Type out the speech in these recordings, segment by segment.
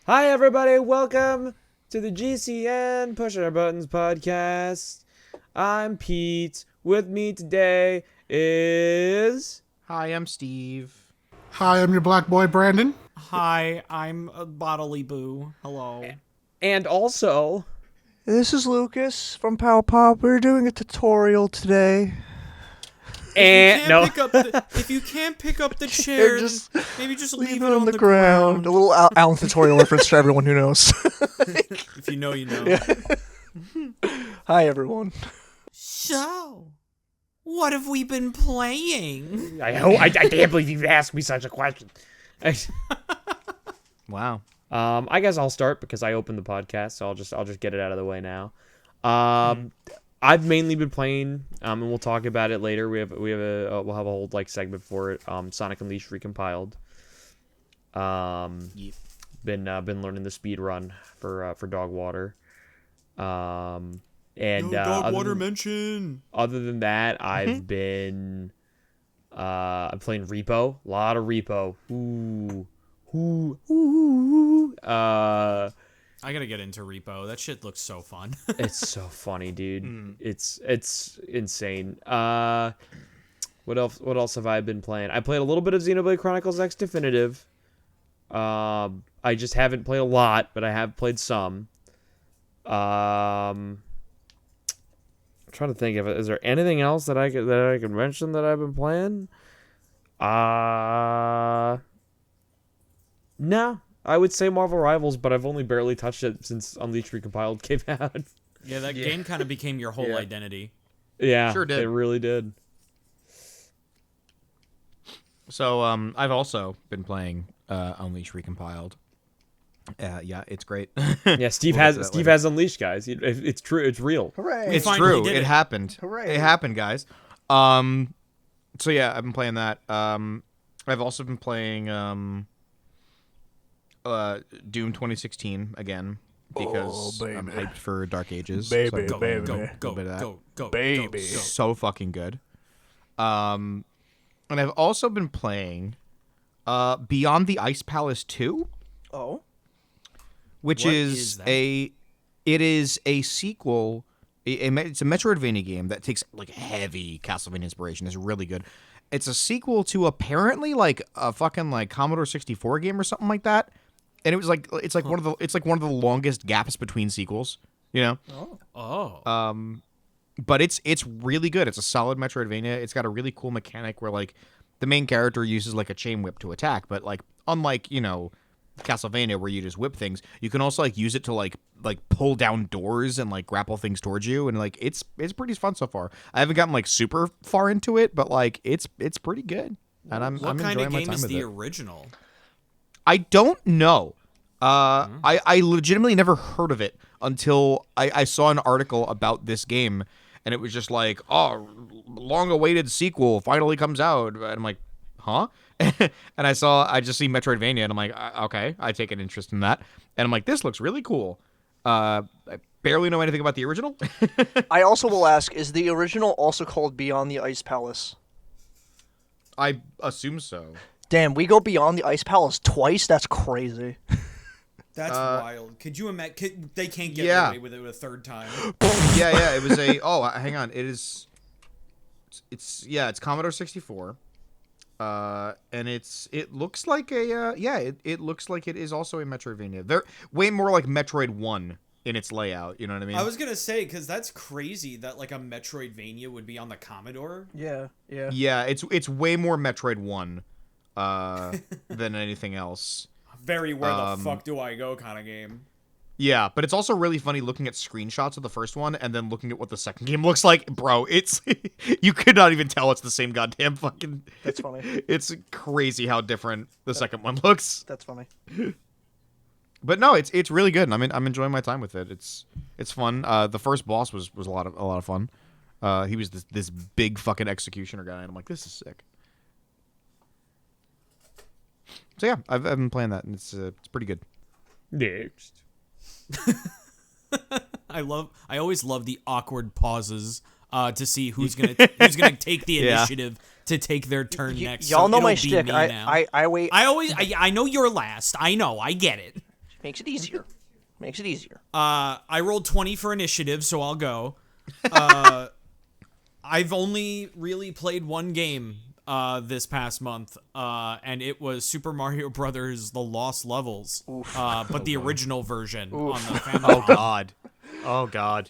Hi, everybody. Welcome to the GCN Push Our Buttons podcast. I'm Pete. With me today is... Hi, I'm Steve. Hi, I'm your black boy, Brandon. Hi, I'm Bodily Boo. Hello. And also... This is Lucas from Pow Pop. We're doing a tutorial today. And no. If you can't pick up the chair, maybe just leave it on the ground. A little Alan tutorial reference for everyone who knows. If you know, you know. Yeah. Hi, everyone. So, what have we been playing? I can't believe you asked me such a question. Wow. I guess I'll start because I opened the podcast, so I'll just get it out of the way now. I've mainly been playing, and we'll talk about it later. We'll have a whole segment for it. Sonic Unleashed Recompiled. Been learning the speed run for Dog Water. And Dog Water mention. Other than that, I've been I'm playing Repo. A lot of Repo. I gotta get into Repo. That shit looks so fun. It's so funny, dude. It's insane. What else have I been playing? I played a little bit of Xenoblade Chronicles X Definitive. I just haven't played a lot, but I have played some. I'm trying to think of it. Is there anything else that I could mention that I've been playing? No. I would say Marvel Rivals, but I've only barely touched it since Unleashed Recompiled came out. Yeah, that game kind of became your whole Yeah. identity. Yeah, Sure did. It really did. So, I've also been playing Unleashed Recompiled. Yeah, it's great. Yeah, Steve We'll get to that later. has Unleashed, guys. It's true. It's real. Hooray. It's finally true. did It it. happened. Hooray. It happened, guys. So yeah, I've been playing that. I've also been playing Doom 2016 again because baby. I'm hyped for Dark Ages. Baby, so baby. Go, bit of that. go, Baby. go. So fucking good. And I've also been playing Beyond the Ice Palace 2, Oh. which What is is that? it is a sequel. It's a Metroidvania game that takes heavy Castlevania inspiration. It's really good. It's a sequel to apparently a fucking Commodore 64 game or something like that. And it was one of the longest gaps between sequels, you know? Oh. But it's really good. It's a solid Metroidvania. It's got a really cool mechanic where the main character uses a chain whip to attack, but unlike, Castlevania where you just whip things, you can also use it to pull down doors and grapple things towards you, and it's pretty fun so far. I haven't gotten super far into it, but it's pretty good. And I'm What kind enjoying of my game time is with the it. original? I don't know. I legitimately never heard of it until I saw an article about this game, and it was just long-awaited sequel finally comes out, and I'm like, huh? And I just see Metroidvania, and I'm like, okay, I take an interest in that, and I'm like, this looks really cool. I barely know anything about the original. I also will ask, is the original also called Beyond the Ice Palace? I assume so. Damn, we go Beyond the Ice Palace twice? That's crazy. That's wild. Could you imagine? They can't get Yeah. away with it a third time. Yeah, it was hang on, it's Commodore 64. And it looks like it looks like it is also a Metroidvania. They're way more like Metroid 1 in its layout, you know what I mean? I was gonna say, because that's crazy that a Metroidvania would be on the Commodore. Yeah. Yeah, it's way more Metroid 1 than anything else. Very where the fuck do I go kind of game. Yeah, but it's also really funny looking at screenshots of the first one and then looking at what the second game looks like. Bro, it's you could not even tell it's the same goddamn fucking. That's funny. It's crazy how different the second one looks. That's funny. But no, it's really good, and I'm enjoying my time with it. It's fun. The first boss was a lot of fun. He was this big fucking executioner guy, and I'm like, this is sick. So yeah, I've been playing that, and it's pretty good. Next. I always love the awkward pauses to see who's gonna take the Yeah. initiative to take their turn next. Y'all so know my it'll be shtick. me now. I wait. I know you're last. I know. I get it. Makes it easier. I rolled 20 for initiative, so I'll go. I've only really played one game this past month, and it was Super Mario Brothers: The Lost Levels, but the original version on the Family. Oh God.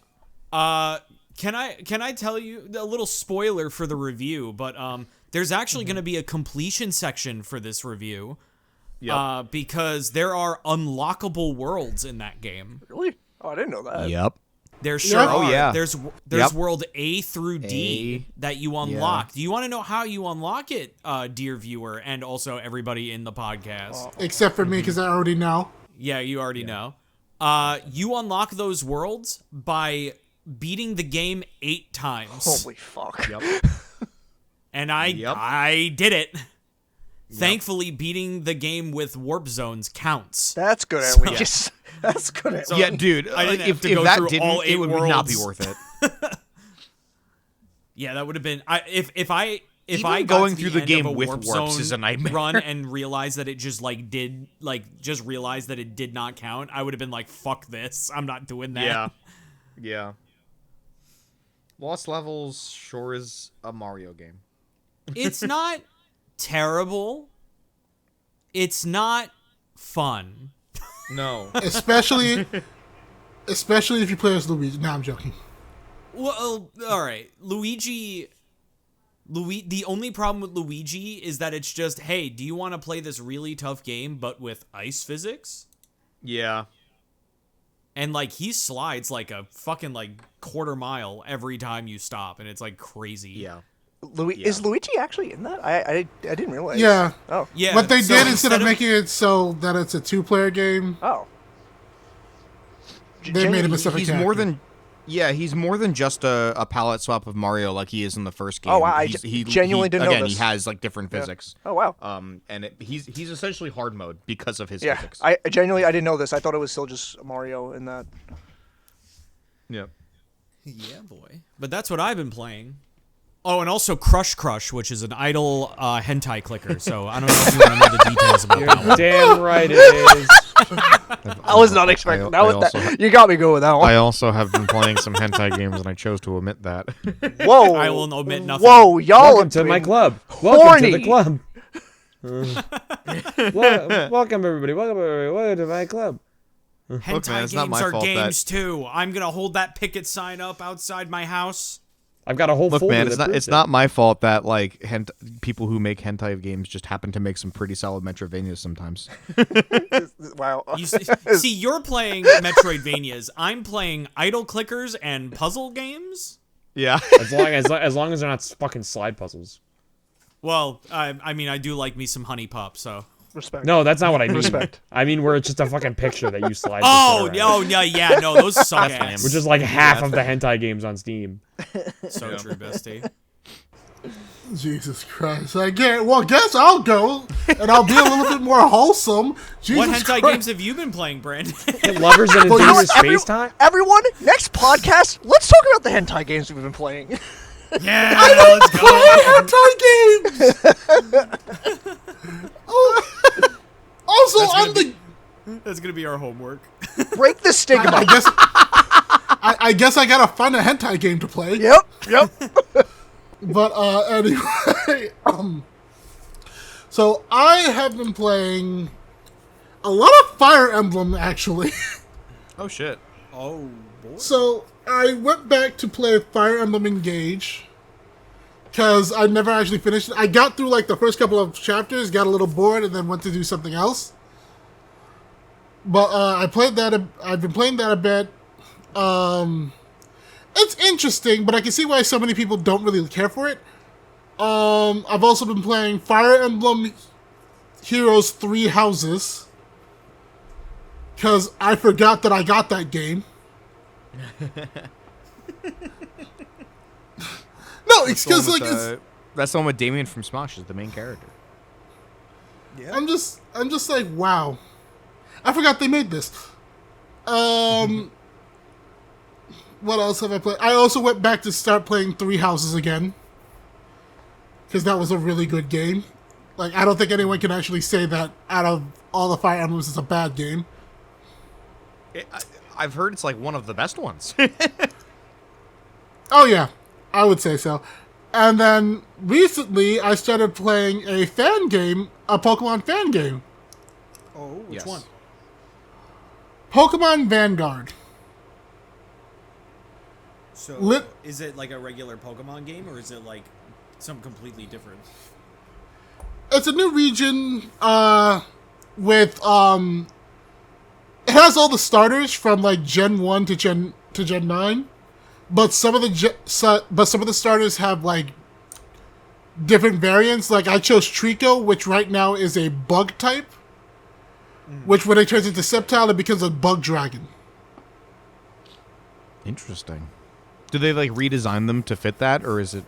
Can I tell you a little spoiler for the review? But there's actually going to be a completion section for this review, because there are unlockable worlds in that game. Really? Oh, I didn't know that. Yep. There sure are. Oh, yeah. There's world A through D that you unlock. Do you want to know how you unlock it, dear viewer, and also everybody in the podcast? Except for me, because I already know. Yeah, you already know. You unlock those worlds by beating the game 8 times. Holy fuck. Yep. And I did it. Thankfully, beating the game with warp zones counts. That's good at least. That's good at least. Yeah, dude. I didn't have If to go that through didn't, all 8 it would worlds. not be worth it. Yeah, that would have been. If I Even got going to through the the end game of a with warp warps zone is a nightmare. Run and realize that it just realized that it did not count, I would have been like, "Fuck this! I'm not doing that." Yeah. Lost Levels sure is a Mario game. It's not terrible. It's not fun. No. Especially if you play as Luigi. No, I'm joking. Well, all right, Luigi. The only problem with Luigi is that it's just, hey, do you want to play this really tough game but with ice physics? Yeah. And like he slides like a fucking like quarter mile every time you stop, and it's like crazy. Yeah. Is Luigi actually in that? I didn't realize. Yeah. Oh. Yeah. What they so did instead of making it so that it's a 2-player game, Oh. they made him a separate He's character. more than. Yeah, he's more than just a palette swap of Mario like he is in the first game. Oh, wow, I he genuinely didn't know again, this. he has like different physics. Oh wow. And he's essentially hard mode because of his Yeah. physics. I genuinely didn't know this. I thought it was still just Mario in that. Yeah. Yeah, boy. But that's what I've been playing. Oh, and also Crush Crush, which is an idle hentai clicker. So I don't know if you want to know the details about that one. Damn right it is. I was not expecting that. You got me going with that one. I also have been playing some hentai games, and I chose to omit that. Whoa. I will omit nothing. Whoa, y'all. Welcome to my club. horny. Welcome to the club. Welcome everybody. Welcome to my club. Hentai man, it's not games my are fault games too. I'm gonna hold that picket sign up outside my house. I've got a whole Look, folder man, that it's not proves it's it. not my fault that like people who make hentai games just happen to make some pretty solid Metroidvanias sometimes. Wow. See, you're playing Metroidvanias. I'm playing idle clickers and puzzle games. Yeah. as long as they're not fucking slide puzzles. Well, I mean, I do like me some honey pop, so. Respect. No, that's not what I mean. Respect. I mean where it's just a fucking picture that you slide. Oh, the shit around, yeah, no, those suck ass. which is like half of the hentai games on Steam. So true, bestie. Jesus Christ. Guess I'll go, and I'll be a little bit more wholesome. Jesus What hentai Christ. games have you been playing, Brandon? Lovers and Well, you know enthusiast what, space time. Everyone, next podcast, let's talk about the hentai games we've been playing. Yeah, let's go. Hentai games. Also, on the. That's gonna be our homework. Break the stigma. I guess I gotta find a hentai game to play. Yep. But anyway, so I have been playing a lot of Fire Emblem actually. Oh shit. Oh boy. So I went back to play Fire Emblem Engage because I never actually finished it. I got through like the first couple of chapters, got a little bored, and then went to do something else. But I played that. I've been playing that a bit. It's interesting, but I can see why so many people don't really care for it. I've also been playing Fire Emblem Heroes 3 Houses because I forgot that I got that game. No, it's because like it's. That's the one with Damien from Smosh is the main character. I'm just like, wow. I forgot they made this. What else have I played? I also went back to start playing Three Houses again. Because that was a really good game. Like, I don't think anyone can actually say that out of all the Fire Emblems it's a bad game. I've heard it's like one of the best ones. Oh yeah, I would say so. And then recently, I started playing a Pokemon fan game. Oh, which one? Pokemon Vanguard. So, is it like a regular Pokemon game, or is it like something completely different? It's a new region with it has all the starters from like Gen 1 to Gen 9, but some of the starters have like different variants. Like I chose Trico, which right now is a bug type, which when it turns into Sceptile, it becomes a bug dragon. Interesting. Do they like redesign them to fit that, or is it?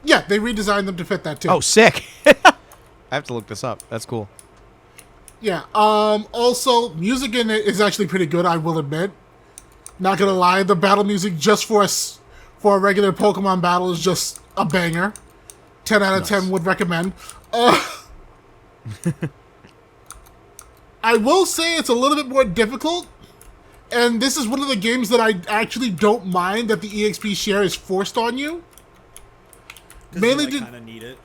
Yeah, they redesigned them to fit that too. Oh, sick! I have to look this up. That's cool. Yeah. Also, music in it is actually pretty good, I will admit. Not gonna lie, the battle music just for a regular Pokemon battle is just a banger. 10 out of 10 would recommend. I will say it's a little bit more difficult, and this is one of the games that I actually don't mind that the EXP share is forced on you. Mainly you kind of need it.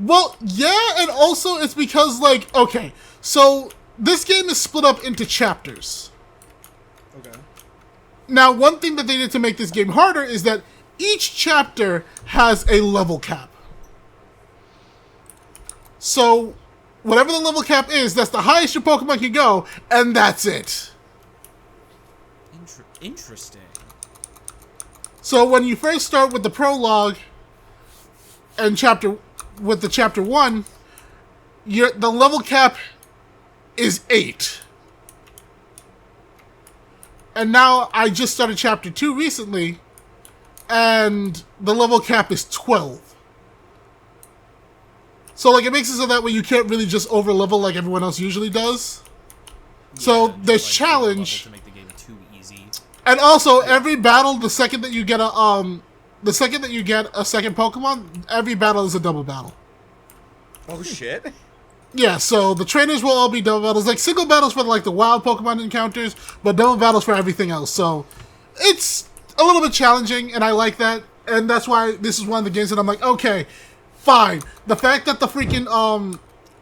Well, yeah, and also it's because, like, okay, so this game is split up into chapters. Okay. Now, one thing that they did to make this game harder is that each chapter has a level cap. So, whatever the level cap is, that's the highest your Pokemon can go, and that's it. Interesting. So, when you first start with the prologue and chapter 1, the level cap is 8. And now I just started chapter 2 recently, and the level cap is 12. So like it makes it so that way you can't really just over level like everyone else usually does. Yeah, so there's like challenge. To make the game too easy. And also every battle, the second that you get a second Pokemon, every battle is a double battle. Oh shit. Yeah, so the trainers will all be double battles, like single battles for like the wild Pokemon encounters, but double battles for everything else. So it's a little bit challenging, and I like that, and that's why this is one of the games that I'm like, okay, fine. The fact that the freaking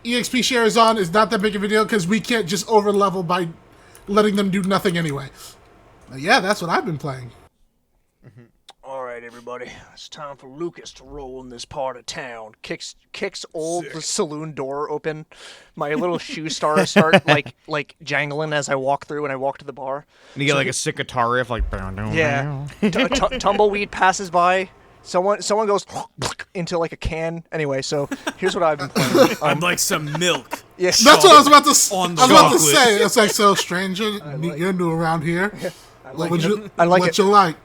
EXP share is on is not that big of a deal because we can't just over level by letting them do nothing anyway. But yeah, that's what I've been playing. All right, everybody, it's time for Lucas to roll in this part of town. Kicks the saloon door open. My little shoe stars start like jangling as I walk through and I walk to the bar. And you get like a sick guitar riff, like yeah. Tumbleweed passes by. Someone goes into like a can. Anyway, so here's what I've been playing. I'd like some milk. Yes, that's what I was about to chocolate. say. It's like, so stranger, you're new around here. What would you like?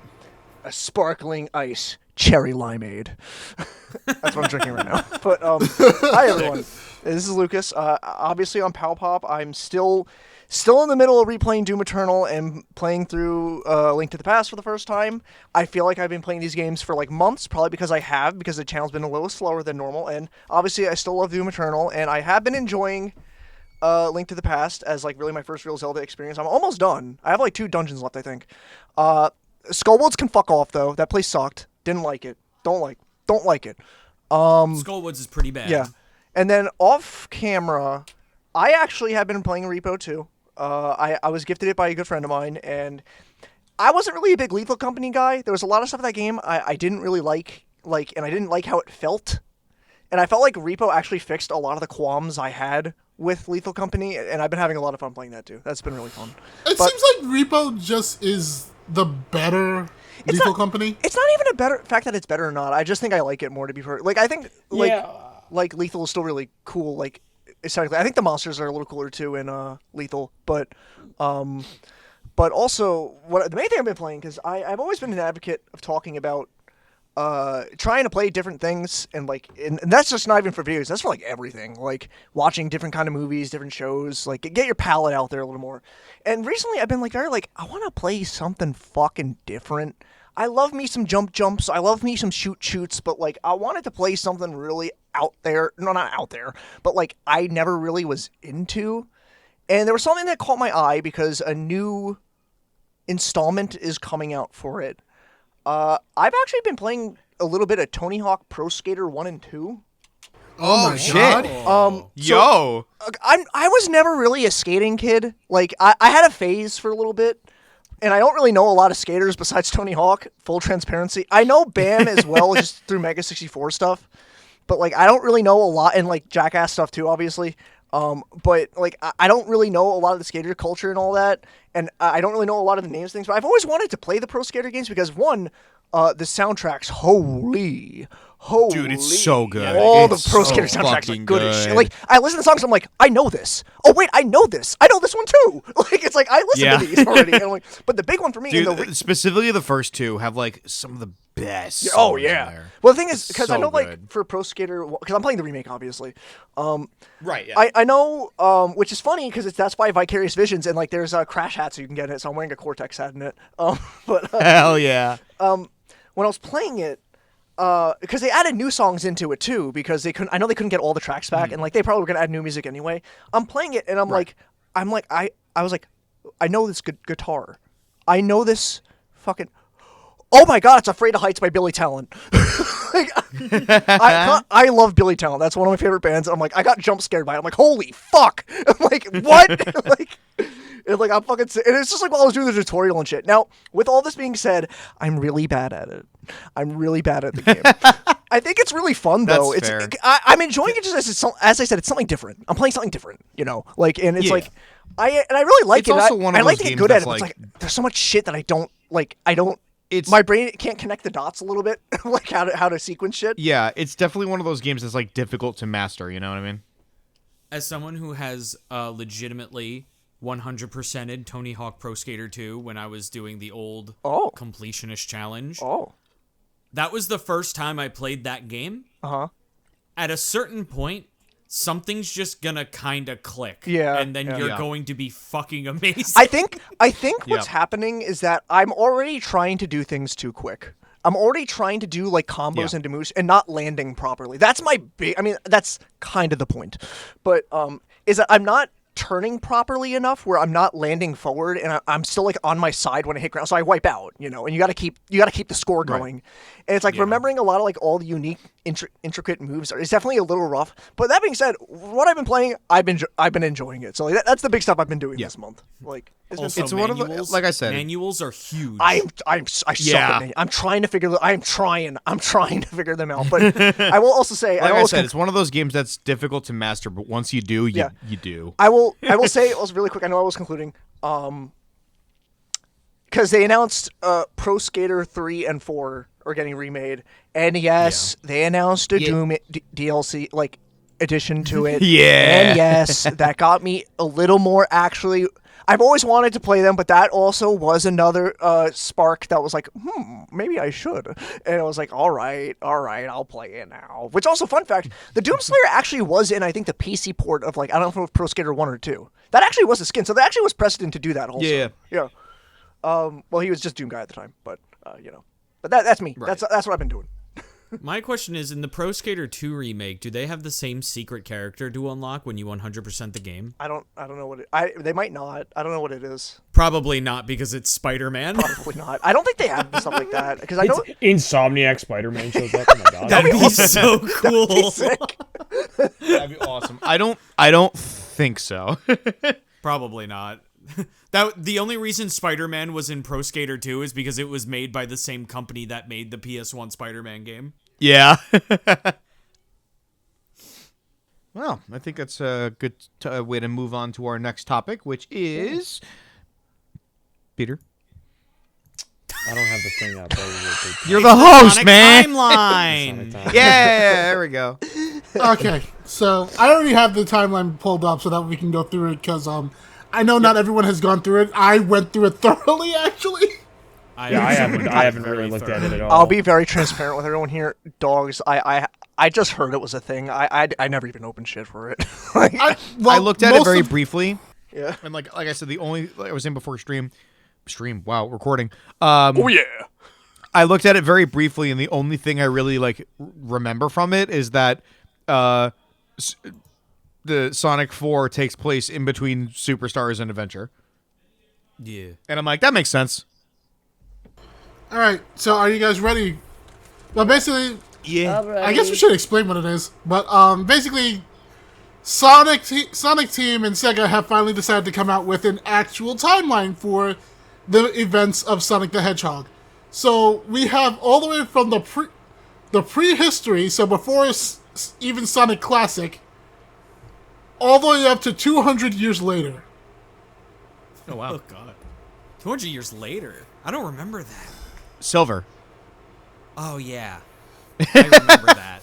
A sparkling ice cherry limeade. That's what I'm drinking right now. But hi everyone, this is Lucas. Obviously on Pop, I'm still in the middle of replaying Doom Eternal and playing through Link to the Past for the first time. I feel like I've been playing these games for like months, probably because the channel's been a little slower than normal. And obviously I still love Doom Eternal, and I have been enjoying Link to the Past as like really my first real Zelda experience. I'm almost done. I have like 2 dungeons left, I think. Skullwoods can fuck off though. That place sucked. Didn't like it. Don't like it. Skullwoods is pretty bad. Yeah. And then off camera, I actually have been playing Repo too. I was gifted it by a good friend of mine, and I wasn't really a big Lethal Company guy. There was a lot of stuff in that game I didn't really like, and I didn't like how it felt. And I felt like Repo actually fixed a lot of the qualms I had with Lethal Company, and I've been having a lot of fun playing that too. That's been really fun. It seems like Repo just is the better Lethal Company. It's not even a better fact that it's better or not. I just think I like it more, to be fair. Like I think like Lethal is still really cool. Like aesthetically, I think the monsters are a little cooler too in Lethal, but also the main thing I've been playing, because I've always been an advocate of talking about trying to play different things, and that's just not even for videos. That's for like everything, like watching different kind of movies, different shows, like get your palette out there a little more. And recently I've been like very like, I want to play something fucking different. I love me some jumps. I love me some shoots, but like I wanted to play something really out there. No, not out there, but like I never really was into. And there was something that caught my eye because a new installment is coming out for it. I've actually been playing a little bit of Tony Hawk Pro Skater 1 and 2. Oh my shit. god. Yo. I was never really a skating kid. Like, I had a phase for a little bit, and I don't really know a lot of skaters besides Tony Hawk, full transparency. I know Bam as well, just through Mega 64 stuff, but, like, I don't really know a lot, and, like, Jackass stuff too, obviously. But, like, I don't really know a lot of the skater culture and all that, and I don't really know a lot of the names of things, but I've always wanted to play the Pro Skater games because, one, the soundtracks, holy. Dude, it's so good. All It's the Pro so Skater soundtracks are fucking good as shit. good. Like, I listen to songs, I'm like, I know this. Oh, wait, I know this. I know this one too. Like, it's like, I listened to these already. And I'm like, but the big one for me... Dude, specifically the first two have, like, some of the best Oh, songs yeah. in there. Well, the thing is, because I So know, like, good. for Pro Skater... Because I'm playing the remake, obviously. Right, yeah. I know, which is funny, because that's by Vicarious Visions, and, like, there's crash hats you can get in it, so I'm wearing a Cortex hat in it. But Hell yeah. when I was playing it, because they added new songs into it too, because they couldn't. I know they couldn't get all the tracks back, and like they probably were gonna add new music anyway. I'm playing it, and I was like, I know this good guitar, I know this fucking. Oh my god, it's Afraid of Heights by Billy Talent. Like, I love Billy Talent. That's one of my favorite bands. I'm like, I got jump scared by it. I'm like, holy fuck! I'm like, what? Like. And like I'm fucking, and it's just like while I was doing the tutorial and shit. Now, with all this being said, I'm really bad at it. I'm really bad at the game. I think it's really fun though. That's fair. I'm enjoying it just as I said, it's something different. I'm playing something different, you know. Like, and it's like, I really like It's it. also one of I like those to get games good at that's it. But it's like- like there's so much shit that I don't like. It's My brain can't connect the dots a little bit, like how to sequence shit. Yeah, it's definitely one of those games that's like difficult to master, you know what I mean? As someone who has legitimately 100%ed Tony Hawk Pro Skater 2 when I was doing the old completionist challenge. Oh. That was the first time I played that game. Uh-huh. At a certain point, something's just gonna kind of click. Yeah, And then yeah. you're Yeah. going to be fucking amazing. I think what's Yeah. happening is that I'm already trying to do things too quick. I'm already trying to do like combos Yeah. and moves and not landing properly. That's my big. I mean, that's kind of the point. But is that I'm not turning properly enough where I'm not landing forward and I'm still like on my side when I hit ground, so I wipe out, you know. And you got to keep the score going. And it's like remembering a lot of like all the unique intricate moves is definitely a little rough. But that being said, what I've been playing, I've been enjoying it. So like, that's the big stuff I've been doing this month. Like also, It's one of the- manuals, like I said- manuals are huge. I suck at manuals. I'm trying to figure them out. But I will also say, Like I said, it's one of those games that's difficult to master, but once you do, you do. I will say also really quick. I know I was concluding. Because they announced Pro Skater 3 and 4 are getting remade, and yes, they announced a Doom DLC like addition to it. Yeah. And yes, that got me a little more actually. I've always wanted to play them, but that also was another spark that was like, maybe I should. And I was like, all right, I'll play it now. Which also, fun fact, the Doom Slayer actually was in, I think, the PC port of like, I don't know if it was Pro Skater 1 or 2. That actually was a skin, so there actually was precedent to do that also. Yeah. Well, he was just Doom guy at the time, but you know. But that's me. Right. That's what I've been doing. My question is, in the Pro Skater 2 remake, do they have the same secret character to unlock when you 100% the game? I don't know what they might not. I don't know what it is. Probably not, because it's Spider-Man. Probably not. I don't think they have stuff like that because I know Insomniac Spider-Man shows up. Oh my god. That'd be so cool. That'd be sick. That'd be awesome. I don't think so. Probably not. The only reason Spider-Man was in Pro Skater 2 is because it was made by the same company that made the PS1 Spider-Man game. Yeah. Well, I think that's a good way to move on to our next topic, which is Peter. I don't have the thing up. You're the host, Sonic man. Timeline. Yeah, there we go. Okay, so I already have the timeline pulled up so that we can go through it because I know not everyone has gone through it. I went through it thoroughly, actually. I haven't really looked at it at all. I'll be very transparent with everyone here. Dogs. I just heard it was a thing. I never even opened shit for it. I looked at it very briefly. Yeah. And like I said, the only like I was in before stream. Wow, recording. Oh yeah. I looked at it very briefly, and the only thing I really like remember from it is that the Sonic 4 takes place in between Superstars and Adventure. Yeah. And I'm like, that makes sense. All right, so are you guys ready? Well, basically, Yeah. I guess we should explain what it is. But basically, Sonic Team and Sega have finally decided to come out with an actual timeline for the events of Sonic the Hedgehog. So we have all the way from the prehistory, so before even Sonic Classic, all the way up to 200 years later. Oh, wow. Oh god. 200 years later. I don't remember that. Silver. Oh yeah. I remember that.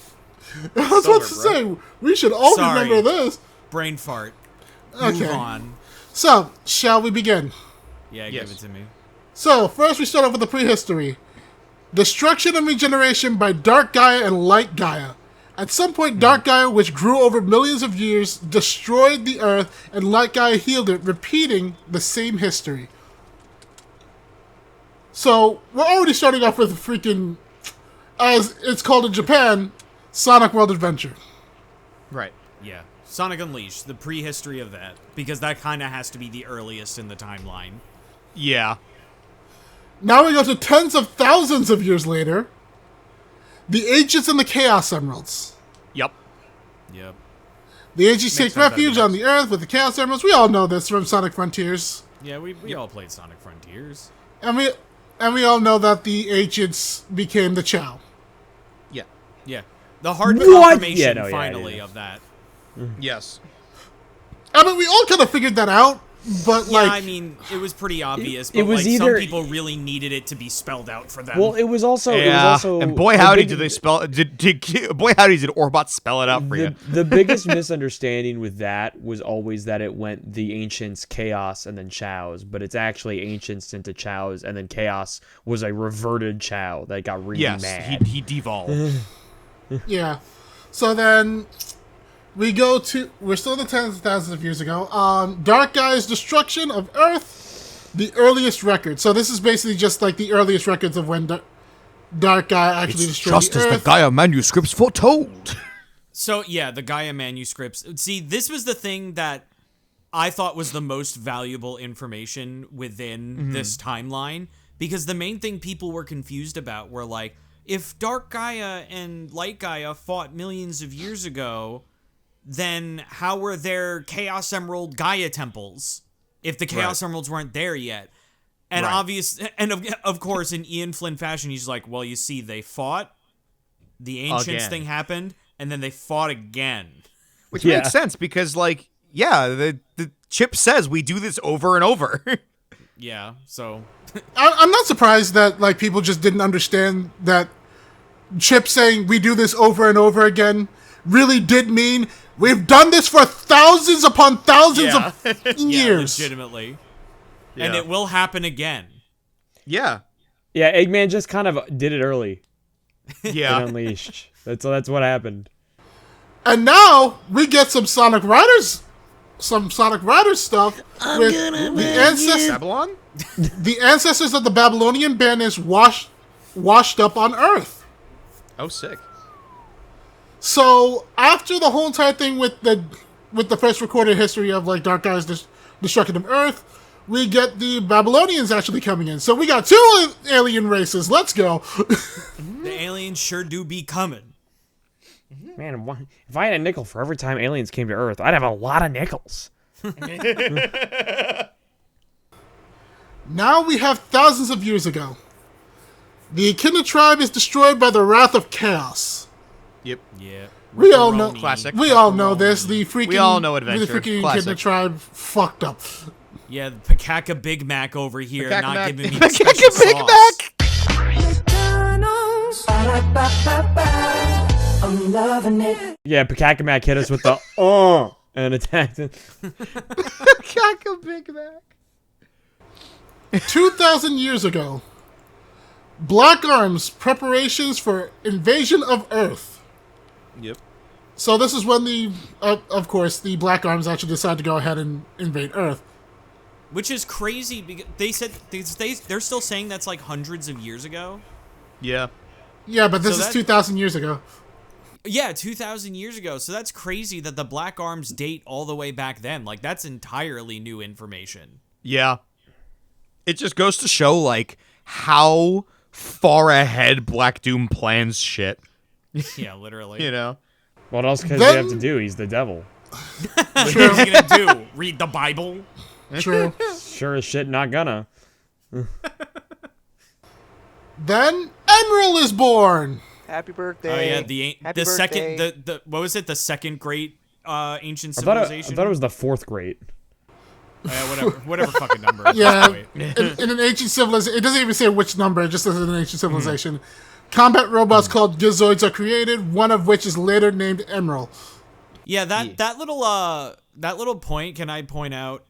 I was about to say, we should all Sorry. remember this. Brain fart. Okay. Move on. So, shall we begin? Yeah, Yes. give it to me. So, first we start off with the prehistory. Destruction and regeneration by Dark Gaia and Light Gaia. At some point, Dark Gaia, which grew over millions of years, destroyed the Earth, and Light Gaia healed it, repeating the same history. So, we're already starting off with freaking, as it's called in Japan, Sonic World Adventure. Right. Yeah. Sonic Unleashed, the prehistory of that. Because that kind of has to be the earliest in the timeline. Yeah. Now we go to tens of thousands of years later. The Ancients and the Chaos Emeralds. Yep. Yep. The Ancients take sense, that'd be refuge on the Earth with the Chaos Emeralds. We all know this from Sonic Frontiers. Yeah, we all played Sonic Frontiers. And we all know that the Ancients became the Chow. Yeah. Yeah. The hard What? confirmation Yeah, no, yeah, finally yeah. of that. Yes. I mean, we all kind of figured that out, but Yeah, like, I mean, it was pretty obvious, it but was like either- some people really needed it to be spelled out for them. Well, it was also And boy a howdy big- did they spell did boy howdy did Orbot spell it out for you. the biggest misunderstanding with that was always that it went the Ancients, Chaos, and then Chows, but it's actually Ancients into Chows, and then Chaos was a reverted Chow that got really Yes, mad. he devolved. yeah. So then we're still in the tens of thousands of years ago. Dark Gaia's destruction of Earth, the earliest record. So this is basically just like the earliest records of when Dark Gaia actually destroyed Just the as Earth. the Gaia manuscripts foretold. So, yeah, the Gaia manuscripts. See, this was the thing that I thought was the most valuable information within this timeline, because the main thing people were confused about were like, if Dark Gaia and Light Gaia fought millions of years ago, then how were there Chaos Emerald Gaia temples if the Chaos Emeralds weren't there yet? And of course, in Ian Flynn fashion, he's like, well, you see, they fought, the Ancients Again. thing happened, and then they fought again. Which Yeah. makes sense because, like, yeah, the chip says we do this over and over. Yeah, so I'm not surprised that like people just didn't understand that Chip saying we do this over and over again really did mean we've done this for thousands upon thousands of fucking yeah, years. legitimately. And Yeah. it will happen again. Yeah. Yeah, Eggman just kind of did it early in Yeah. Unleashed. That's what happened. And now we get some Sonic Riders stuff with Babylon? the ancestors of the Babylonian bandits washed up on Earth. Oh, sick. So after the whole entire thing with the first recorded history of like Dark Gaia's destruction of Earth, we get the Babylonians actually coming in. So we got two alien races. Let's go. The aliens sure do be coming. Man, if I had a nickel for every time aliens came to Earth, I'd have a lot of nickels. Now we have thousands of years ago. The Echidna tribe is destroyed by the wrath of chaos. Yep. Yeah. We all know. Ripperoni. Classic. We all know this. The freaking. We all know Adventure. The freaking Classic. Echidna tribe fucked up. Yeah, the Pakaka Big Mac over here Pakaka not Mac. giving me the Pakaka special Big sauce. Mac. I'm loving it. Yeah, Pakakamak hit us with the and attacked it. Pakaka Big Mac. 2,000 years ago. Black Arms preparations for invasion of Earth. Yep. So this is when of course, the Black Arms actually decide to go ahead and invade Earth. Which is crazy because they said they're still saying that's like hundreds of years ago. Yeah. Yeah, but this So is that- 2,000 years ago. Yeah, 2,000 years ago. So that's crazy that the Black Arms date all the way back then. Like, that's entirely new information. Yeah. It just goes to show, like, how far ahead Black Doom plans shit. Yeah, literally. You know? What else does he Then- have to do? He's the devil. What's he gonna do? Read the Bible? True. Sure as shit, not gonna. Then Emerald is born. Happy birthday. Oh yeah, Happy the second birthday. the what was it? The second great ancient I thought civilization. it was the fourth great. Yeah, whatever fucking number. at this Yeah, point. in an ancient civilization, it doesn't even say which number. It just says an ancient civilization. Combat robots called Gizoids are created. One of which is later named Emerald. Yeah, that little point. Can I point out?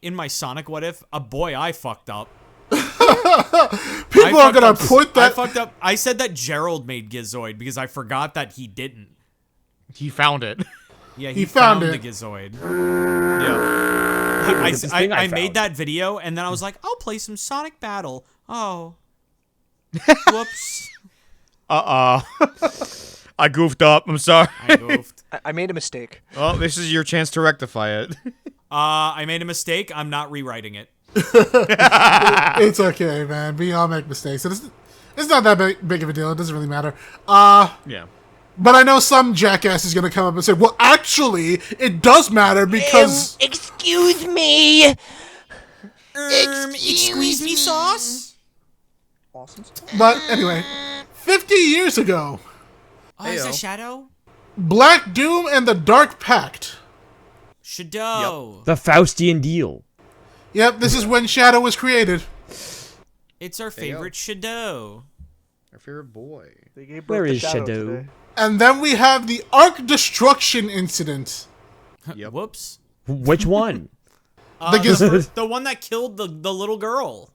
In my Sonic What If, boy, I fucked up. People are gonna put I that. fucked up. I said that Gerald made Gizoid because I forgot that he didn't. He found it. Yeah, He found it. the Gizoid. Yeah. This thing I I made found. that video and then I was like, I'll play some Sonic Battle. Oh, whoops! I goofed up. I'm sorry. I goofed. I made a mistake. Well, this is your chance to rectify it. I made a mistake. I'm not rewriting it. It's okay, man. We all make mistakes. It's not that big of a deal. It doesn't really matter. Yeah. But I know some jackass is gonna come up and say, "Well, actually, it does matter because." Excuse me. Squeeze me sauce. Awesome. But anyway, 50 years ago, Oh, is that Shadow? Black Doom and the Dark Pact. Shadow. The Faustian deal. Yep, this is when Shadow was created. It's our favorite Shadow. Our favorite boy. They gave Where birth to is Shadow Shadow? today. And then we have the Ark Destruction incident. Yep. Whoops. Which one? The Giz- The one that killed the little girl.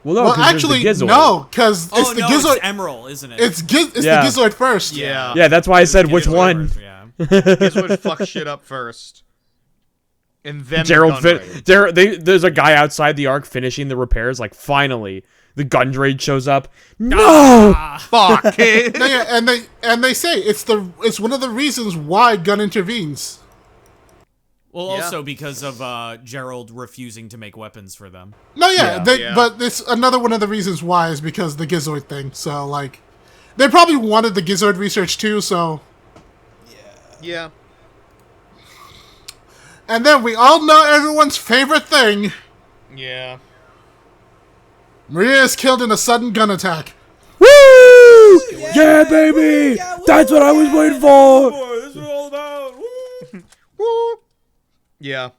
Well, no, well, 'cause there's actually, the Gizoid. no, because it's Oh the no, Gizoid. it's Emerald, isn't it? It's Yeah. the Gizoid first. Yeah. Yeah, that's why I said which Gizoid one. first, Yeah. Gizoid fuck shit up first. And then Gerald, the gun raid. there's a guy outside the Ark finishing the repairs. Like, finally, the Gundraid shows up. No! Fuck. No, yeah, and they say it's one of the reasons why Gun intervenes. Well, Yeah. also because of Gerald refusing to make weapons for them. No, yeah, Yeah. but it's another one of the reasons why is because the Gizoid thing. So like, they probably wanted the Gizoid research too. So, Yeah. and then we all know everyone's favorite thing: Yeah. Maria is killed in a sudden gun attack. Woo! Yeah, baby! That's what I was waiting for! This is all about. Yeah.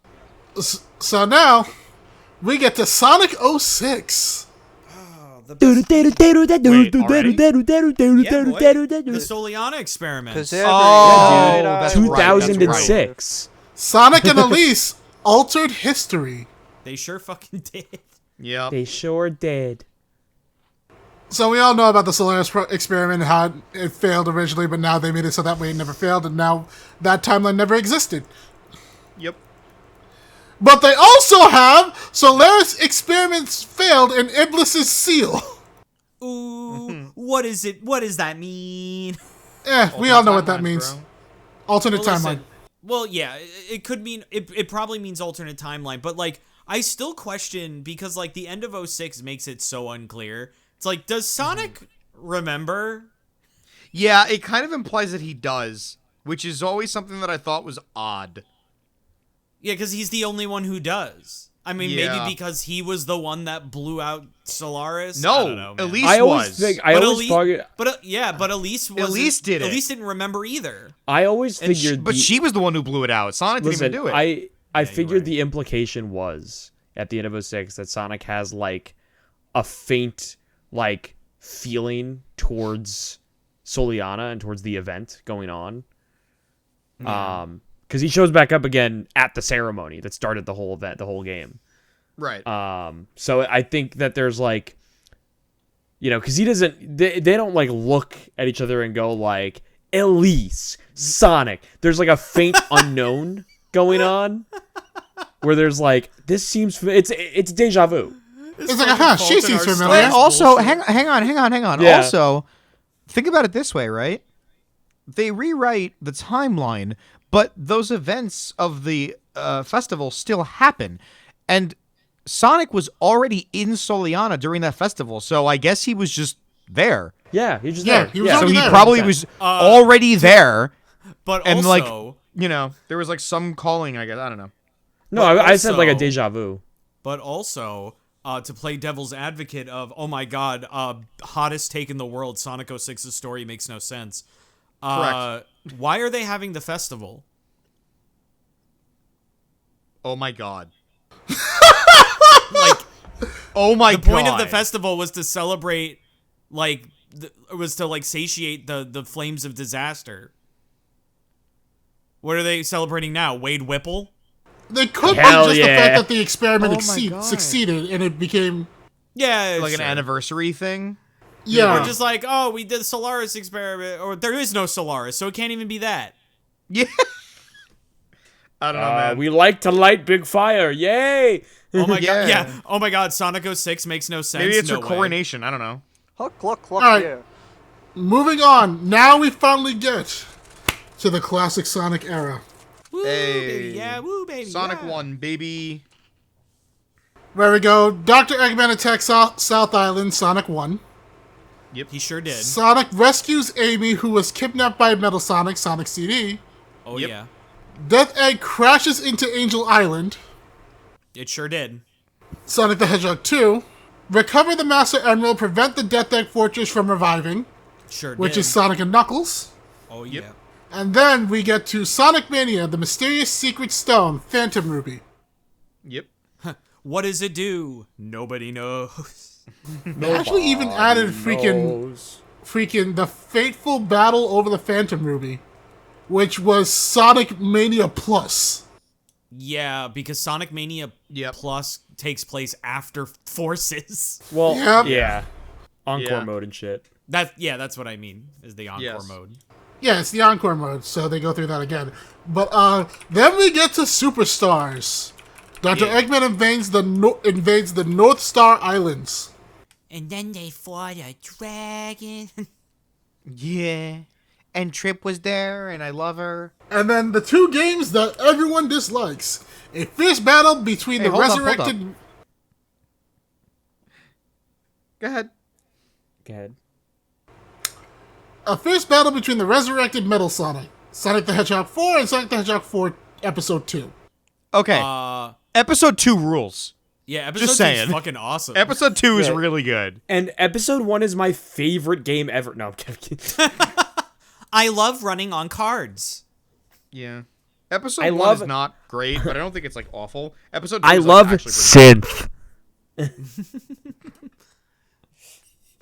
So now we get to Sonic 06. The The Soliana experiment. Cause Oh, every that's night I 2006. Sonic and Elise altered history. They sure fucking did. Yeah. They sure did. So we all know about the Solaris experiment, how it failed originally, but now they made it so that way it never failed, and now that timeline never existed. Yep. But they also have Solaris experiments failed and Iblis's seal. Ooh, what is it? What does that mean? We all know what that means. Bro. Alternate Well, timeline. listen, well, yeah, it could mean it probably means alternate timeline, but like I still question because like the end of 06 makes it so unclear. It's like, does Sonic remember? Yeah, it kind of implies that he does, which is always something that I thought was odd. Yeah, because he's the only one who does. I mean, Yeah. maybe because he was the one that blew out Solaris. I No, don't know, man. Elise I always was. think I But always thought but Elise was Elise did it. Elise didn't remember either. I always And figured but she was the one who blew it out. Sonic listen, didn't even do it. I figured the implication was at the end of 06 that Sonic has like a faint like feeling towards Soliana and towards the event going on. Because he shows back up again at the ceremony that started the whole event, the whole game. Right. So I think that there's like, you know, because they don't like look at each other and go like Elise, Sonic. There's like a faint unknown going on where there's like this seems it's deja vu. It's like, aha, she seems familiar. But also, hang on. Yeah. Also, think about it this way, right? they rewrite the timeline, but those events of the festival still happen. And Sonic was already in Soliana during that festival, so I guess he was just there. Yeah, he's just Yeah, there. he was So already he there. probably was already there, But and also, there was like some calling, I guess. I don't know. No, I said like a also- deja vu. but also, to play devil's advocate of, oh my god, hottest take in the world, Sonic 06's story makes no sense. Correct. Why are they having the festival? Oh my god. Like, Oh my the point of the festival was to celebrate, like, satiate the flames of disaster. What are they celebrating now? Wade Whipple? They could Hell be just the yeah. fact that the experiment Oh my God. succeeded and it became Yeah, like sure. an anniversary thing. yeah. Or just like, oh, we did the Solaris experiment, or there is no Solaris, so it can't even be that. Yeah. I don't know, man. We like to light big fire. Yay! Oh my Yeah. god, yeah. Oh my god, Sonic 06 makes no sense. Maybe it's no her way. coronation. I don't know. Huck, cluck, cluck, All right. yeah. Moving on. Now we finally get to the classic Sonic era. Woo, Hey. baby, yeah, woo, baby. Sonic yeah. 1, baby. Where we go. Dr. Eggman attacks South Island, Sonic 1. He sure did. Sonic rescues Amy, who was kidnapped by Metal Sonic, Sonic CD. Oh Yep. yeah, Death Egg crashes into Angel Island, it sure did. Sonic the Hedgehog 2. Recover the Master Emerald, prevent the Death Egg Fortress from reviving, Sure which did. is Sonic and Knuckles. Oh yeah. And then we get to Sonic Mania, the mysterious secret stone, Phantom Ruby. Yep. What does it do? Nobody knows. They actually even added freaking the fateful battle over the Phantom Ruby, which was Sonic Mania Plus. Yeah, because Sonic Mania Yep. Plus takes place after Forces. Well, Yep. yeah. Encore Yeah. mode and shit. That's what I mean, is the encore Yes. mode. Yeah, it's the Encore mode, so they go through that again. But then we get to Superstars. Dr. Yeah. Eggman invades the North Star Islands. And then they fought a dragon. Yeah. And Trip was there, and I love her. And then the two games that everyone dislikes. A fierce battle between Hey, the hold up, hold resurrected... Go ahead. Go ahead. A fierce battle between the resurrected Metal Sonic, Sonic the Hedgehog 4, and Sonic the Hedgehog 4 Episode 2. Okay. Episode 2 rules. Yeah, episode Just 2 is saying. fucking awesome. Episode 2 is Yeah. really good. And episode 1 is my favorite game ever. No, I'm kidding. I love running on cards. Yeah. Episode I 1 love- is not great, but I don't think it's like awful. Episode 2 I is love actually pretty synth.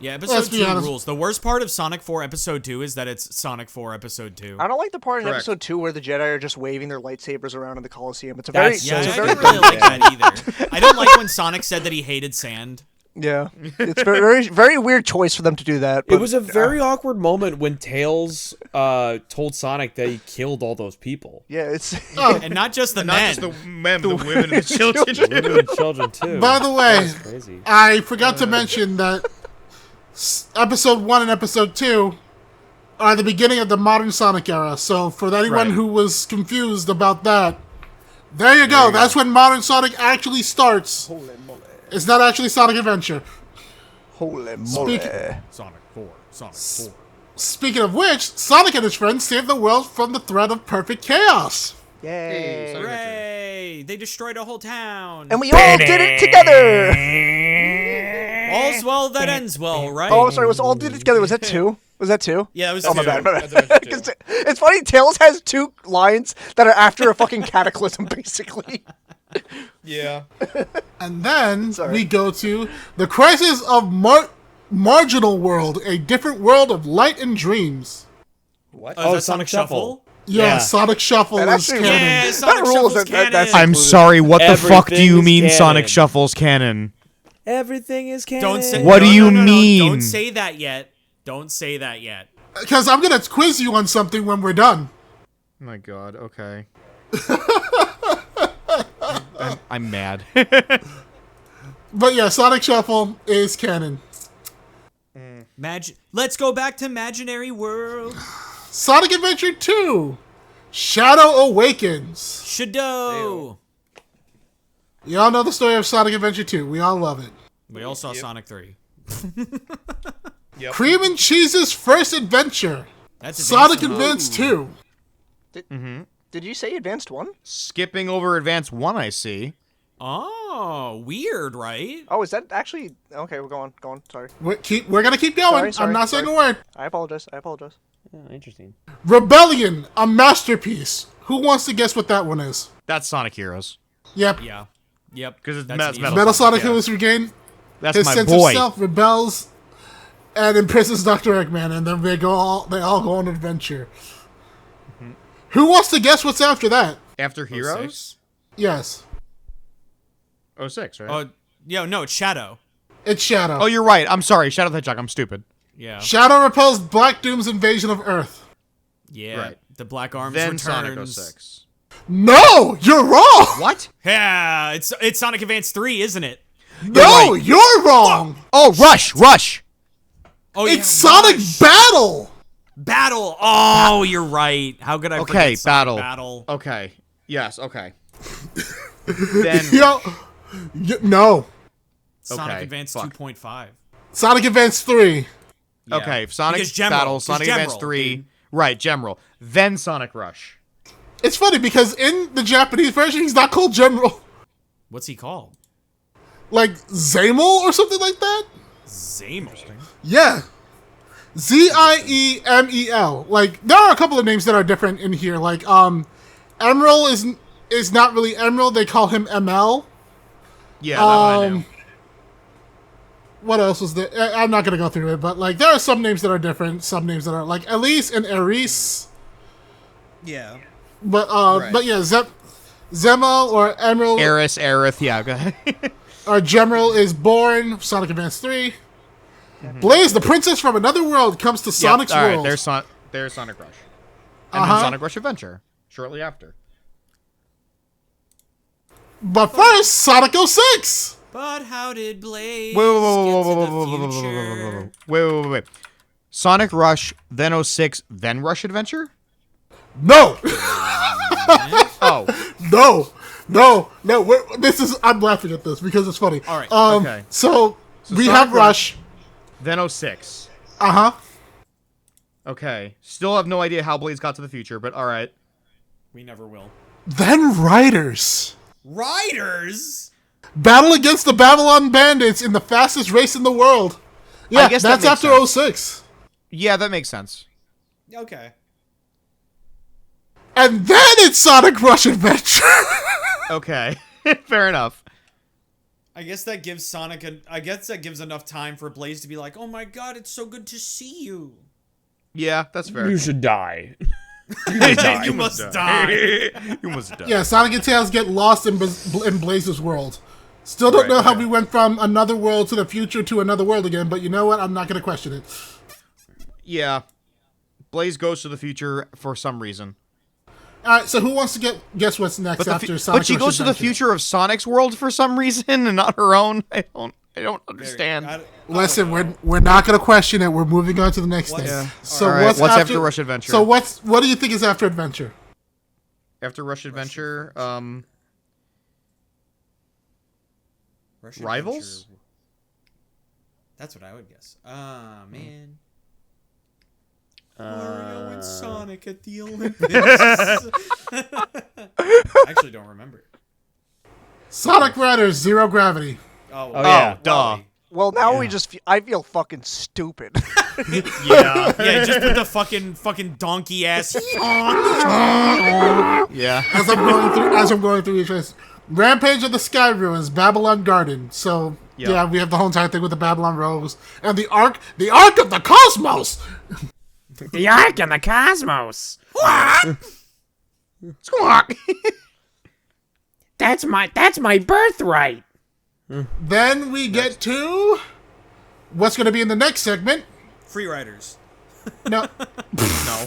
Yeah, Let's episode be 2 honest. rules. The worst part of Sonic 4 Episode 2 is that it's Sonic 4 Episode 2. I don't like the part in Correct. episode 2 where the Jedi are just waving their lightsabers around in the Coliseum. It's a That's very, so Yeah, it's a I very, didn't really like that either. I don't like when Sonic said that he hated sand. yeah. It's very, very weird choice for them to do that. But, It was a very awkward moment when Tails told Sonic that he killed all those people. yeah, it's And not just the Not men. just the men, the women and the children. Women and children too. By the way, That's crazy. I forgot to mention that Episode 1 and Episode 2 are the beginning of the modern Sonic era. So for anyone Right. who was confused about that, there you go. That's when modern Sonic actually starts. It's not actually Sonic Adventure. holy moly. Sonic 4. Sonic 4. Speaking of which, Sonic and his friends saved the world from the threat of perfect chaos. Yay. Sonic Hooray! They destroyed a whole town. And we all did it together. All's well that ends well, right? Oh, sorry. Was all did it together? Was that 2? Was that 2? Yeah, that was Oh my 2. bad. My bad. That's Adventure 2. 'Cause it's funny. Tails has 2 lines that are after a fucking cataclysm, basically. Yeah. And then Sorry. we go to the crisis of Marginal World, a different world of light and dreams. What? Oh, is that Sonic Shuffle? Yeah, Yeah. Sonic Shuffle That is actually- canon. Yeah, That Sonic rules. Shuffle's That's canon. I'm sorry, what the fuck do you Everything's mean canon. Sonic Shuffle's canon? Everything is canon. Don't say. What no, do no, you no, no, mean? Don't say that yet. Don't say that yet. Because I'm going to quiz you on something when we're done. My god, okay. I'm mad. But yeah, Sonic Shuffle is canon. Let's go back to Imaginary World. Sonic Adventure 2, Shadow Awakens. Shadow. Y'all know the story of Sonic Adventure 2. We all love it. We all saw Sonic 3. Cream and Cheese's first adventure. That's Sonic Advanced. Advance 2. Did you say Advanced 1? Skipping over Advance 1, I see. Oh, weird, right? Oh, is that actually... Okay, we're going. Sorry. We're going to keep going. Sorry, I'm not saying a word. I apologize. Oh, interesting. Rebellion, a masterpiece. Who wants to guess what that one is? That's Sonic Heroes. Yep. Yeah. Yep. Because it's That's an Metal easy- Metal Sonic yeah. who has regained That's his my sense boy. of self, rebels, and imprisons Dr. Eggman, and then they all go on an adventure. Who wants to guess what's after that? After Heroes? Yes. 06, right? Oh, no, it's Shadow. It's Shadow. Oh, you're right. I'm sorry. Shadow the Hedgehog. I'm stupid. Yeah. Shadow repels Black Doom's invasion of Earth. Yeah. Right. The Black Arms Then returns. Sonic 06. No, you're wrong. What? Yeah, it's Sonic Advance 3, isn't it? No, you're wrong. Oh, Rush! Oh, It's Sonic Rush. Battle. Battle. Oh, you're right. How could I Okay, forget Sonic Battle. Battle? Okay. Yes, okay. Then... No. Sonic Okay, Advance fuck. 2.5. Sonic Advance 3. Yeah. Okay, Sonic Because General, Battle, because Sonic Advance General, 3. dude. Right, General. Then Sonic Rush. It's funny because in the Japanese version, he's not called General. What's he called? Like Zamel or something like that? Zamel. Yeah. Ziemel. Like, there are a couple of names that are different in here. Like, Emerald is not really Emerald. They call him ML. Yeah, that one I knew. What else was there? I'm not going to go through it, but, like, there are some names that are different. Some names that are, like, Elise and Eris. Yeah. But, Right. but yeah, Zemel or Emerald Aerith, yeah, go ahead. or General is born. Sonic Advance 3. Blaze, the princess from another world, comes to Sonic's all right, world. there's Sonic Rush. And then Sonic Rush Adventure, shortly after. But first, Sonic 06. But how did Blaze Wait. Sonic Rush, then 06, then Rush Adventure? No. Oh. No. I'm laughing at this because it's funny. All right. Okay. So we Sonic have Rush. Then 06. Uh-huh. Okay. Still have no idea how Blaze got to the future, but alright. We never will. Then Riders. Riders? Battle against the Babylon Bandits in the fastest race in the world. Yeah, guess that that's makes after sense. 06. Yeah, that makes sense. Okay. And then it's Sonic Rush Adventure. Okay. Fair enough. I guess that gives enough time for Blaze to be like, "Oh my god, it's so good to see you." Yeah, that's fair. You should die. You must die. You must die. Yeah, Sonic and Tails get lost in Blaze's world. Still don't Right, know how okay. we went from another world to the future to another world again, but you know what? I'm not going to question it. Yeah. Blaze goes to the future for some reason. All right, so who wants to guess what's next after Sonic But she Rush goes to the Adventure? future of Sonic's world for some reason and not her own. I don't understand. Listen, we're not going to question it. We're moving on to the next thing. Yeah. So All right, what's after Rush Adventure? So what do you think is after Adventure? After Rush Adventure, Rush Rivals? Adventure. That's what I would guess. Ah, man. Mario and Sonic at the Olympics. I actually don't remember. Sonic Riders Zero Gravity. Oh, yeah. Duh. Well, now I feel fucking stupid. Yeah. Yeah, just put the fucking donkey ass. Yeah. As I'm going through each list. Rampage of the Sky Ruins, Babylon Garden. So yeah, we have the whole entire thing with the Babylon Rose and the Ark of the Cosmos. The Ark and the Cosmos. Squawk. That's my birthright. Then we get to what's going to be in the next segment. Free Riders. No, No.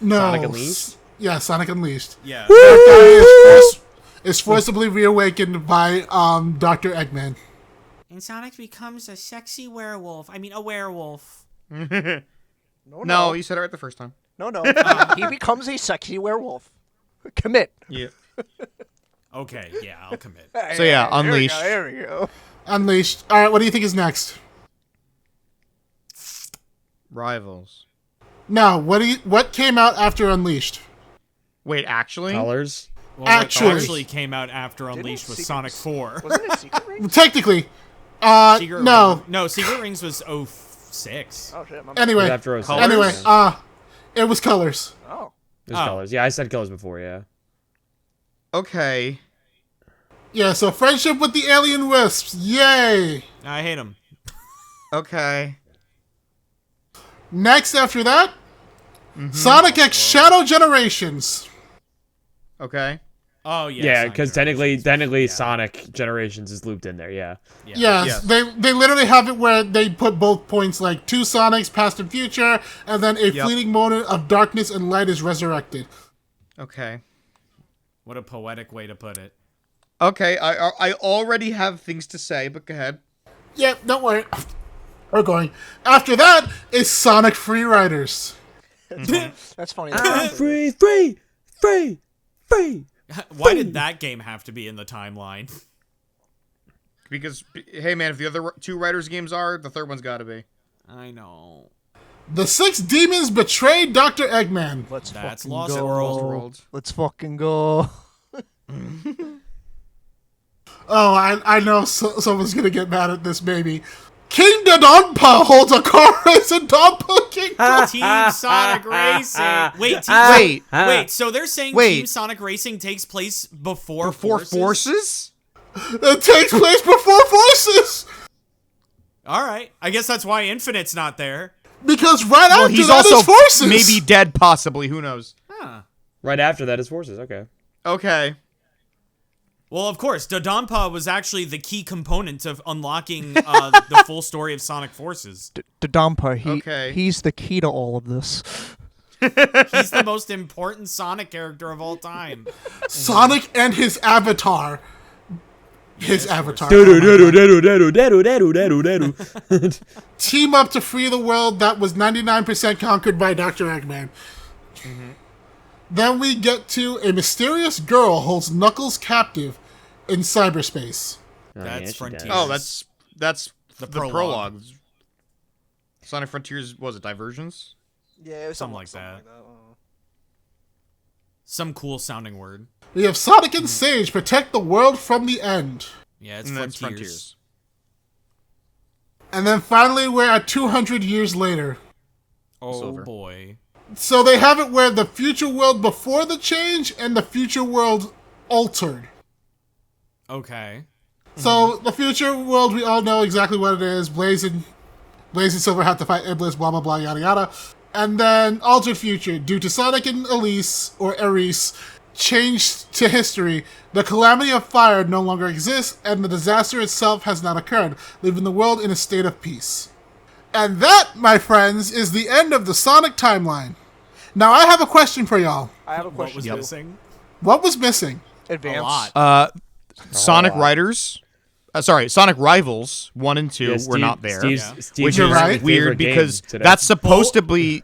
no. Sonic Unleashed? Yeah, Sonic Unleashed. Yeah. Is forcibly reawakened by Dr. Eggman. And Sonic becomes a sexy werewolf. I mean, a werewolf. No, you said it right the first time. No. He becomes a sexy werewolf. Commit. Yeah. Okay, yeah, I'll commit. So yeah, Unleashed. There we go. Unleashed. All right, what do you think is next? Rivals. No, what came out after Unleashed? Wait, actually? Colors. Well, Actually- what actually came out after Unleashed was Secret- Sonic 4. Wasn't it Secret Rings? Technically, Secret no. Rings- No, Secret Rings was 06. Oh shit. My bad. It Anyway, was after 06. Colors? anyway, it was Colors. Oh. It was colors. Yeah, I said colors before. Yeah. Okay. Yeah, so friendship with the alien wisps. Yay! I hate him. Okay. Next after that, Sonic X Shadow Generations. Okay. Oh, yeah. Yeah, Sonic because Generations. technically Sonic Generations is looped in there. Yeah. Yes, Yes. they literally have it where they put both points, like 2 Sonics, past and future, and then a fleeting moment of darkness and light is resurrected. Okay. What a poetic way to put it. Okay, I already have things to say, but go ahead. Yep, don't worry. We're going. After that is Sonic Free Riders. That's funny. Free. Why did that game have to be in the timeline? Because, hey man, if the other 2 Riders games are, the third one's gotta be. I know. The 6 demons betrayed Dr. Eggman. Let's That's fucking Lost go. World. Let's fucking go. Oh, I know someone's gonna get mad at this baby. King Dodonpa holds a car race in Donpa Kingdom. Team Sonic Racing. Wait, so they're saying Wait. Team Sonic Racing takes place before Before Forces? Forces? It takes place before Forces. All right. I guess that's why Infinite's not there. Because right Well, after he's that also is Forces. maybe dead, possibly. Who knows? Huh. Right after that is Forces. Okay. Okay. Well, of course, Dodonpa was actually the key component of unlocking the full story of Sonic Forces. Dodonpa, Okay. he's the key to all of this. He's the most important Sonic character of all time. Sonic and his avatar. His avatar. Team up to free the world that was 99% conquered by Dr. Eggman. Then we get to a mysterious girl holds Knuckles captive in cyberspace. That's she Frontiers. does. Oh, that's the prologue. prologue. Sonic Frontiers, was it Divergence? Yeah, it was Something like that. Some cool sounding word. We have Sonic and Sage protect the world from the end. Yeah, it's And that's Frontiers. And then finally, we're at 200 years later. Oh Silver. boy. So they have it where the future world before the change and the future world altered. Okay. So the future world, we all know exactly what it is. Blaze and Silver have to fight Iblis, blah, blah, blah, yada, yada. And then altered future. Due to Sonic and Elise, or Ares, changed to history, the calamity of fire no longer exists, and the disaster itself has not occurred, leaving the world in a state of peace. And that, my friends, is the end of the Sonic timeline. Now, I have a question for y'all. I have a What question. was too. missing? What was missing? Advance. A lot. Sonic Riders. Sonic Rivals 1 and 2 Yeah, were Steve- not there, Steve's which You're is right. weird because that's supposed to be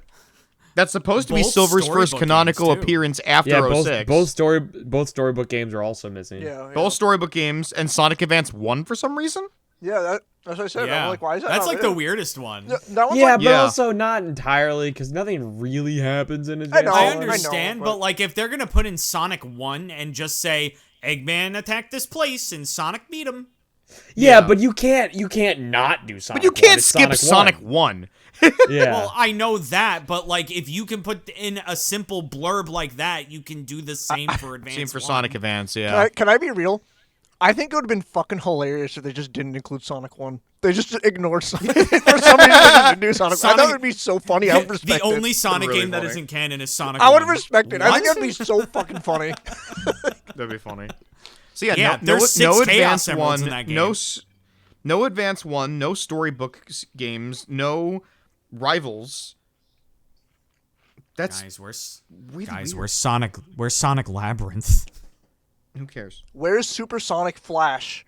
Both Silver's first storybook canonical games, too. appearance after yeah, 06. both storybook games are also missing. Yeah. Both storybook games and Sonic Advance 1 for some reason. Yeah, that's what I said. Yeah. I'm like, why is that? That's not like there? the weirdest one. That one's Yeah, like, but Yeah. also not entirely because nothing really happens in Advance. know, I I understand, know, but but- like if they're gonna put in Sonic 1 and just say Eggman attacked this place and Sonic beat him. Yeah, but you can't not do Sonic. But you 1. can't It's skip Sonic 1. Yeah. Well, I know that, but like if you can put in a simple blurb like that, you can do the same for Advance. Same for 1. Sonic Advance, yeah. Can I be real? I think it would have been fucking hilarious if they just didn't include Sonic 1. They just ignored Sonic. For some reason, they didn't do Sonic. I thought it would be so funny. I would respect The only it. Sonic Really game that funny. isn't canon is Sonic. I would 1. respect it. I think What? that'd be so fucking funny. That'd be funny. So yeah, Yeah, no, there's no 6 Chaos Advance Emeralds 1, in that game. no Advance 1, no storybook games, no Rivals. That's Guys, really weird. we're Sonic Labyrinth. Who cares? Where's Supersonic Flash?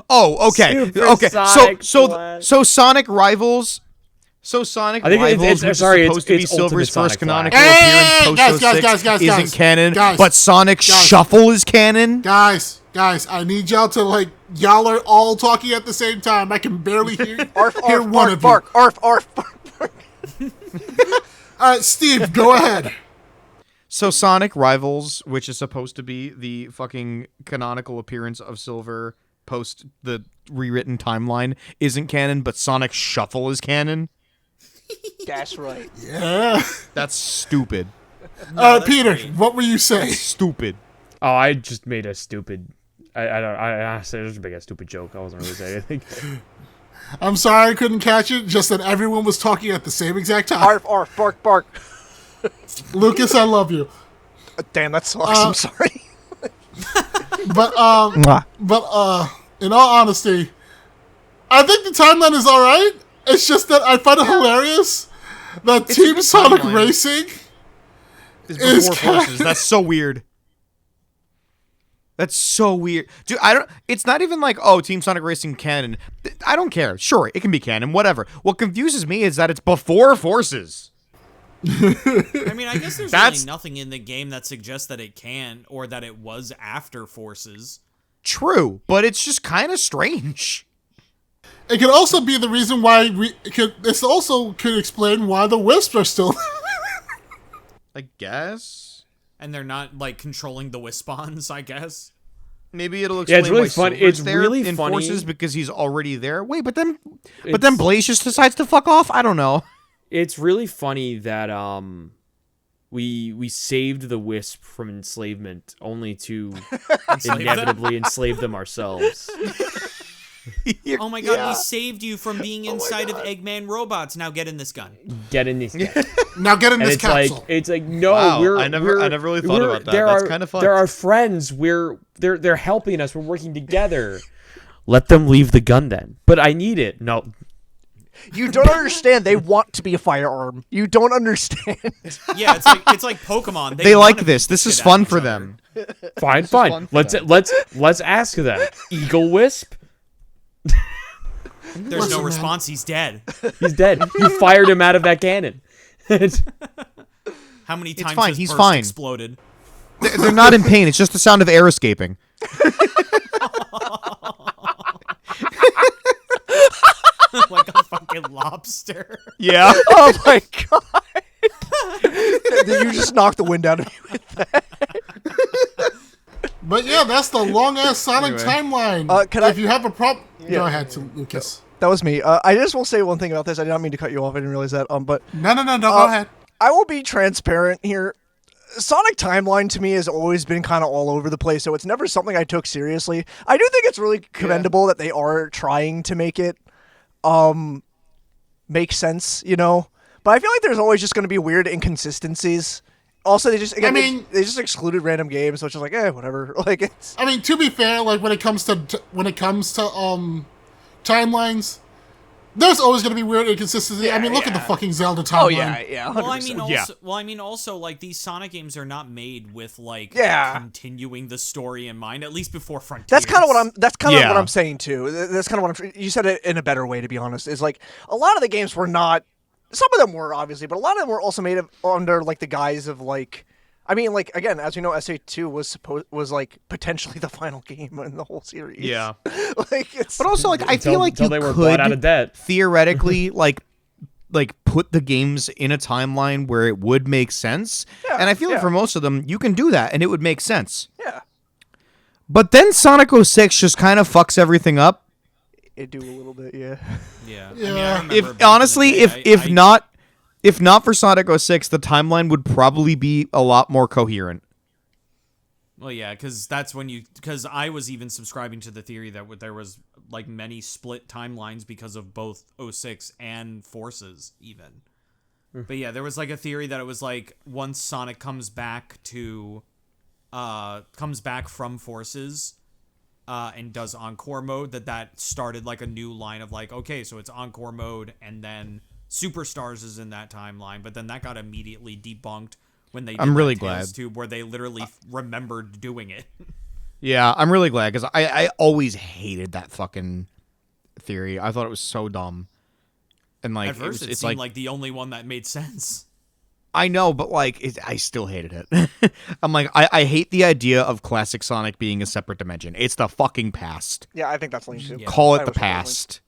Oh, okay. Super Okay. Sonic So Flash. so Sonic Rivals So Sonic I think Rivals, which is supposed to be it's Silver's Ultimate first Sonic canonical Flash. appearance post 06 isn't canon, but Sonic Shuffle is canon? Guys, I need y'all to, like, y'all are all talking at the same time. I can barely hear one of you. Bark, bark. All right, Steve, go ahead. So Sonic Rivals, which is supposed to be the fucking canonical appearance of Silver post the rewritten timeline, isn't canon, but Sonic Shuffle is canon? That's right. Yeah. That's stupid. Peter, what were you saying? Stupid. Oh, I just made a stupid. I honestly just made a stupid joke. I wasn't really saying anything. I'm sorry I couldn't catch it. Just that everyone was talking at the same exact time. Arf, bark. Lucas, I love you. Damn, that sucks. I'm sorry. But in all honesty, I think the timeline is all right. It's just that I find it hilarious that Team Sonic timeline. Racing Is before Forces. That's so weird. That's so weird. Dude, it's not even like, oh, Team Sonic Racing canon. I don't care. Sure, it can be canon, whatever. What confuses me is that it's before Forces. I mean, I guess there's really nothing in the game that suggests that it can or that it was after Forces. True, but it's just kind of strange. It could also be the reason why this also could explain why the Wisps are still. I guess. And they're not, like, controlling the Wispons, I guess. Maybe it'll explain it's really why funny. Silver's It's there really in funny Forces because he's already there. Wait, but then Blaze just decides to fuck off? I don't know. It's really funny that we saved the Wisp from enslavement only to inevitably enslave them ourselves. Oh my god, we saved you from being inside of Eggman robots. Now get in this gun. Get in this gun. Now get in And this capsule. it's like no, Wow, I never really thought about that. That's kind of fun. They're our friends. They're helping us. We're working together. Let them leave the gun then. But I need it. No. You don't understand. They want to be a firearm. You don't understand. Yeah, it's like Pokemon. They like this. This is fun for them. Fine. Let's ask them. Eagle Wisp. There's no response. He's dead. He's dead. You fired him out of that cannon. How many times fine, has he's Burst fine. exploded? They're not in pain. It's just the sound of air escaping. Like a fucking lobster. Yeah. Oh my god. Did you just knock the wind out of me with that? But yeah, that's the long ass Sonic timeline. If you have a problem, go ahead, Lucas. That was me. I just will say one thing about this. I did not mean to cut you off. I didn't realize that. But No, go ahead. I will be transparent here. Sonic Timeline to me has always been kind of all over the place, so it's never something I took seriously. I do think it's really commendable that they are trying to make it make sense, you know? But I feel like there's always just going to be weird inconsistencies. Also, they just they just excluded random games, so it's just like, whatever. Like it's. I mean, to be fair, like when it comes to timelines, there's always going to be weird inconsistency. Yeah, I mean, look at the fucking Zelda timeline. Oh yeah. 100%. Well, I mean, also, like these Sonic games are not made with like continuing the story in mind. At least before Frontiers. That's kind of what I'm. That's kind of what I'm saying too. That's kind of what I'm. You said it in a better way, to be honest. Is like a lot of the games were not. Some of them were obviously, but a lot of them were also made under like the guise of like. I mean, like again, as we know, SA2 was like potentially the final game in the whole series. Yeah. Like it's. But also, like I feel like you they were bought out of debt. Theoretically, like put the games in a timeline where it would make sense. Yeah, and I feel like for most of them, you can do that, and it would make sense. Yeah. But then Sonic 06 just kind of fucks everything up. It do a little bit, yeah. Yeah. Yeah. I mean, I remember If back in the honestly, day, if not for Sonic 06, the timeline would probably be a lot more coherent. Well, yeah, because I was even subscribing to the theory that there was like many split timelines because of both 06 and Forces even. But yeah, there was like a theory that it was like once Sonic comes back from Forces and does Encore mode, that started like a new line of like, okay, so it's Encore mode and then Superstars is in that timeline, but then that got immediately debunked when they did I'm really that glad. Tales Tube where they literally remembered doing it. Yeah, I'm really glad because I always hated that fucking theory. I thought it was so dumb. And like At first, it it's seemed like the only one that made sense. I know, but like I still hated it. I'm like I hate the idea of classic Sonic being a separate dimension. It's the fucking past. Yeah, I think that's lame too. Call I it the was thinking lame. past.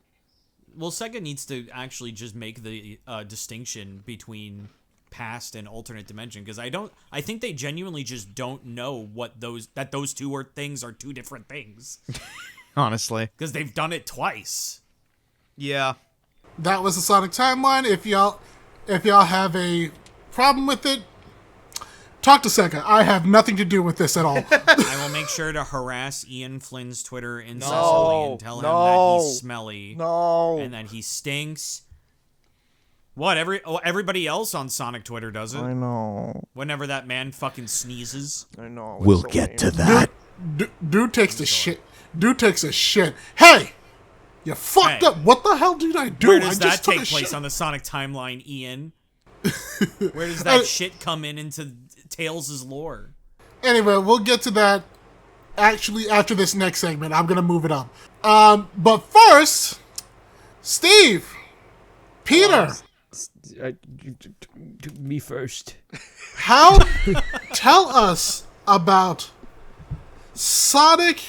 Well, Sega needs to actually just make the distinction between past and alternate dimension, because I think they genuinely just don't know that those two things are two different things. Honestly, because they've done it twice. Yeah. That was the Sonic timeline. If y'all have a problem with it, talk to Sega. I have nothing to do with this at all. I will make sure to harass Ian Flynn's Twitter incessantly and tell him that he's smelly and that he stinks. What? Everybody else on Sonic Twitter does it. I know. Whenever that man fucking sneezes. I know. We'll get to that. Dude takes a shit. Dude takes a shit. Hey! You fucked up. What the hell did I do? Where does I just that take took a place shit. on the Sonic timeline, Ian? Where does that shit come into Tails' lore? Anyway, we'll get to that actually after this next segment. I'm going to move it up. But first, Steve, Peter. Me first. Tell us about Sonic.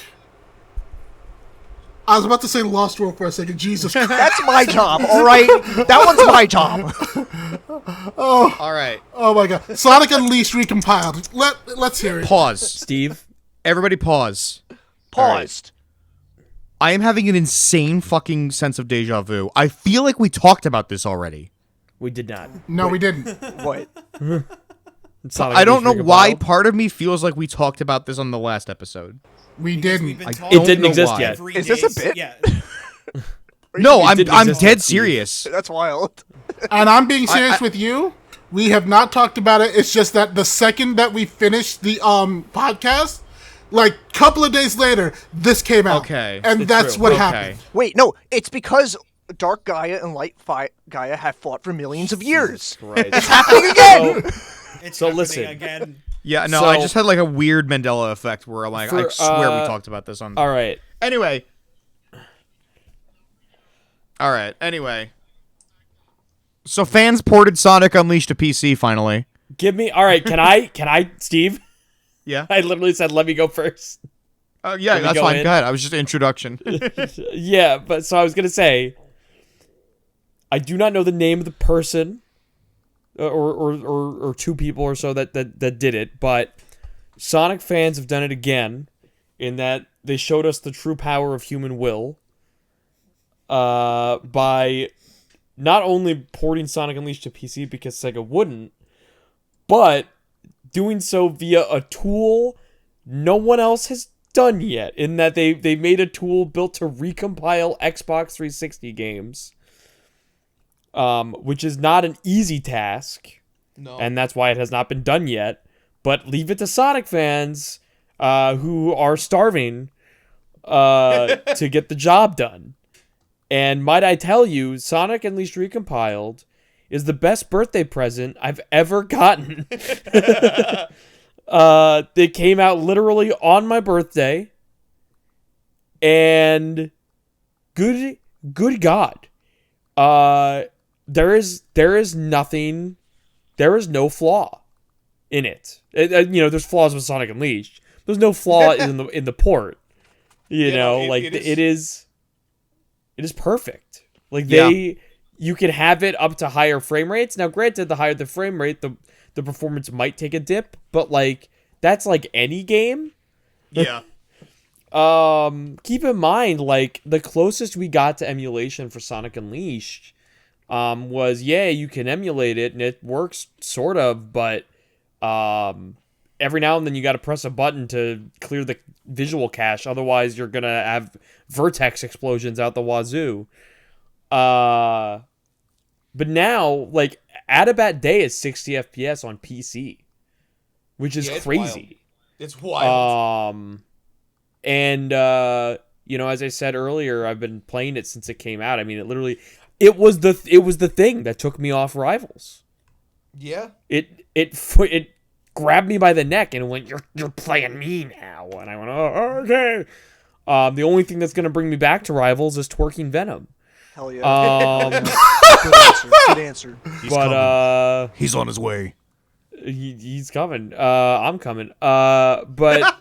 I was about to say Lost World for a second. Jesus Christ. That's my job, all right? That one's my job. All right. Oh my god. Sonic Unleashed Recompiled. Let's hear it. Pause. Steve. Everybody pause. Paused. I am having an insane fucking sense of deja vu. I feel like we talked about this already. We did not. No, we didn't. What? Sonic I don't know Unleashed why Recompiled. part of me feels like we talked about this on the last episode. We didn't. It didn't know exist why. yet. Is this a bit? Yeah. No, I'm didn't exist dead yet, Steve. serious. That's wild. And I'm being serious with you. We have not talked about it. It's just that the second that we finished the podcast, like couple of days later, this came out. Okay. And It's that's true. what Okay. happened. Wait, no, it's because Dark Gaia and Light Gaia have fought for millions of years. Right. It's happening again! It's So happening listen. again. Yeah, no, I So- just had like a weird Mandela effect where I'm like, I For, swear we talked about this on. All right. Anyway. So fans ported Sonic Unleashed to PC finally. Give me. All right. Can I, Steve? Yeah. I literally said, let me go first. Yeah, me that's go fine. in? Go ahead. I was just an introduction. Yeah, but so I was gonna say, I do not know the name of the person, or two people or so that did it, but Sonic fans have done it again, in that they showed us the true power of human will, by not only porting Sonic Unleashed to PC because Sega wouldn't, but doing so via a tool no one else has done yet, in that they made a tool built to recompile Xbox 360 games, which is not an easy task, and that's why it has not been done yet. But leave it to Sonic fans, who are starving, to get the job done. And might I tell you, Sonic Unleashed Recompiled is the best birthday present I've ever gotten. They came out literally on my birthday, and good God, there is nothing, there is no flaw in it. There's flaws with Sonic Unleashed. There's no flaw in the port. It is perfect. Like you can have it up to higher frame rates. Now, granted, the higher the frame rate, the performance might take a dip, but like that's like any game. Yeah. Keep in mind, like the closest we got to emulation for Sonic Unleashed was you can emulate it and it works sort of, but every now and then you got to press a button to clear the visual cache, otherwise you're gonna have vertex explosions out the wazoo. But now, like, Adabat Day is 60 FPS on PC, which is crazy. It's wild. And as I said earlier, I've been playing it since it came out. I mean, it was the thing that took me off Rivals. Yeah. It grabbed me by the neck and went, "You're playing me now," and I went, "Oh, okay." The only thing that's gonna bring me back to Rivals is Twerking Venom. Hell yeah. Um, Good answer. He's on his way. he's coming. I'm coming. But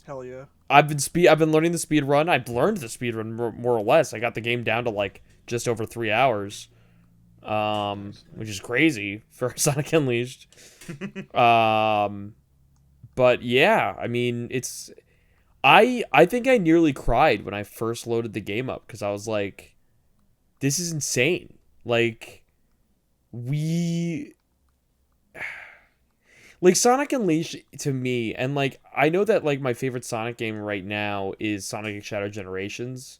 Hell yeah. I've been learning the speed run. I've learned the speed run more or less. I got the game down to like just over 3 hours, which is crazy for Sonic Unleashed. But yeah, I mean, I think I nearly cried when I first loaded the game up because I was like, this is insane. Like, Sonic Unleashed to me, and like I know that like my favorite Sonic game right now is Sonic Shadow Generations,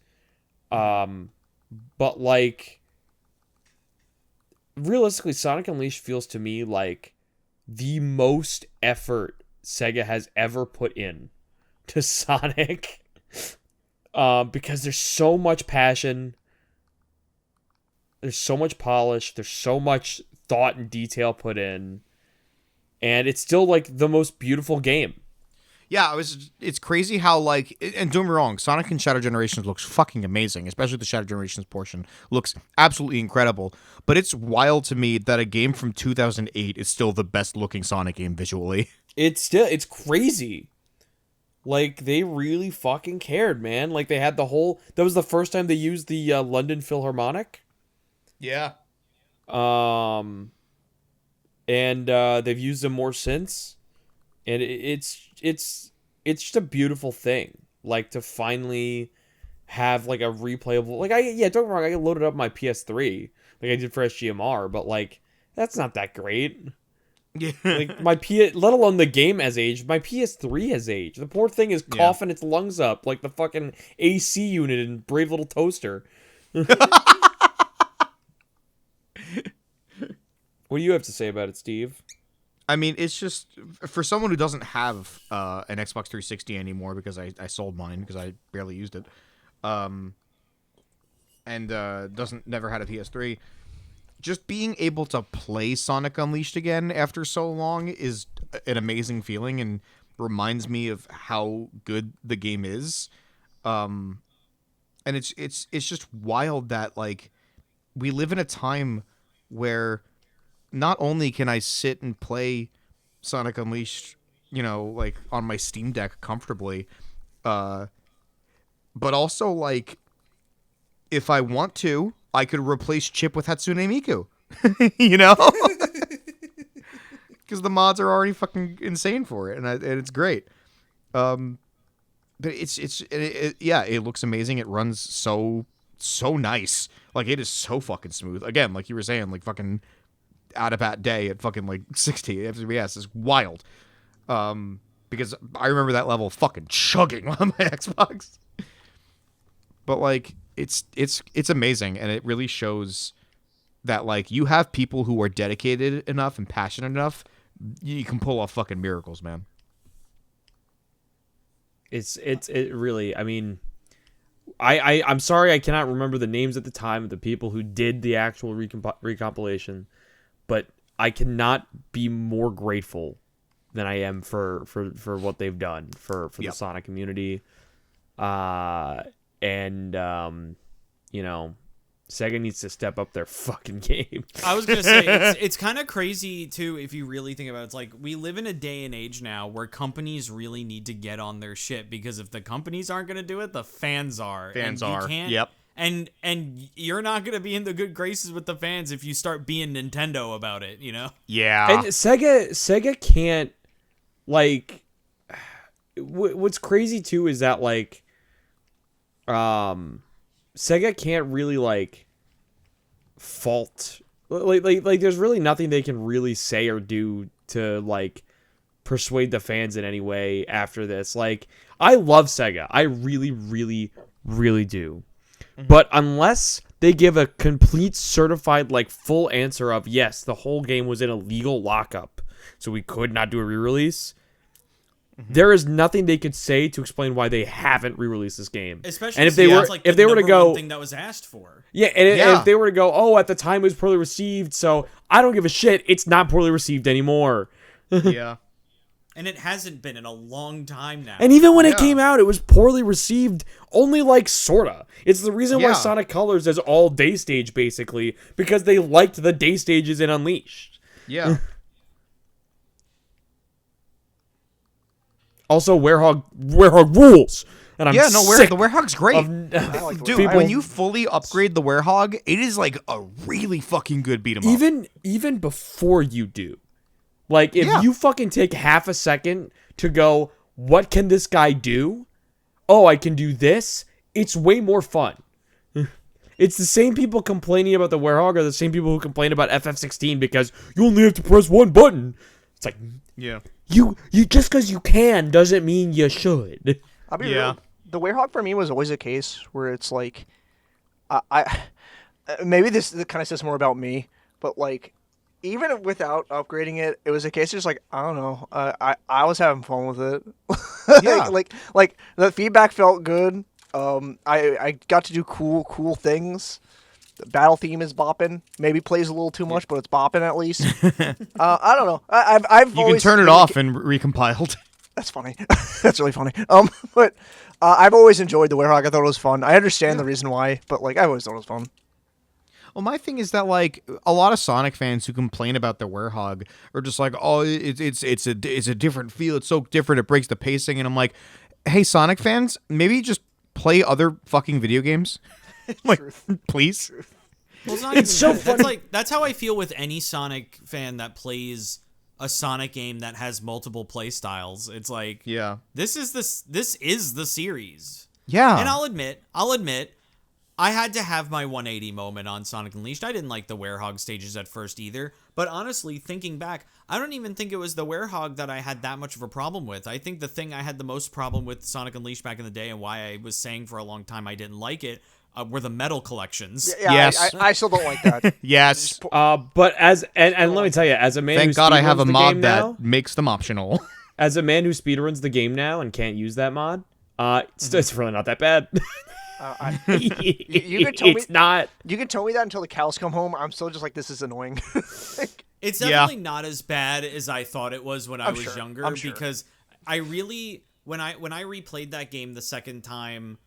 but like realistically, Sonic Unleashed feels to me like the most effort Sega has ever put in to Sonic, because there's so much passion, there's so much polish, there's so much thought and detail put in. And it's still like the most beautiful game. Yeah, it's crazy how like, and don't get me wrong, Sonic and Shadow Generations looks fucking amazing, especially the Shadow Generations portion looks absolutely incredible. But it's wild to me that a game from 2008 is still the best looking Sonic game visually. It's crazy. Like, they really fucking cared, man. Like, they had that was the first time they used the London Philharmonic. Yeah. And they've used them more since, and it's just a beautiful thing. Like, to finally have like a replayable, like don't get me wrong, I loaded up my PS3 like I did for SGMR, but like that's not that great. Yeah. Like let alone the game has aged. My PS3 has aged. The poor thing is coughing its lungs up like the fucking AC unit in Brave Little Toaster. What do you have to say about it, Steve? I mean, it's just, for someone who doesn't have an Xbox 360 anymore, because I sold mine because I barely used it, and never had a PS3, just being able to play Sonic Unleashed again after so long is an amazing feeling and reminds me of how good the game is. And it's just wild that like we live in a time where not only can I sit and play Sonic Unleashed, like on my Steam Deck comfortably, but also like if I want to, I could replace Chip with Hatsune Miku, because the mods are already fucking insane for it, and it's great. But it looks amazing. It runs so nice. Like, it is so fucking smooth. Again, like you were saying, like fucking out of bat day at fucking like 60 FPS is wild. Because I remember that level fucking chugging on my Xbox. But like it's amazing, and it really shows that like you have people who are dedicated enough and passionate enough, you can pull off fucking miracles, man. It really, I mean, I'm sorry I cannot remember the names at the time of the people who did the actual recompilation, but I cannot be more grateful than I am for what they've done for the Sonic community. Sega needs to step up their fucking game. I was gonna say it's kind of crazy too if you really think about it. It's like we live in a day and age now where companies really need to get on their shit, because if the companies aren't gonna do it, the fans are. Yep. And you're not gonna be in the good graces with the fans if you start being Nintendo about it, Yeah. And Sega can't, like, what's crazy too is that like, Sega can't really like fault, like there's really nothing they can really say or do to like persuade the fans in any way after this. Like, I love Sega, I really really really do. But unless they give a complete certified, like, full answer of, yes, the whole game was in a legal lockup, so we could not do a re-release, there is nothing they could say to explain why they haven't re-released this game. Especially and if they were, like if they were to go, thing that was asked for. Yeah, and if they were to go, oh, at the time it was poorly received, so I don't give a shit, it's not poorly received anymore. Yeah. And it hasn't been in a long time now. And even when it came out, it was poorly received, only like sorta. It's the reason why Sonic Colors is all day stage, basically, because they liked the day stages in Unleashed. Yeah. Also, Werehog rules. And I'm sick the Werehog's great. Dude, when you fully upgrade the Werehog, it is like a really fucking good beat 'em up. Even before you do. Like, if you fucking take half a second to go, what can this guy do? Oh, I can do this. It's way more fun. It's the same people complaining about the Werehog are the same people who complain about FF16 because you only have to press one button. It's like, you just because you can doesn't mean you should. I'll be real. The Werehog for me was always a case where it's like, I maybe this kind of says more about me, but like, even without upgrading it, it was a case of just like, I don't know, I was having fun with it. Yeah. like the feedback felt good. I got to do cool things. The battle theme is bopping. Maybe plays a little too much, but it's bopping at least. I don't know. I've You always can turn it off and recompiled. That's funny. That's really funny. But I've always enjoyed the Werehog. I thought it was fun. I understand the reason why, but like I always thought it was fun. Well, my thing is that like a lot of Sonic fans who complain about the Werehog are just like, oh, it's a different feel. It's so different. It breaks the pacing. And I'm like, hey, Sonic fans, maybe just play other fucking video games. Like, please. Well, it's not even so funny. That's how I feel with any Sonic fan that plays a Sonic game that has multiple play styles. It's like, this is the series. Yeah. And I'll admit, I had to have my 180 moment on Sonic Unleashed. I didn't like the Werehog stages at first either. But honestly, thinking back, I don't even think it was the Werehog that I had that much of a problem with. I think the thing I had the most problem with Sonic Unleashed back in the day and why I was saying for a long time I didn't like it were the medal collections. Yeah, yes. I still don't like that. Yes. But and let me tell you, as a man Thank who God I have a mod that now, makes them optional. as a man who speedruns the game now and can't use that mod, it's really not that bad. You can tell it's not. You can tell me that until the cows come home. I'm still just like, this is annoying. It's definitely not as bad as I thought it was when I was sure. younger. I'm sure. Because I really, when I replayed that game the second time,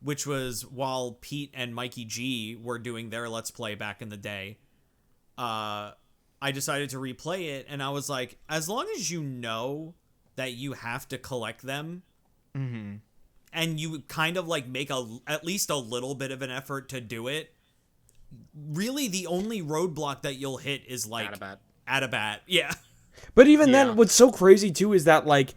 which was while Pete and Mikey G were doing their Let's Play back in the day, I decided to replay it, and I was like, as long as you know that you have to collect them, and you kind of like make at least a little bit of an effort to do it, really the only roadblock that you'll hit is like Atabat. Yeah. But even then, what's so crazy too is that like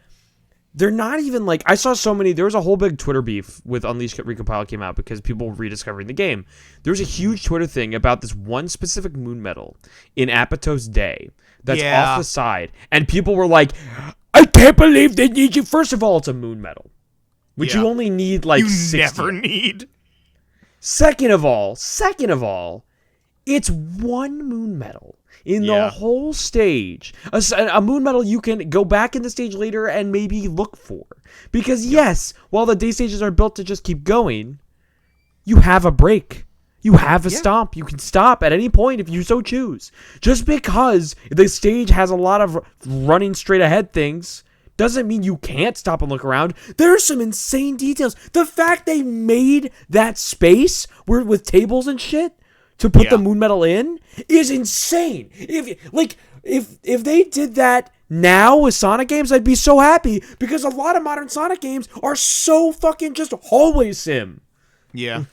they're not even like, I saw so many, there was a whole big Twitter beef with Unleashed Recompiled came out because people were rediscovering the game. There was a huge Twitter thing about this one specific moon medal in Apato's Day that's off the side, and people were like, I can't believe they need you. First of all, it's a moon medal, which you only need like you 60. never need. Second of all, it's one moon medal in the whole stage. A moon medal you can go back in the stage later and maybe look for. Because yes, while the day stages are built to just keep going, you have a break. You have a stomp. You can stop at any point if you so choose. Just because the stage has a lot of running straight ahead things doesn't mean you can't stop and look around. There's some insane details. The fact they made that space with tables and shit to put the moon medal in is insane. If they did that now with Sonic games, I'd be so happy, because a lot of modern Sonic games are so fucking just hallway sim. Yeah.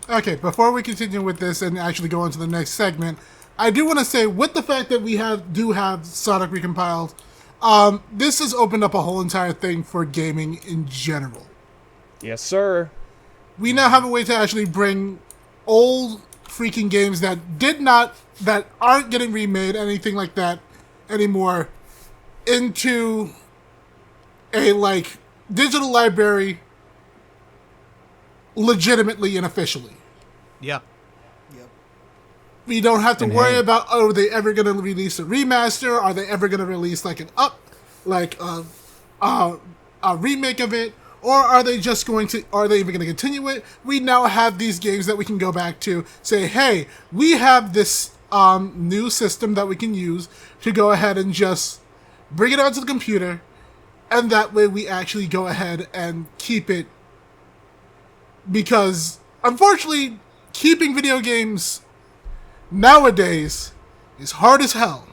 Okay, before we continue with this and actually go on to the next segment, I do want to say, with the fact that we do have Sonic Recompiled, this has opened up a whole entire thing for gaming in general. Yes, sir. We now have a way to actually bring old freaking games that aren't getting remade, anything like that anymore, into a like digital library legitimately and officially. Yeah. We don't have to worry about, are they ever going to release a remaster? Are they ever going to release like a remake of it? Or are they even going to continue it? We now have these games that we can go back to, say, hey, we have this new system that we can use to go ahead and just bring it onto the computer, and that way we actually go ahead and keep it. Because, unfortunately, keeping video games nowadays is hard as hell.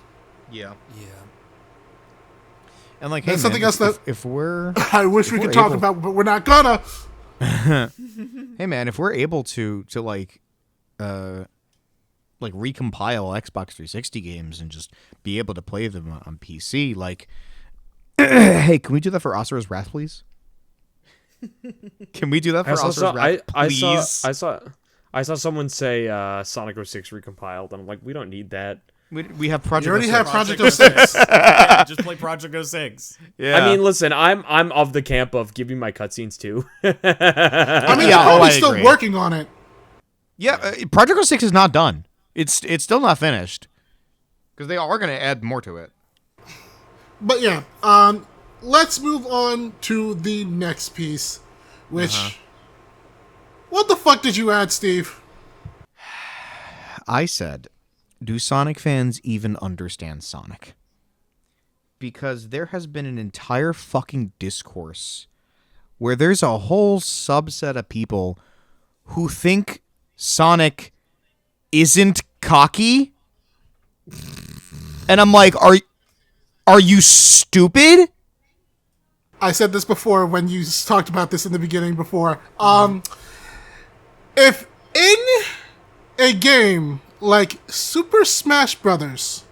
Yeah. Yeah. And like, That's hey, something man, else that if we're I wish we could talk about, but we're not gonna. hey man, if we're able to like recompile Xbox 360 games and just be able to play them on PC, like, hey, can we do that for Asura's Wrath, please? Can we do that for Asura's Wrath, please? I saw someone say Sonic 06 recompiled, and I'm like, we don't need that. We have Project. You already 06. have Project 06. Yeah, just play Project 06. Yeah. I mean, listen, I'm of the camp of giving my cutscenes too. I mean, Yeah, they're probably still agree. working on it. Yeah, Project 06 is not done. It's still not finished because they are going to add more to it. But yeah, let's move on to the next piece, which... What the fuck did you add, Steve? I said, do Sonic fans even understand Sonic? Because there has been an entire fucking discourse where there's a whole subset of people who think Sonic isn't cocky. And I'm like, are you stupid? I said this before when you talked about this in the beginning before. If in a game like Super Smash Brothers,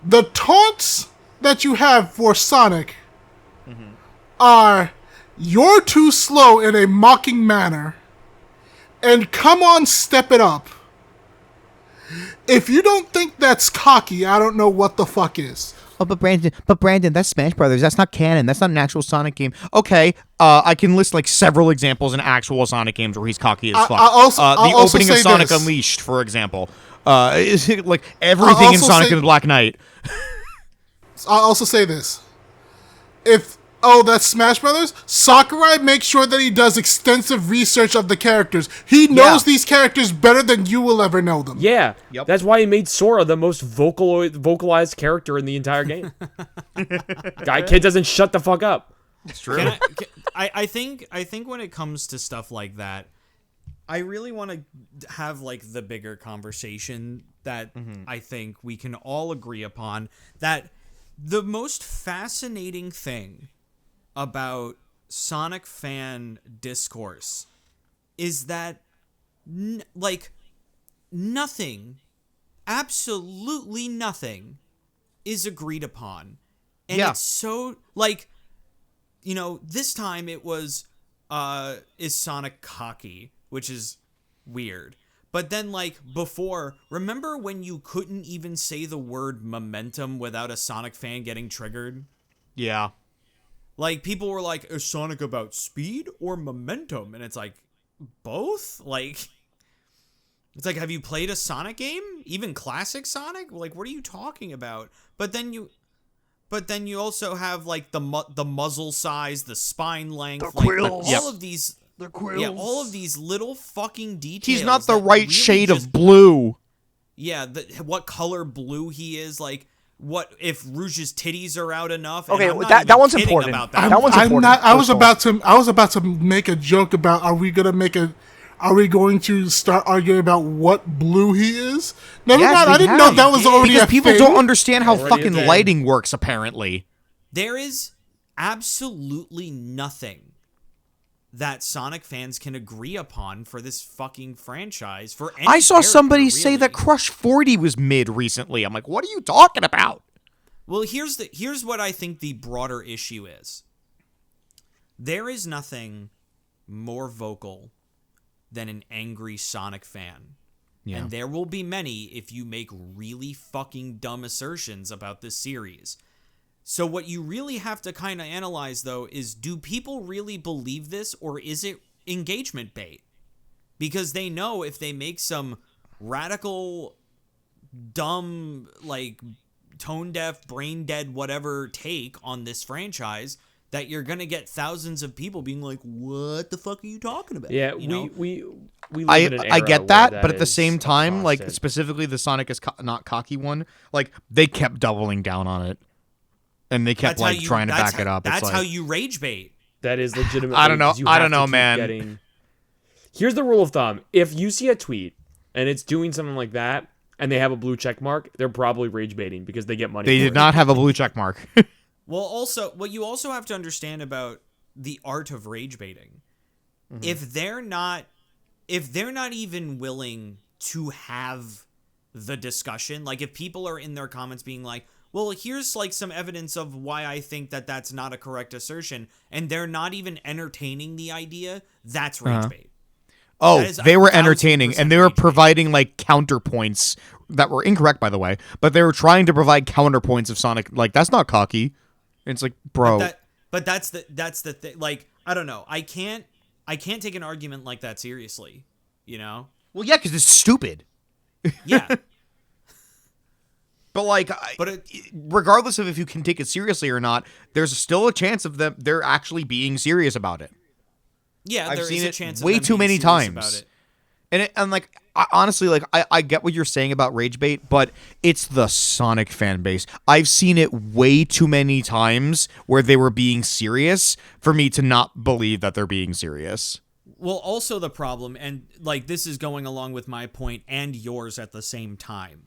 the taunts that you have for Sonic are "you're too slow" in a mocking manner, and "come on, step it up." If you don't think that's cocky, I don't know what the fuck is. Oh, but Brandon, that's Smash Brothers. That's not canon. That's not an actual Sonic game. Okay, I can list like several examples in actual Sonic games where he's cocky as fuck. I'll the also opening of say Sonic this. Unleashed, for example, is like everything in also Sonic say- and the Black Knight. I'll also say this. That's Smash Brothers, Sakurai makes sure that he does extensive research of the characters. He knows these characters better than you will ever know them. Yeah, Yep. that's why he made Sora the most vocalized character in the entire game. Kid doesn't shut the fuck up. It's true. I think when it comes to stuff like that, I really want to have like the bigger conversation that I think we can all agree upon, that the most fascinating thing about Sonic fan discourse is that nothing, absolutely nothing, is agreed upon. And it's so, this time it was, is Sonic cocky, which is weird. But then, before, remember when you couldn't even say the word momentum without a Sonic fan getting triggered? Yeah. People were like, is Sonic about speed or momentum? And it's like, both? It's like, have you played a Sonic game? Even classic Sonic? What are you talking about? But then you also have, the muzzle size, the spine length, The quills. all of these... The quills. Yeah, all of these little fucking details. He's not the that right really shade just- of blue. Yeah, what color blue he is, what if Rouge's titties are out enough? And Okay, I'm not that even one's kidding important. About that. That one's important. I was First of all. about to make a joke about are we going to start arguing about what blue he is? Never Yes, mind, we I didn't have. know that was already because a people thing. don't understand how Already a fucking thing. lighting works, apparently. There is absolutely nothing that Sonic fans can agree upon for this fucking franchise. For any I saw character, somebody say really. that Crush 40 was mid recently. I'm like, what are you talking about? Well, here's what I think the broader issue is. There is nothing more vocal than an angry Sonic fan. Yeah. And there will be many if you make really fucking dumb assertions about this series. So what you really have to kind of analyze, though, is do people really believe this, or is it engagement bait? Because they know if they make some radical, dumb, tone deaf, brain dead, whatever take on this franchise, that you're gonna get thousands of people being like, "What the fuck are you talking about?" Yeah, you know? we live in an I era get where that, but at the is same time, constant. specifically the Sonic is not cocky one, they kept doubling down on it. and they kept trying to back it up. That's how you rage bait. That is legitimate. I don't know. I don't know, man. Here's the rule of thumb: if you see a tweet and it's doing something like that, and they have a blue check mark, they're probably rage baiting because they get money. They did not have a blue check mark. Well, also, what you also have to understand about the art of rage baiting, if they're not even willing to have the discussion, like if people are in their comments being like, well, here's like some evidence of why I think that that's not a correct assertion, and they're not even entertaining the idea, that's rage bait. Oh, they were entertaining, and they were providing like counterpoints that were incorrect, by the way, but they were trying to provide counterpoints of Sonic. Like, that's not cocky. And it's like, bro. But that's the thing. Like, I don't know. I can't take an argument like that seriously, you know? Well, yeah, because it's stupid. Yeah. But like, regardless of if you can take it seriously or not, there's still a chance of they're actually being serious about it. Yeah, I've there seen is a it chance way of them too being many serious about times. it. And like, honestly, like I get what you're saying about rage bait, but it's the Sonic fan base. I've seen it way too many times where they were being serious for me to not believe that they're being serious. Well, also the problem, and like this is going along with my point and yours at the same time.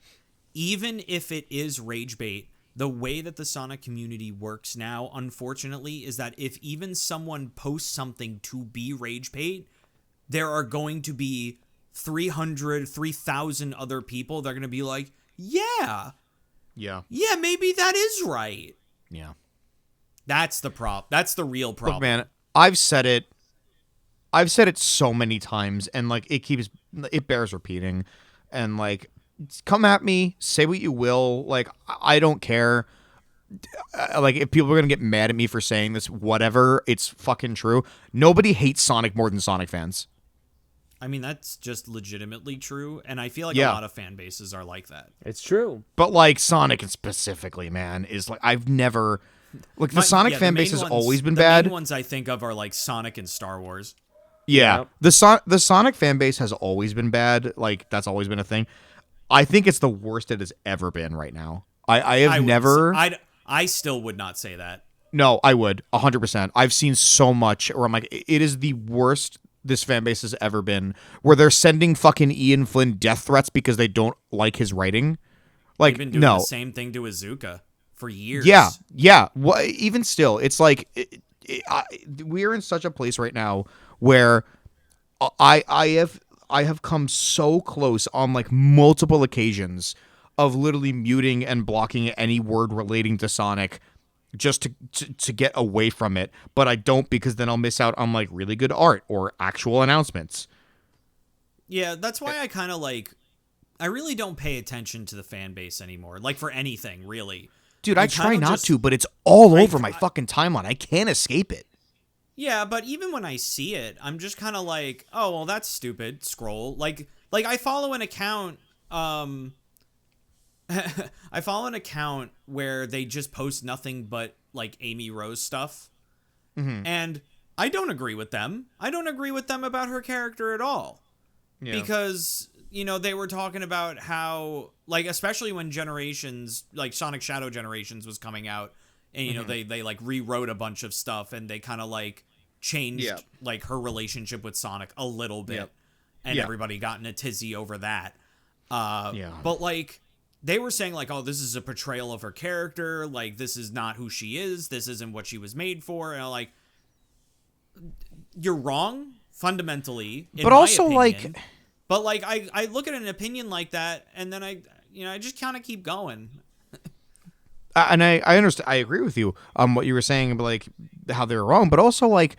Even if it is rage bait, the way that the Sonic community works now, unfortunately, is that if even someone posts something to be rage bait, there are going to be 3,000 other people that are going to be like, yeah, maybe that is right. Yeah. That's the problem. That's the real problem. Look, man, I've said it so many times, and like it bears repeating, and like, come at me, say what you will, like I don't care. Like, if people are gonna get mad at me for saying this, whatever, it's fucking true. Nobody hates Sonic more than Sonic fans. I mean, that's just legitimately true, and I feel like a lot of fan bases are like that. It's true. But like Sonic specifically, man, is like, I've never like the Sonic fan base has always been bad. The main ones I think of are like Sonic and Star Wars. Yeah, the Sonic fan base has always been bad. Like, that's always been a thing. I think it's the worst it has ever been right now. I still would not say that. No, I would 100%. I've seen so much where I'm like, it is the worst this fan base has ever been, where they're sending fucking Ian Flynn death threats because they don't like his writing. Like, they've been doing the same thing to Izuka for years. Yeah. Well, even still, it's like we're in such a place right now where I have come so close on like multiple occasions of literally muting and blocking any word relating to Sonic just to get away from it, but I don't, because then I'll miss out on like really good art or actual announcements. Yeah, that's why I kind of like, I really don't pay attention to the fan base anymore, like for anything, really. Dude, I try not to, but it's all over my fucking timeline. I can't escape it. Yeah, but even when I see it, I'm just kind of like, oh, well, that's stupid. Scroll. Like I follow an account, I follow an account where they just post nothing but like Amy Rose stuff. Mm-hmm. And I don't agree with them. I don't agree with them about her character at all. Yeah. Because, you know, they were talking about how, like, especially when Generations, like Sonic Shadow Generations was coming out, and, you know, they like rewrote a bunch of stuff, and they kind of like changed like her relationship with Sonic a little bit. And everybody got in a tizzy over that. But like, they were saying like, oh, this is a portrayal of her character. Like, this is not who she is. This isn't what she was made for. And I'm like, you're wrong fundamentally. But also opinion. But like, I look at an opinion like that, and then I just kind of keep going. And I understand. I agree with you on what you were saying, but like how they were wrong. But also like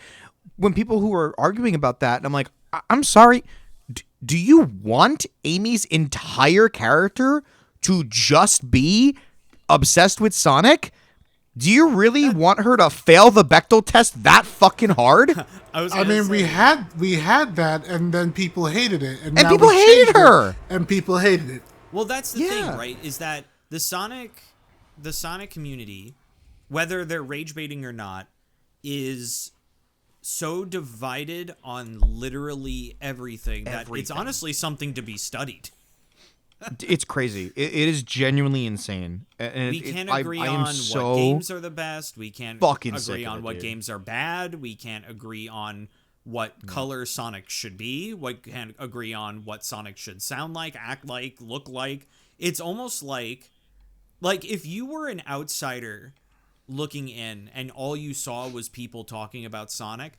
when people who are arguing about that, I'm like, I'm sorry. Do you want Amy's entire character to just be obsessed with Sonic? Do you really want her to fail the Bechdel test that fucking hard? I mean, we had that, and then people hated it, and now people hated her, and people hated it. Well, that's the thing, right? Is that the Sonic community, whether they're rage baiting or not, is so divided on literally everything that it's honestly something to be studied. It's crazy. It is genuinely insane. And We can't I agree am on so what games are the best. We can't fucking sick agree of on it, what dude. games are bad. We can't agree on what color Sonic should be. We can't agree on what Sonic should sound like, act like, look like. It's almost like if you were an outsider looking in and all you saw was people talking about Sonic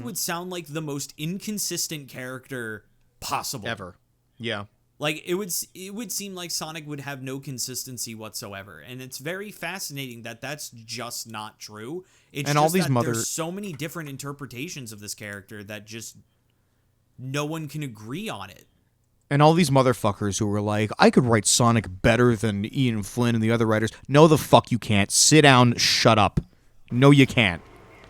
would sound like the most inconsistent character possible. ever. Yeah. Like it would seem like Sonic would have no consistency whatsoever, and it's very fascinating that that's just not true. It's And just all these that mother- there's so many different interpretations of this character that just no one can agree on it. And all these motherfuckers who were like, I could write Sonic better than Ian Flynn and the other writers. No, the fuck you can't. Sit down, shut up. No, you can't.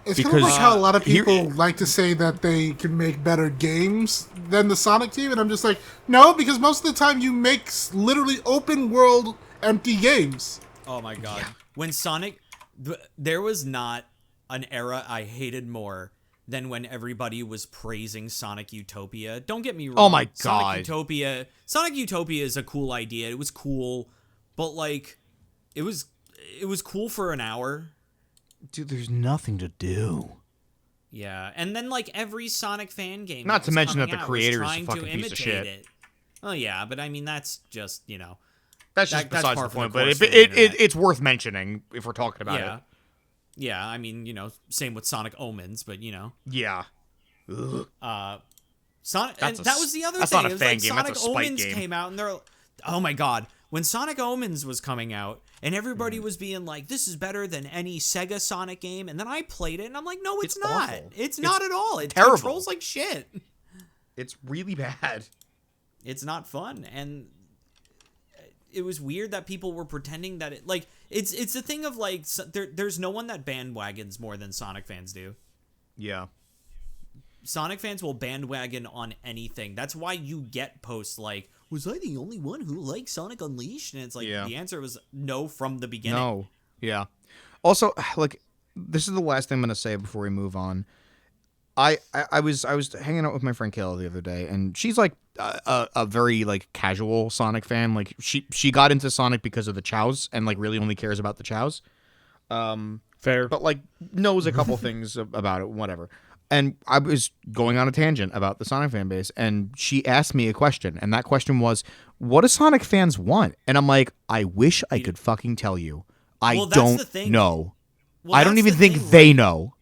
It's kind of Because, like how a lot of here- people like to say that they can make better games than the Sonic team, and I'm just like, no, because most of the time you make literally open world empty games. Oh my god. When Sonic there was not an era I hated more than when everybody was praising Sonic Utopia. Don't get me wrong. Oh my God. Sonic Utopia is a cool idea. It was cool, but like it was cool for an hour. Dude, there's nothing to do. Yeah, and then like every Sonic fan game, Not that to was mention coming that the out creator's was a trying fucking to piece of imitate shit. it. Oh yeah, but I mean that's just That's just that's besides par the for point, the but course for it, the it, internet. it's worth mentioning if we're talking about yeah, it. yeah. I mean same with Sonic Omens, but Yeah. Sonic, That's and that was the other that's thing. not a It was fan like game, that's Sonic a spite Omens game. came out, and they're, oh my god, when Sonic Omens was coming out, and everybody Mm-hmm. was being like, "This is better than any Sega Sonic game," and then I played it, and I'm like, "No, it's It's not. awful. It's not at all. It terrible. controls like shit. It's really bad. It's not fun." And it was weird that people were pretending that it like it's a thing of like there's no one that bandwagons more than Sonic fans do. Yeah. Sonic fans will bandwagon on anything. That's why you get posts like, "Was I the only one who liked Sonic Unleashed?" And it's like, Yeah. the answer was no from the beginning. No. Yeah. Also, like, this is the last thing I'm gonna say before we move on. I was hanging out with my friend Kayla the other day, and she's like a very like casual Sonic fan. Like she got into Sonic because of the Chows, and like really only cares about the Chows. Fair. But like knows a couple things about it, whatever. And I was going on a tangent about the Sonic fan base, and she asked me a question, and that question was, "What do Sonic fans want?" And I'm like, "I wish I could fucking tell you. I Well, that's the don't thing. know. Well, I don't that's even the think thing, they like- know."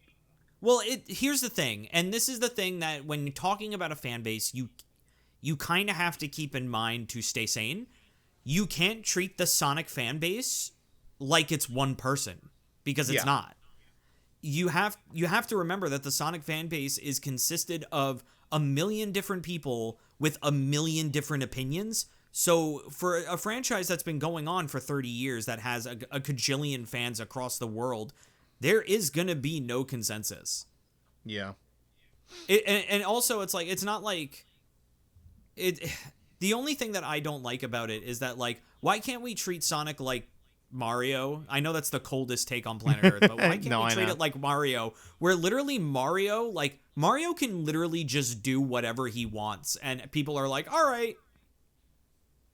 Well, here's the thing, and this is the thing that when you're talking about a fan base, you kind of have to keep in mind to stay sane. You can't treat the Sonic fan base like it's one person, because it's Yeah. not. You have to remember that the Sonic fan base is consisted of a million different people with a million different opinions. So for a franchise that's been going on for 30 years that has a cajillion fans across the world, there is going to be no consensus. Yeah. And also it's like, it's not like it. The only thing that I don't like about it is that, like, why can't we treat Sonic like Mario? I know that's the coldest take on planet Earth, but why can't No, we I treat know. it like Mario, where literally Mario can literally just do whatever he wants, and people are like, all right.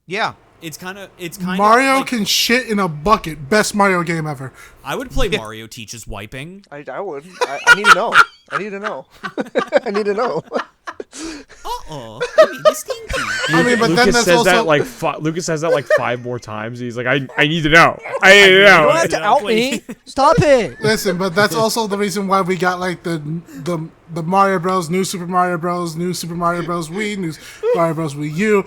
Yeah. It's kind of Mario like, can shit in a bucket. Best Mario game ever. I would play Mario Teaches Wiping. I would. I need to know. I need to know. I need to know. Maybe the stinky. I mean, but then Lucas that's says also that like Lucas says that like 5 more times. He's like, I need to know. I need to know. You have to out me. Stop it. listen, but that's also the reason why we got like the Mario Bros, New Super Mario Bros, New Super Mario Bros Wii, New Mario Bros Wii U.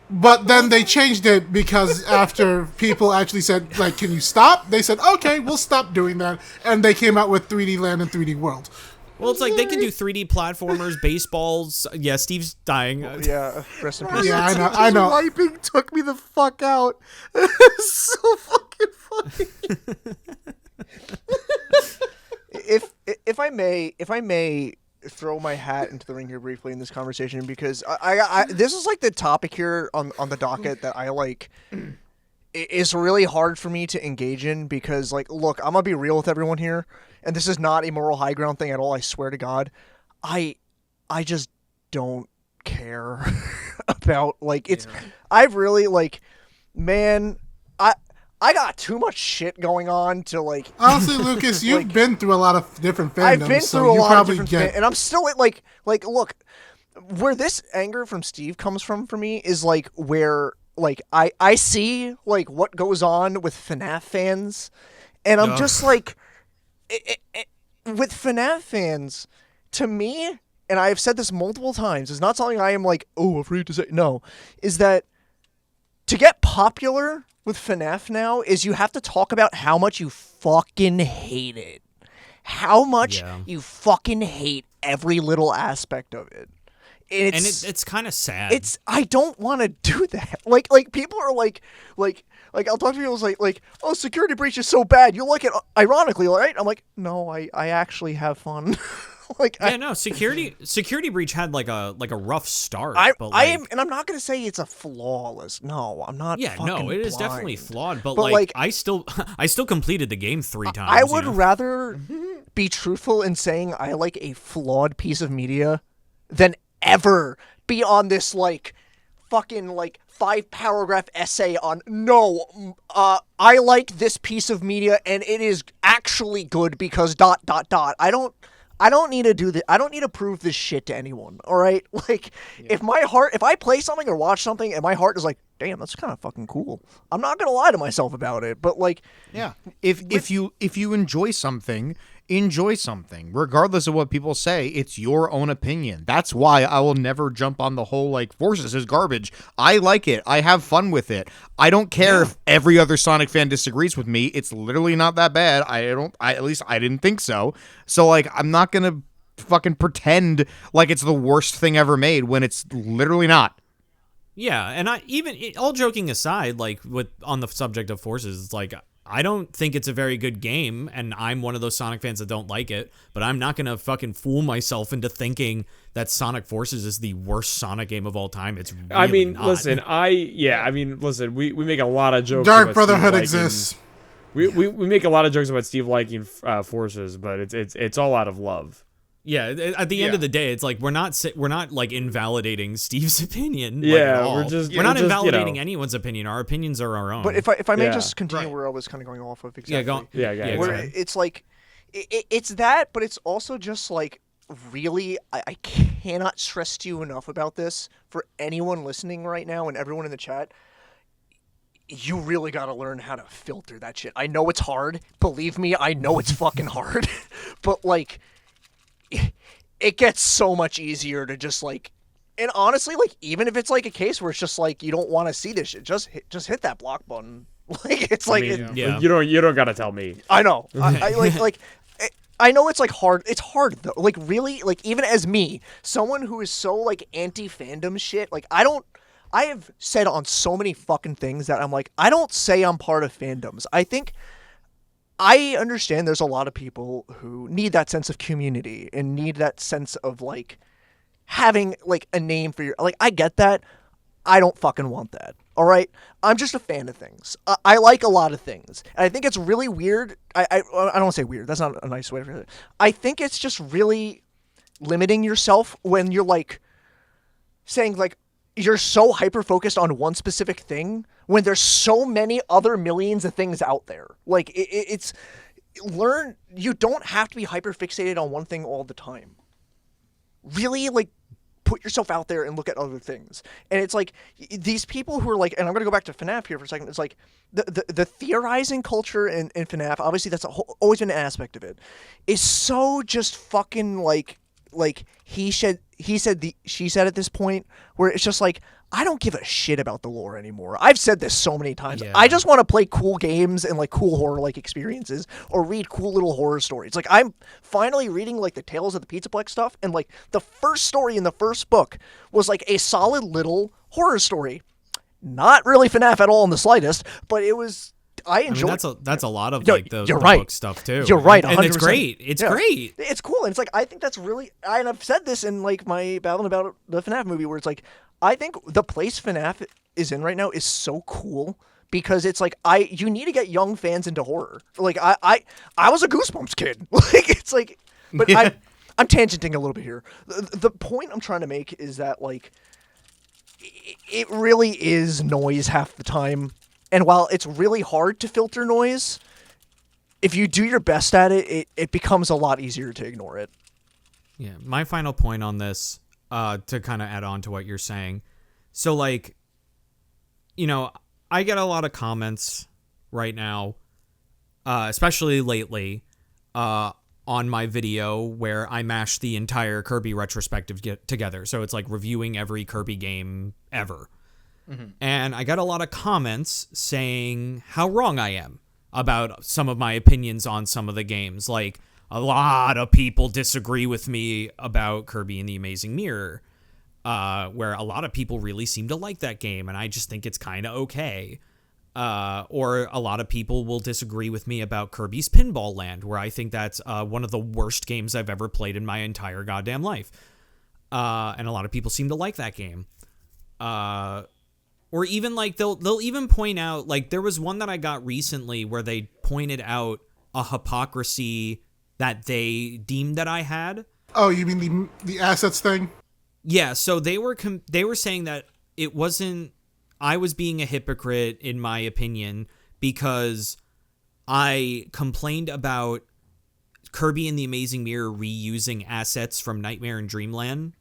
But then they changed it because after people actually said, like, can you stop? They said, okay, we'll stop doing that. And they came out with 3D Land and 3D World. Well, it's like they can do 3D platformers, baseballs. Yeah, Steve's dying. Yeah, rest in peace. Yeah, I know. Wiping took me the fuck out. So fucking funny. If I may throw my hat into the ring here briefly in this conversation, because I this is like the topic here on the docket that I like. It's really hard for me to engage in because, like, look, I'm gonna be real with everyone here, and this is not a moral high ground thing at all. I swear to God, I just don't care. about like it's. I've really like, man, I got too much shit going on to like. Honestly, Lucas, you've been through a lot of different fandoms. I've been so through a you lot of probably different, and I'm still like look, where this anger from Steve comes from for me is like where like I see like what goes on with FNAF fans, and I'm just like, with FNAF fans, to me, and I've said this multiple times, it's not something I am like, oh, afraid to say. No, is that to get popular with FNAF now is you have to talk about how much you fucking hate it. How much you fucking hate every little aspect of it. It's kind of sad. I don't want to do that. Like people are like I'll talk to people like, oh, Security Breach is so bad. You like it ironically, right? I'm like, no, I actually have fun. Security Breach had like a rough start. I'm not gonna say it's a flawless. No, I'm not. Yeah, no, it is blind. definitely flawed. But like I still completed the game 3 times. I would rather be truthful in saying I like a flawed piece of media than ever be on this like fucking like 5-paragraph essay on I like this piece of media and it is actually good because ... I don't need to do this. I don't need to prove this shit to anyone. All right, like if I play something or watch something and my heart is like, damn, that's kind of fucking cool, I'm not gonna lie to myself about it. But like, yeah, if you enjoy something, regardless of what people say. It's your own opinion. That's why I will never jump on the whole like Forces is garbage. I like it. I have fun with it. I don't care if every other Sonic fan disagrees with me. It's literally not that bad. At least I didn't think so. So like I'm not gonna fucking pretend like it's the worst thing ever made when it's literally not. Yeah, and all joking aside, like on the subject of Forces, it's like I don't think it's a very good game, and I'm one of those Sonic fans that don't like it, but I'm not going to fucking fool myself into thinking that Sonic Forces is the worst Sonic game of all time. It's really not. Listen, we make a lot of jokes Dark about Brotherhood Steve exists. We make a lot of jokes about Steve liking Forces, but it's all out of love. Yeah, at the end of the day, it's like we're not like invalidating Steve's opinion. Yeah, like, we're not invalidating anyone's opinion. Our opinions are our own. But if I may just continue where I was kind of going off of exactly. Yeah, where it's like it's that, but it's also just like really I cannot stress to you enough about this for anyone listening right now and everyone in the chat. You really got to learn how to filter that shit. I know it's hard. Believe me, I know it's fucking hard. But like, it gets so much easier to just like, and honestly, like even if it's like a case where it's just like you don't want to see this shit, just hit that block button. Like it's like you don't gotta tell me. I know. I like. I know it's like hard. It's hard though. Like really, like even as me, someone who is so like anti-fandom shit. Like I have said on so many fucking things that I'm like, I don't say I'm part of fandoms. I think I understand there's a lot of people who need that sense of community and need that sense of like having like a name for your, like, I get that. I don't fucking want that. All right. I'm just a fan of things. I like a lot of things. And I think it's really weird. I don't want to say weird. That's not a nice way to put it. I think it's just really limiting yourself when you're like saying like, you're so hyper-focused on one specific thing when there's so many other millions of things out there. Like, you don't have to be hyper-fixated on one thing all the time. Really, like, put yourself out there and look at other things. And it's like, these people who are like, and I'm going to go back to FNAF here for a second, it's like, the theorizing culture in FNAF, obviously that's always been an aspect of it, is so just fucking like he said, she said at this point, where it's just like, I don't give a shit about the lore anymore. I've said this so many times. Yeah. I just want to play cool games and like cool horror like experiences or read cool little horror stories. Like I'm finally reading like the Tales of the Pizzaplex stuff, and like the first story in the first book was like a solid little horror story. Not really FNAF at all in the slightest, but it was. I enjoy. That's a lot of like the book stuff too. You're right, 100%. And it's great. It's great. It's cool, and it's like I think that's really. And I've said this in like my babbling about the FNAF movie, where it's like I think the place FNAF is in right now is so cool because it's like you need to get young fans into horror. Like I was a Goosebumps kid. Like it's like, but I'm tangenting a little bit here. The point I'm trying to make is that like it really is noise half the time. And while it's really hard to filter noise, if you do your best at it, it becomes a lot easier to ignore it. Yeah, my final point on this, to kind of add on to what you're saying. So, like, you know, I get a lot of comments right now, especially lately, on my video where I mash the entire Kirby retrospective together. So it's like reviewing every Kirby game ever. Mm-hmm. And I got a lot of comments saying how wrong I am about some of my opinions on some of the games. Like, a lot of people disagree with me about Kirby and the Amazing Mirror, where a lot of people really seem to like that game, and I just think it's kind of okay. Or a lot of people will disagree with me about Kirby's Pinball Land, where I think that's one of the worst games I've ever played in my entire goddamn life. And a lot of people seem to like that game. Or even like they'll even point out, like, there was one that I got recently where they pointed out a hypocrisy that they deemed that I had. Oh, you mean the assets thing? Yeah, so they were saying that it wasn't, I was being a hypocrite, in my opinion, because I complained about Kirby and the Amazing Mirror reusing assets from Nightmare and Dreamland.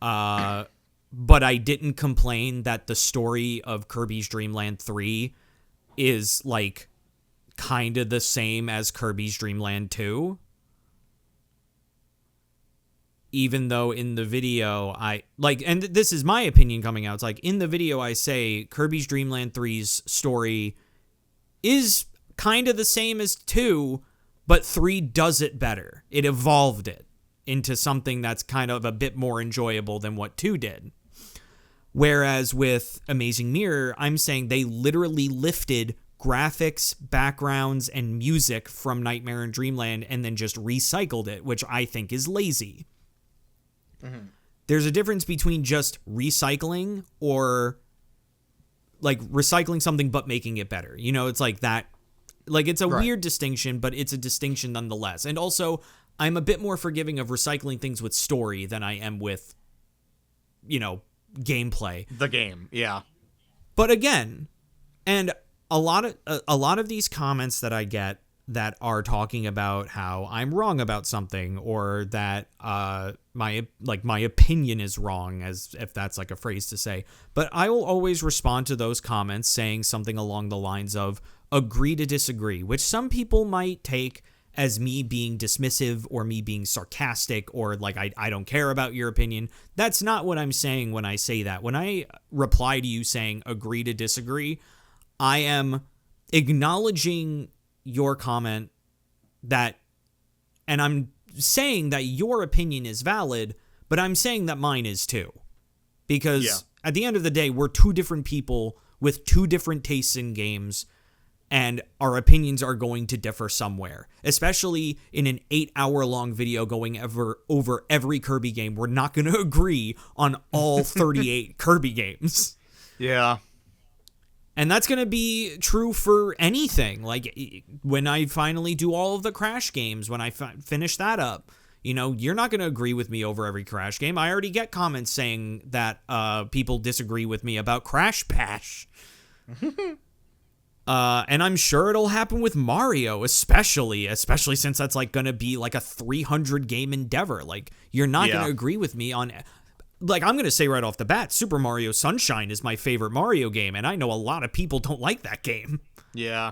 But I didn't complain that the story of Kirby's Dream Land 3 is, like, kind of the same as Kirby's Dream Land 2. Even though in the video and this is my opinion coming out, it's like, in the video I say Kirby's Dream Land 3's story is kind of the same as 2, but 3 does it better. It evolved it into something that's kind of a bit more enjoyable than what 2 did. Whereas with Amazing Mirror, I'm saying they literally lifted graphics, backgrounds, and music from Nightmare and Dreamland and then just recycled it, which I think is lazy. Mm-hmm. There's a difference between just recycling or, like, recycling something but making it better. You know, it's like that. Like, it's a weird distinction, but it's a distinction nonetheless. And also, I'm a bit more forgiving of recycling things with story than I am with, you know, gameplay. The game, yeah. But again, and a lot of these comments that I get that are talking about how I'm wrong about something, or that my opinion is wrong, as if that's like a phrase to say. But I will always respond to those comments saying something along the lines of agree to disagree, which some people might take as me being dismissive or me being sarcastic or like I don't care about your opinion. That's not what I'm saying when I say that. When I reply to you saying agree to disagree, I am acknowledging your comment that, and I'm saying that your opinion is valid, but I'm saying that mine is too. Because at the end of the day, we're two different people with two different tastes in games, and our opinions are going to differ somewhere. Especially in an 8-hour-long video going over every Kirby game, we're not going to agree on all 38 Kirby games. Yeah. And that's going to be true for anything. Like, when I finally do all of the Crash games, when I finish that up, you know, you're not going to agree with me over every Crash game. I already get comments saying that people disagree with me about Crash Bash. And I'm sure it'll happen with Mario, especially since that's like going to be like a 300 game endeavor. Like, you're not going to agree with me on... Like, I'm going to say right off the bat, Super Mario Sunshine is my favorite Mario game, and I know a lot of people don't like that game. Yeah.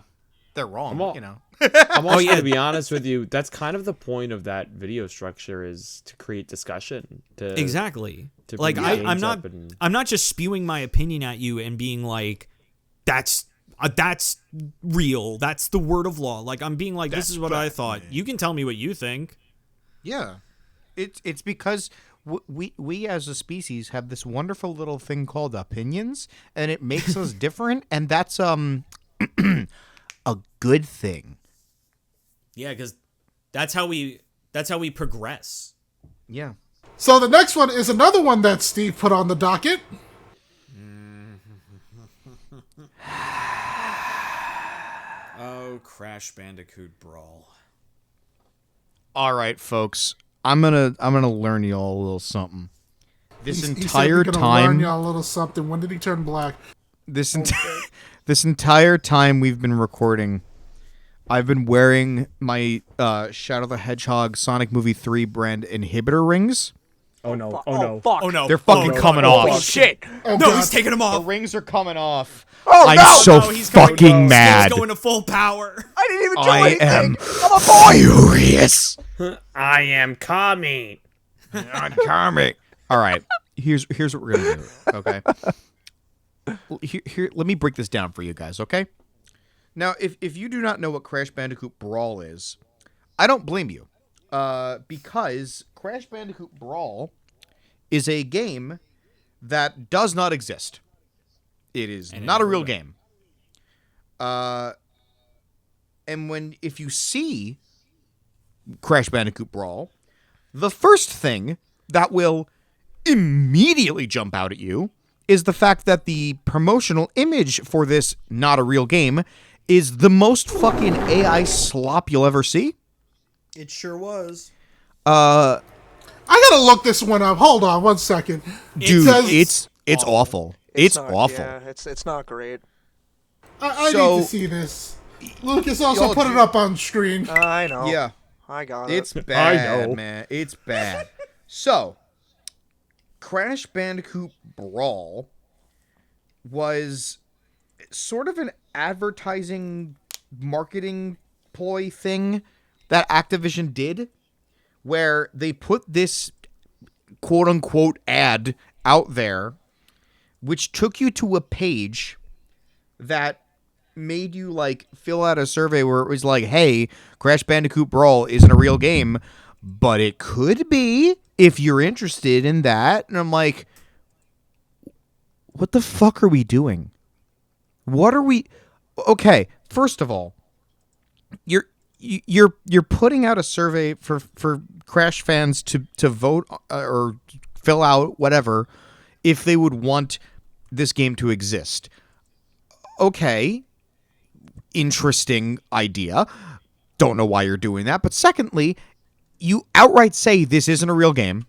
They're wrong, you know. I'm also going to be honest with you, that's kind of the point of that video structure, is to create discussion. Exactly. Like, I'm not just spewing my opinion at you and being like, that's real, that's the word of law. Like, I'm being like, this is what I thought. You can tell me what you think. Yeah. It's because... We as a species have this wonderful little thing called opinions, and it makes us different, and that's a good thing. Yeah, because that's how we progress. Yeah. So the next one is another one that Steve put on the docket. Oh, Crash Bandicoot Brawl. All right, folks. I'm gonna learn y'all a little something. This He entire said, "Gonna learn time, y'all a little something." When did he turn black? this entire time we've been recording, I've been wearing my Shadow the Hedgehog Sonic Movie 3 brand inhibitor rings. Oh no! Fuck. Oh no! Fuck. Oh no! They're fucking Oh, no. coming Oh, off. fuck. Shit. Oh, No, God. he's taking him The off. rings are coming off. Oh, I'm no! so No, he's going- fucking mad. He's going to full power. I didn't even do I anything. am I'm a boy. furious. I am Kami. Not comic. All right. Here's what we're gonna do. Okay. Here, let me break this down for you guys. Okay. Now, if you do not know what Crash Bandicoot Brawl is, I don't blame you, because Crash Bandicoot Brawl is a game that does not exist. It is not a real game. And if you see Crash Bandicoot Brawl, the first thing that will immediately jump out at you is the fact that the promotional image for this not a real game is the most fucking AI slop you'll ever see. It sure was. I gotta look this one up. Hold on 1 second. Dude, says- it's awful. It's not, awful. Yeah, it's not great. I So- need to see this. Lucas also Y'all put it up on screen. I know. Yeah. I got it. It's bad, know. man. It's bad. So, Crash Bandicoot Brawl was sort of an advertising marketing ploy thing that Activision did, where they put this quote-unquote ad out there, which took you to a page that made you like fill out a survey where it was like, hey, Crash Bandicoot Brawl isn't a real game, but it could be if you're interested in that. And I'm like, what the fuck are we doing? What are we? Okay, first of all, you're putting out a survey for Crash fans to vote or fill out whatever if they would want this game to exist. Okay, interesting idea. Don't know why you're doing that. But secondly, you outright say this isn't a real game.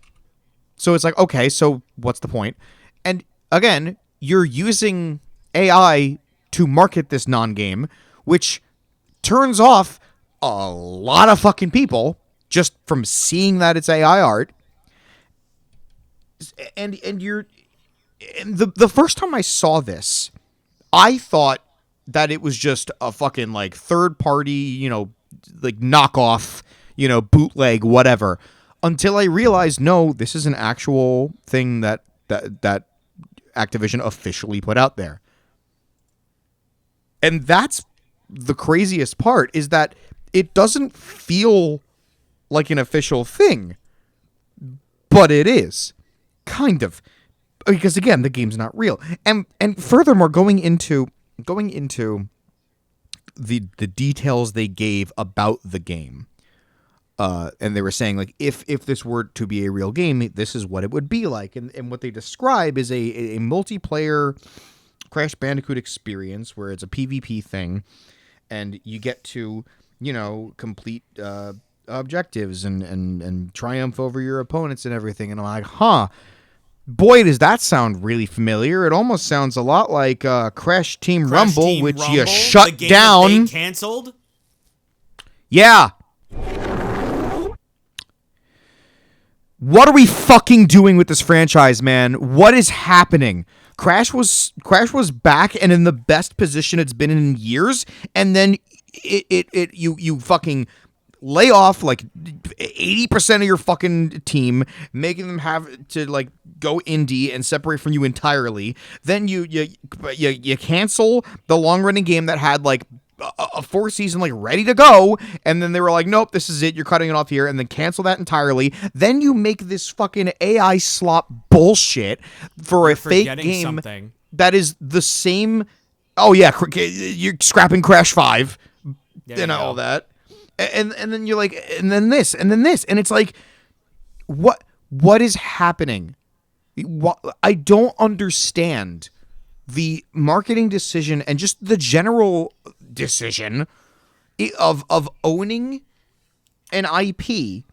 So it's like, okay, so what's the point? And again, you're using AI to market this non-game, which turns off a lot of fucking people just from seeing that it's AI art. And the first time I saw this, I thought that it was just a fucking like third party, like knockoff, bootleg, whatever. Until I realized, no, this is an actual thing that Activision officially put out there. And that's the craziest part, is that it doesn't feel like an official thing, but it is. Kind of. Because again, the game's not real. And furthermore, going into the details they gave about the game, and they were saying, like, if this were to be a real game, this is what it would be like. And what they describe is a multiplayer Crash Bandicoot experience where it's a PvP thing, and you get to, complete objectives and triumph over your opponents and everything. And I'm like, huh. Boy, does that sound really familiar. It almost sounds a lot like Crash Team Crash Rumble, Team which Rumble, you the shut game down. That they canceled. Yeah. What are we fucking doing with this franchise, man? What is happening? Crash was back and in the best position it's been in years, and then you fucking lay off like 80% of your fucking team, making them have to like go indie and separate from you entirely. Then you cancel the long running game that had like a 4th season like ready to go, and then they were like, nope, this is it, you're cutting it off here, and then cancel that entirely. Then you make this fucking AI slop bullshit for a fake game something. that is the same. Oh yeah, you're scrapping Crash 5 and all that. And then you're like, and then this, and it's like, what is happening? I don't understand the marketing decision and just the general decision of owning an IP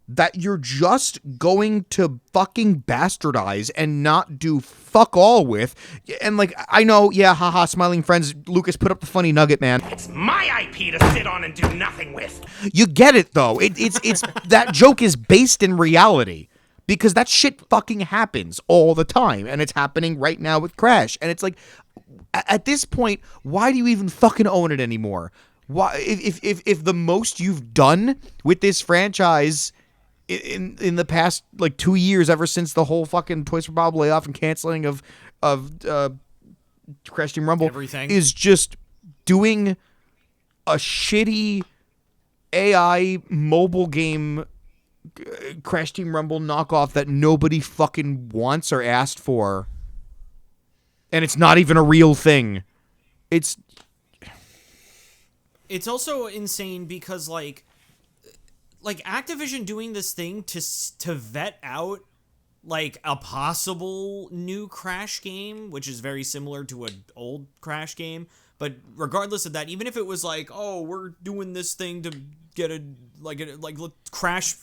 that you're just going to fucking bastardize and not do fuck all with. And like, I know, yeah, haha, smiling friends, Lucas put up the funny nugget, man. It's my IP to sit on and do nothing with. You get it though. It's that joke is based in reality. Because that shit fucking happens all the time. And it's happening right now with Crash. And it's like, at this point, why do you even fucking own it anymore? Why, if the most you've done with this franchise in the past like 2 years, ever since the whole fucking Toys for Bob layoff and canceling of Crash Team Rumble, everything, is just doing a shitty AI mobile game Crash Team Rumble knockoff that nobody fucking wants or asked for, and it's not even a real thing. It's also insane because like Activision doing this thing to vet out like a possible new Crash game, which is very similar to an old Crash game. But regardless of that, even if it was like, oh, we're doing this thing to get a Crash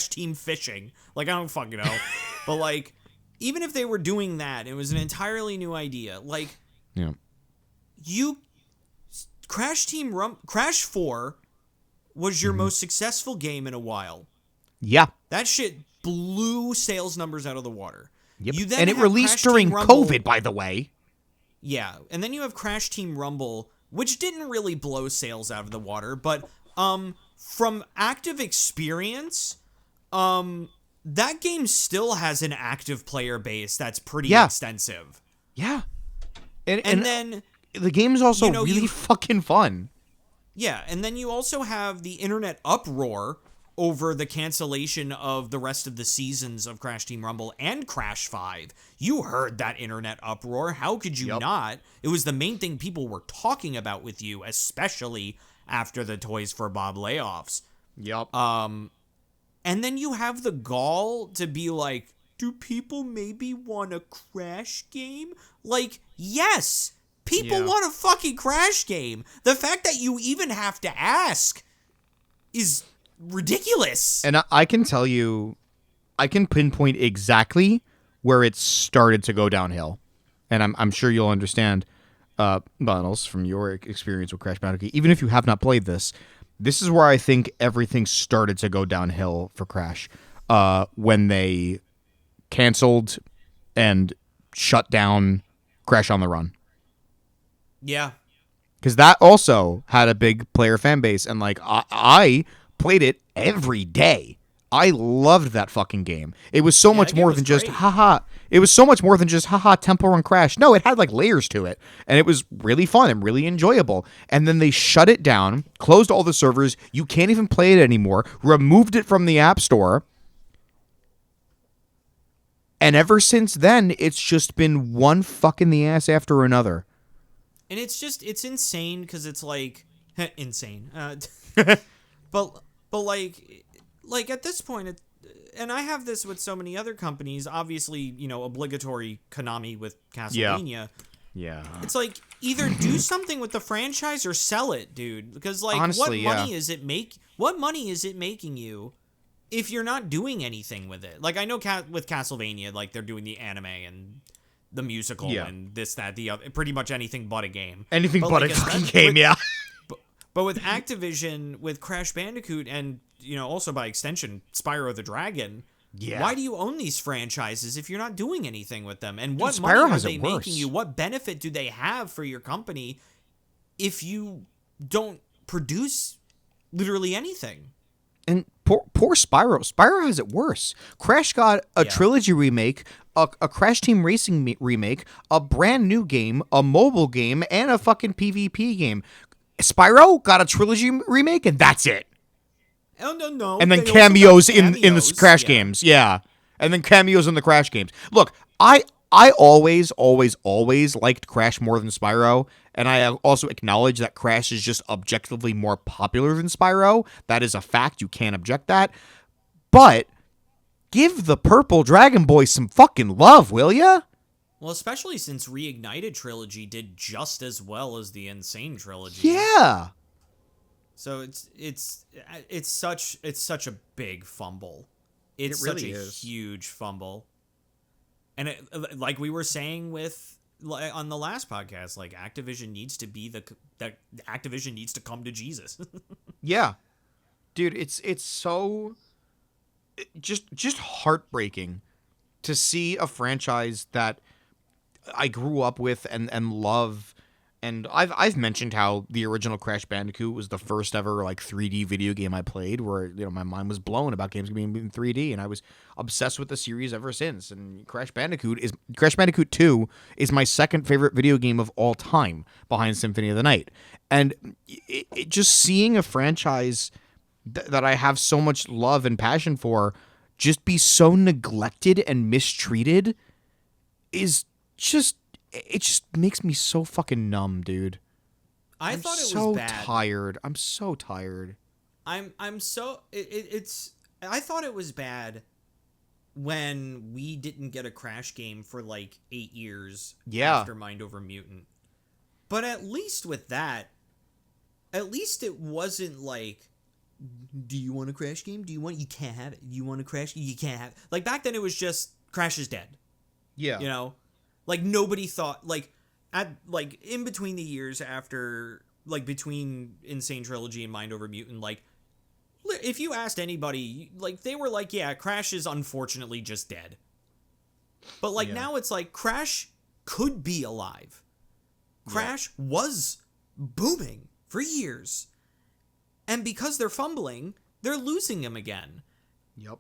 Team Fishing, like, I don't fucking know. But like, even if they were doing that, it was an entirely new idea. Like, yeah, Crash 4 was your most successful game in a while. Yeah. That shit blew sales numbers out of the water. Yep. You then and it have released Crash during Team Rumble. COVID, by the way. Yeah, and then you have Crash Team Rumble, which didn't really blow sales out of the water, but from active experience, that game still has an active player base that's pretty extensive. Yeah. And then the game's also really fucking fun. Yeah, and then you also have the internet uproar over the cancellation of the rest of the seasons of Crash Team Rumble and Crash 5. You heard that internet uproar. How could you not? It was the main thing people were talking about with you, especially after the Toys for Bob layoffs. Yep. And then you have the gall to be like, do people maybe want a Crash game? Like, yes! People want a fucking Crash game. The fact that you even have to ask is ridiculous. And I can tell you, I can pinpoint exactly where it started to go downhill. And I'm sure you'll understand, Bottles, from your experience with Crash Bandicoot. Even if you have not played this is where I think everything started to go downhill for Crash. When they canceled and shut down Crash on the Run. Yeah. Because that also had a big player fan base. And like, I played it every day. I loved that fucking game. It was so much more than just haha. It was so much more than just haha Temple Run Crash. No, it had like layers to it, and it was really fun and really enjoyable. And then they shut it down, closed all the servers. You can't even play it anymore. Removed it from the App Store. And ever since then, it's just been one fuck in the ass after another. And it's insane because it's like insane. But like at this point, and I have this with so many other companies. Obviously, obligatory Konami with Castlevania. Yeah. It's like either do something with the franchise or sell it, dude. Because like, honestly, what money is it making you if you're not doing anything with it? Like, I know with Castlevania, like they're doing the anime and the musical and this, that, the other, pretty much anything but a game. Anything but a fucking game, yeah. But with Activision, with Crash Bandicoot, and also by extension Spyro the Dragon, why do you own these franchises if you're not doing anything with them? And what money are they making you? What benefit do they have for your company if you don't produce literally anything? And poor Spyro. Spyro has it worse. Crash got a trilogy remake, a Crash Team Racing remake, a brand new game, a mobile game, and a fucking PvP game. Spyro got a trilogy remake, and that's it. Oh, no. And then cameos in the Crash games. Yeah. And then cameos in the Crash games. Look, I always liked Crash more than Spyro, and I also acknowledge that Crash is just objectively more popular than Spyro. That is a fact. You can't object that. But give the Purple Dragon Boy some fucking love, will ya? Well, especially since Reignited Trilogy did just as well as the Insane Trilogy. Yeah. So it's such a big fumble. It's It really such a is. huge fumble. And like we were saying on the last podcast, like Activision needs to Activision needs to come to Jesus. Yeah. Dude, it's so just heartbreaking to see a franchise that I grew up with and love. And I've mentioned how the original Crash Bandicoot was the first ever like 3D video game I played, where my mind was blown about games being in 3D, and I was obsessed with the series ever since. And Crash Bandicoot 2 is my second favorite video game of all time, behind Symphony of the Night. And it just seeing a franchise that I have so much love and passion for just be so neglected and mistreated is just. It just makes me so fucking numb, dude. I thought it so was bad. Tired. I'm so tired. I thought it was bad when we didn't get a Crash game for like 8 years after Mind Over Mutant. But at least with that, at least it wasn't like, do you want a Crash game? You can't have it. You want a Crash? You can't have it. Like back then it was just Crash is dead. Yeah. You know? Like nobody thought in between the years after, like between Insane Trilogy and Mind Over Mutant, like if you asked anybody, like they were like, yeah, Crash is unfortunately just dead. But like now it's like Crash could be alive. Crash was booming for years. And because they're fumbling, they're losing him again. Yep.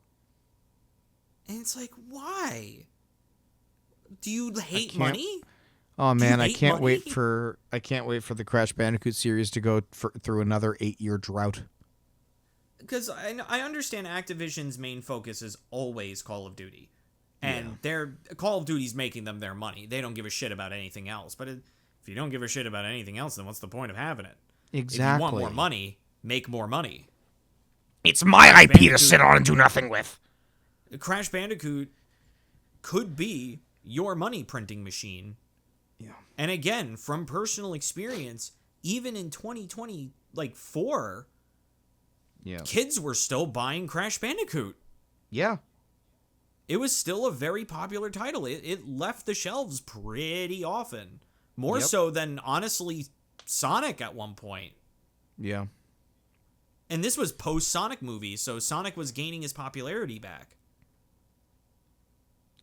And it's like, why? Do you hate money? Oh man, I can't money? wait for the Crash Bandicoot series to go through another 8-year drought. Because I understand Activision's main focus is always Call of Duty, and their Call of Duty's making them their money. They don't give a shit about anything else. But if you don't give a shit about anything else, then what's the point of having it? Exactly. If you want more money, make more money. It's my IP to sit on and do nothing with. Crash Bandicoot could be your money printing machine. Yeah. And again, from personal experience, even in 2024, kids were still buying Crash Bandicoot. Yeah. It was still a very popular title. It left the shelves pretty often. More so than, honestly, Sonic at one point. Yeah. And this was post-Sonic movies, so Sonic was gaining his popularity back.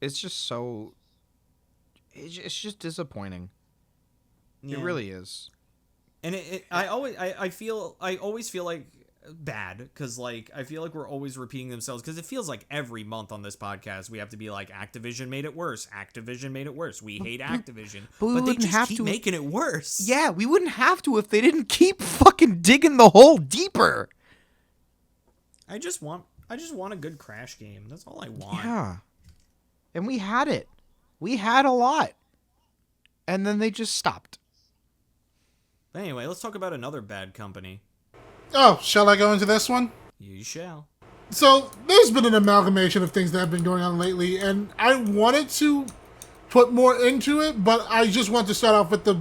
It's just so... It's just disappointing. Yeah. It really is. And I always feel like bad, because like I feel like we're always repeating themselves, because it feels like every month on this podcast we have to be like, Activision made it worse. Activision made it worse. We hate Activision. But they just keep making it worse. Yeah, we wouldn't have to if they didn't keep fucking digging the hole deeper. I just want a good Crash game. That's all I want. Yeah. And we had it. We had a lot. And then they just stopped. But anyway, let's talk about another bad company. Oh, shall I go into this one? You shall. So, there's been an amalgamation of things that have been going on lately, and I wanted to put more into it, but I just want to start off with the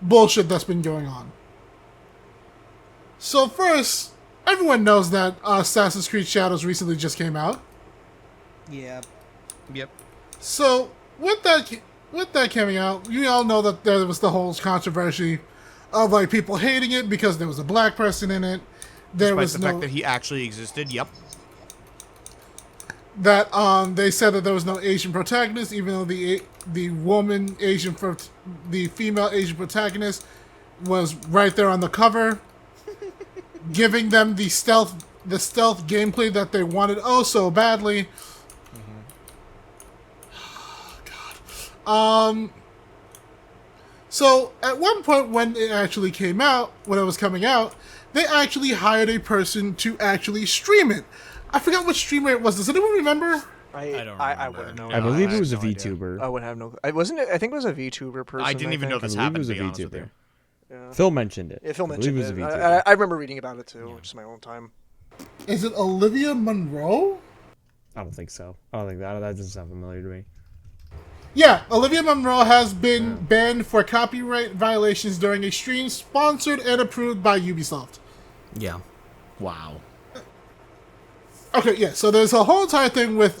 bullshit that's been going on. So first, everyone knows that Assassin's Creed Shadows recently just came out. Yeah. Yep. So, with that coming out, you all know that there was the whole controversy of like people hating it because there was a black person in it. Despite the fact that he actually existed. Yep. That they said that there was no Asian protagonist, even though the female Asian protagonist was right there on the cover, giving them the stealth gameplay that they wanted oh so badly. So at one point when it actually came out, when it was coming out, they actually hired a person to actually stream it. I forgot what streamer it was. Does anyone remember? I don't remember. I wouldn't know. I believe it was a VTuber. I would have no. I wasn't. I think it was a VTuber person. I didn't even know this I believe happened, it was to a be honest with VTuber. you. Yeah. Phil mentioned it. Yeah, Phil I believe mentioned it was a it. VTuber. I remember reading about it too, just my own time. Is it Olivia Munro? I don't think so. I don't think that doesn't sound familiar to me. Yeah, Olivia Munro has been banned for copyright violations during a stream sponsored and approved by Ubisoft. Yeah. Wow. Okay, yeah. So there's a whole entire thing with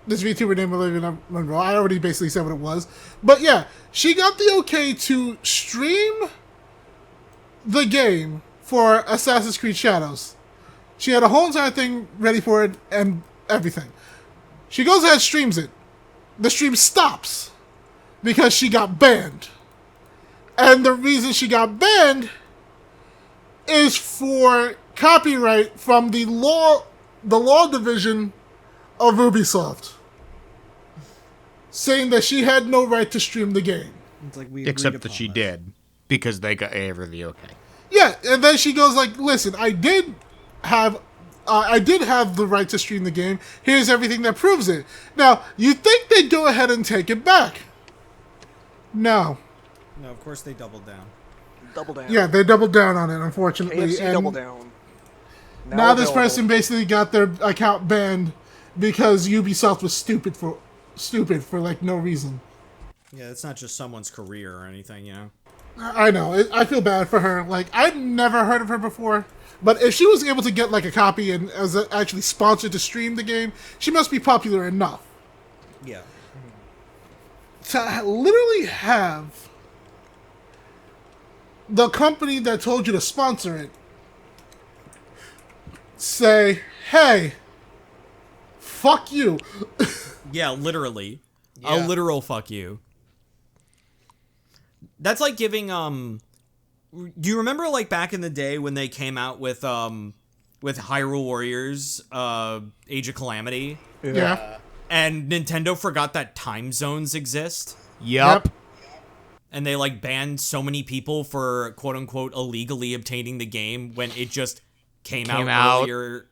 this VTuber named Olivia Monroe. I already basically said what it was, but yeah, she got the okay to stream the game for Assassin's Creed Shadows. She had a whole entire thing ready for it and everything. She goes ahead and streams it. The stream stops because she got banned, and the reason she got banned is for copyright from the law division of Ubisoft, saying that she had no right to stream the game. It's like we Except that she did, because they gave her the okay. Yeah, and then she goes like, "Listen, I did have the right to stream the game. Here's everything that proves it." Now, you think they'd go ahead and take it back? No. No, of course they doubled down. Double down. Yeah, they doubled down on it, unfortunately. KFC and double down. now this available. person basically got their account banned because Ubisoft was stupid for like no reason. Yeah, it's not just someone's career or anything, you know? I know. I feel bad for her. Like, I've never heard of her before. But if she was able to get, like, a copy and actually sponsored to stream the game, she must be popular enough. Yeah. To literally have the company that told you to sponsor it say, "Hey, fuck you." Yeah, literally. A literal fuck you. That's like giving do you remember like back in the day when they came out with Hyrule Warriors Age of Calamity? Yeah. And Nintendo forgot that time zones exist? Yep. And they like banned so many people for quote unquote illegally obtaining the game when it just came out earlier.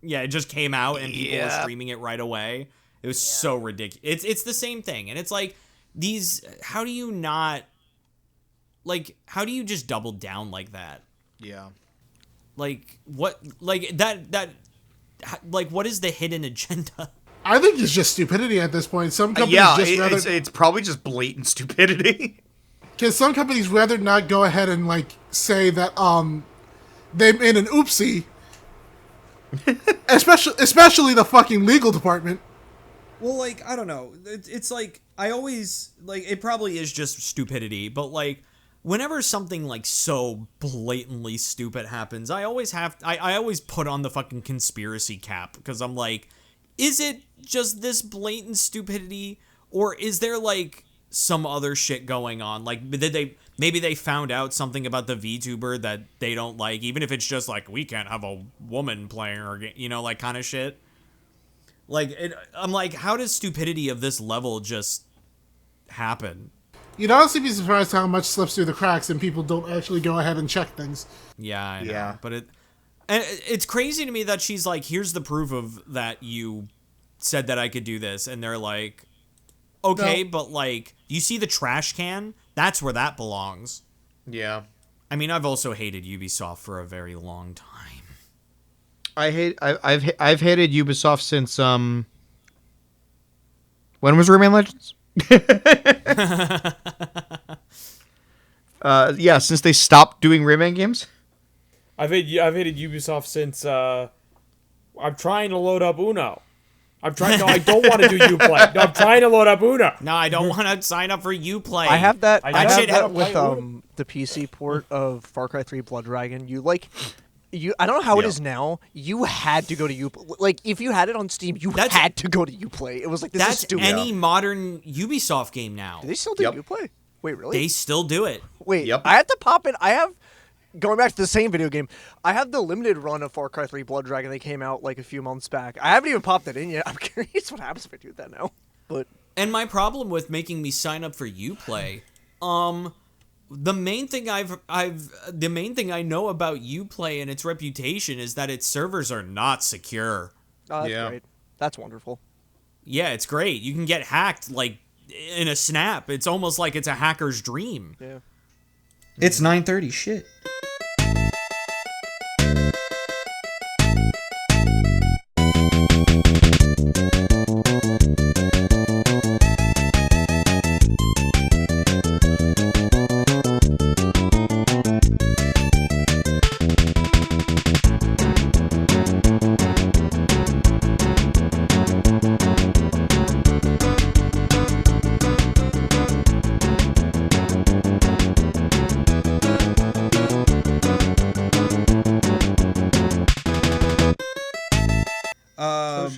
Yeah, it just came out and people were streaming it right away. It was so ridiculous. It's the same thing. And it's like how do you not how do you just double down like that? Yeah. Like what that what is the hidden agenda? I think it's just stupidity at this point. Some companies it's probably just blatant stupidity. Because some companies rather not go ahead and like say that they made an oopsie, especially the fucking legal department. Well, like I don't know. It's like I always like it probably is just stupidity, but like whenever something like so blatantly stupid happens, I always put on the fucking conspiracy cap because I'm like, is it just this blatant stupidity, or is there like some other shit going on? Like, maybe they found out something about the VTuber that they don't like, even if it's just like we can't have a woman playing or like kind of shit. Like, I'm like, how does stupidity of this level just happen? You'd honestly be surprised how much slips through the cracks and people don't actually go ahead and check things. Yeah, I know. But it's crazy to me that she's like, here's the proof of that you said that I could do this. And they're like, okay, no. But like, you see the trash can? That's where that belongs. Yeah. I mean, I've also hated Ubisoft for a very long time. I've hated Ubisoft since when was Rayman Legends? Since they stopped doing Rayman games. I've hated Ubisoft since I'm trying to load up Uno. No, I don't want to do Uplay. No, I'm trying to load up Uno. No, I don't want to sign up for Uplay. I have that. I have that with the PC port of Far Cry 3 Blood Dragon. I don't know how it is now. You had to go to Uplay. Like, if you had it on Steam, you had to go to Uplay. It was like, this is stupid. That's any modern Ubisoft game now. Do they still do Uplay? Wait, really? They still do it. Wait, I have to pop in. Going back to the same video game, I have the limited run of Far Cry 3 Blood Dragon that came out like a few months back. I haven't even popped it in yet. I'm curious what happens if I do that now. And my problem with making me sign up for Uplay, the main thing I know about Uplay and its reputation is that its servers are not secure. Oh, that's great. That's wonderful. Yeah, it's great. You can get hacked like in a snap. It's almost like it's a hacker's dream. Yeah. It's 9:30. Shit.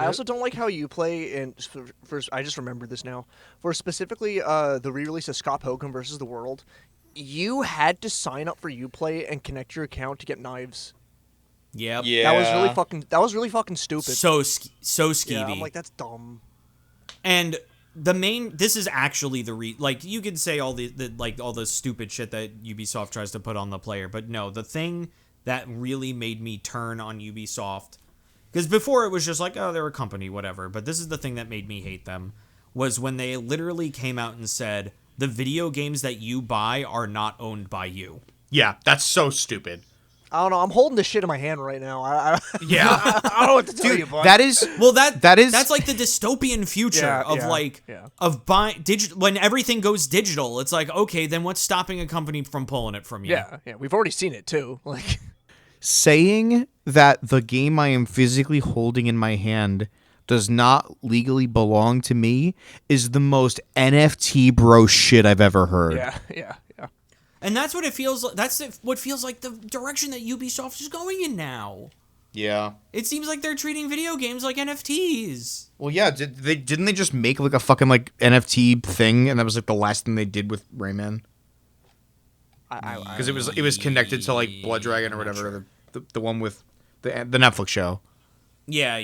also don't like how Uplay, and first I just remembered this now, for specifically the re-release of Scott Pilgrim versus the World, you had to sign up for Uplay and connect your account to get knives. Yep. Yeah. That was really fucking stupid. So skeevy. Yeah, I'm like, that's dumb. And this is actually like, you could say all all the stupid shit that Ubisoft tries to put on the player, but no, the thing that really made me turn on Ubisoft, because before it was just like, oh, they're a company, whatever, but this is the thing that made me hate them, was when they literally came out and said, the video games that you buy are not owned by you. Yeah, that's so stupid. I don't know. I'm holding this shit in my hand right now. Yeah. I don't know what to tell you, bud. That is... Well, that's like the dystopian future Yeah, of buying digital. When everything goes digital, it's like, okay, then what's stopping a company from pulling it from you? Yeah. We've already seen it too. Like, saying that the game I am physically holding in my hand does not legally belong to me is the most NFT bro shit I've ever heard. yeah. And that's what it feels like. What feels like the direction that Ubisoft is going in now. Yeah. It seems like they're treating video games like NFTs. Well, yeah. Didn't they just make like a fucking like NFT thing, and that was like the last thing they did with Rayman? Because it was connected to like Blood Dragon or whatever, the one with the Netflix show. Yeah.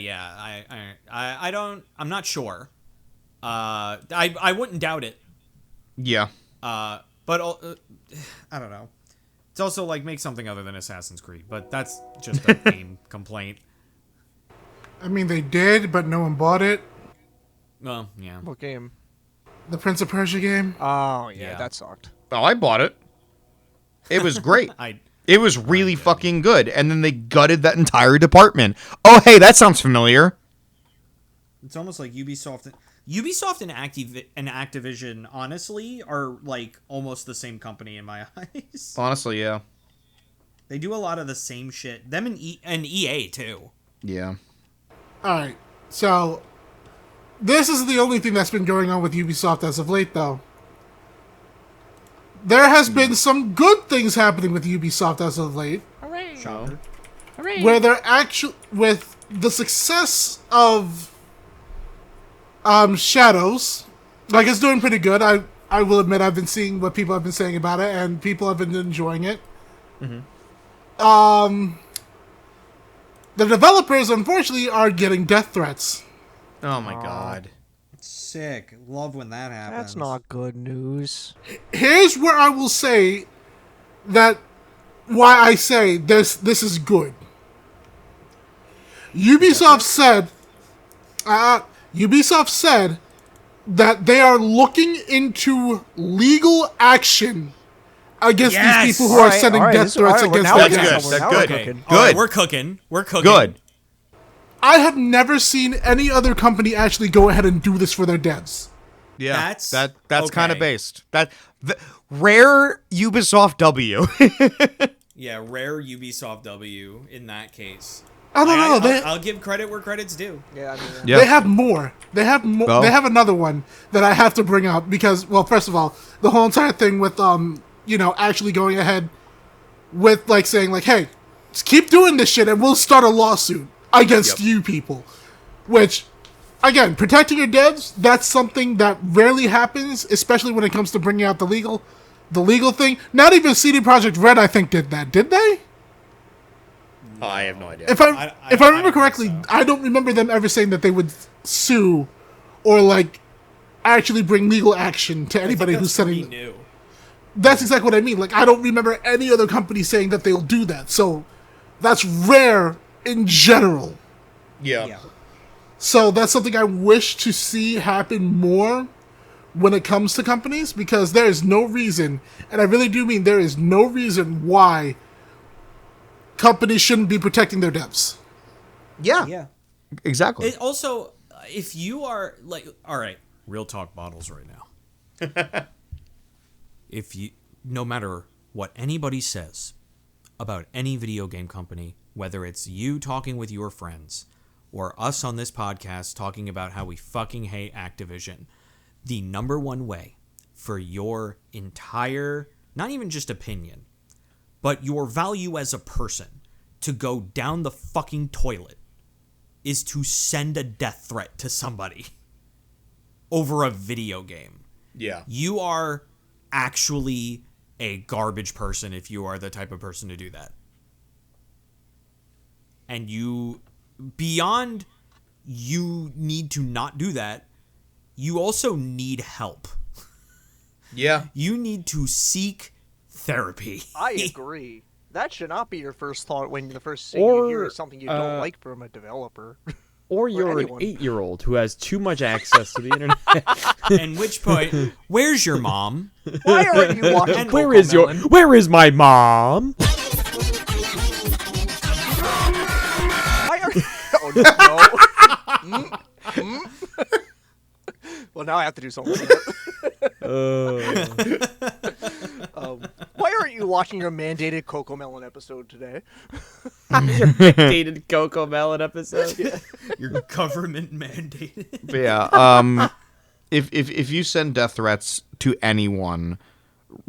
I'm not sure. I wouldn't doubt it. Yeah. But I don't know. It's also like, make something other than Assassin's Creed, but that's just a game complaint. I mean, they did, but no one bought it. Well, yeah. What game? The Prince of Persia game. Oh, yeah, Yeah. that sucked. Oh, I bought it. It was great. I It was really fucking good. And then they gutted that entire department. Oh, hey, that sounds familiar. It's almost like Ubisoft and Activision, honestly, are like almost the same company in my eyes. Honestly, yeah. They do a lot of the same shit. Them and EA too. Yeah. Alright, so this is the only thing that's been going on with Ubisoft as of late, though. There has been some good things happening with Ubisoft as of late. Hooray! So, Where they're actually, with the success of Shadows, like, it's doing pretty good. I will admit, I've been seeing what people have been saying about it, and people have been enjoying it. Mm-hmm. The developers, unfortunately, are getting death threats. oh my god. Sick. Love when that happens. That's not good news. Here's where I will say that why I say this is good. Ubisoft said that they are looking into legal action against these people who are sending death threats against their That's games. good. That's good. Okay. Good. All right, we're cooking. Good. I have never seen any other company actually go ahead and do this for their devs. Yeah. That's That's kind of okay. based. Rare Ubisoft W. Yeah, rare Ubisoft W in that case. I don't know. I'll give credit where credit's due. Yeah, I mean, Yeah. They have more. They have more. Oh. They have another one that I have to bring up because, well, first of all, the whole entire thing with actually going ahead with like saying like, hey, just keep doing this shit and we'll start a lawsuit against you people. Which, again, protecting your devs, that's something that rarely happens, especially when it comes to bringing out the legal thing. Not even CD Projekt Red, I think, did that. Did they? Oh, I have no idea. If I remember correctly, so. I don't remember them ever saying that they would sue or like actually bring legal action to anybody who's sending. New. That's exactly what I mean. Like, I don't remember any other company saying that they'll do that. So that's rare in general. Yeah. So that's something I wish to see happen more when it comes to companies, because there is no reason, and I really do mean there is no reason why companies shouldn't be protecting their devs. Yeah. Yeah. Exactly. It also, if you are like, all right, real talk bottles right now. No matter what anybody says about any video game company, whether it's you talking with your friends or us on this podcast talking about how we fucking hate Activision, the number one way for your entire, not even just opinion, but your value as a person to go down the fucking toilet is to send a death threat to somebody over a video game. Yeah. You are actually a garbage person if you are the type of person to do that. And you need to not do that, you also need help. Yeah. You need to seek therapy. I agree. That should not be your first thought when the first thing Or, you hear is something you don't like from a developer. Or you're an anyone. 8-year-old who has too much access to the internet. At which point, where's your mom? Why aren't you watching And Where is my mom? Why are Oh, no. Well, now I have to do something with it. Why aren't you watching your mandated Cocomelon episode today? Dated Coco Melon episode. Your government mandated. But yeah. If you send death threats to anyone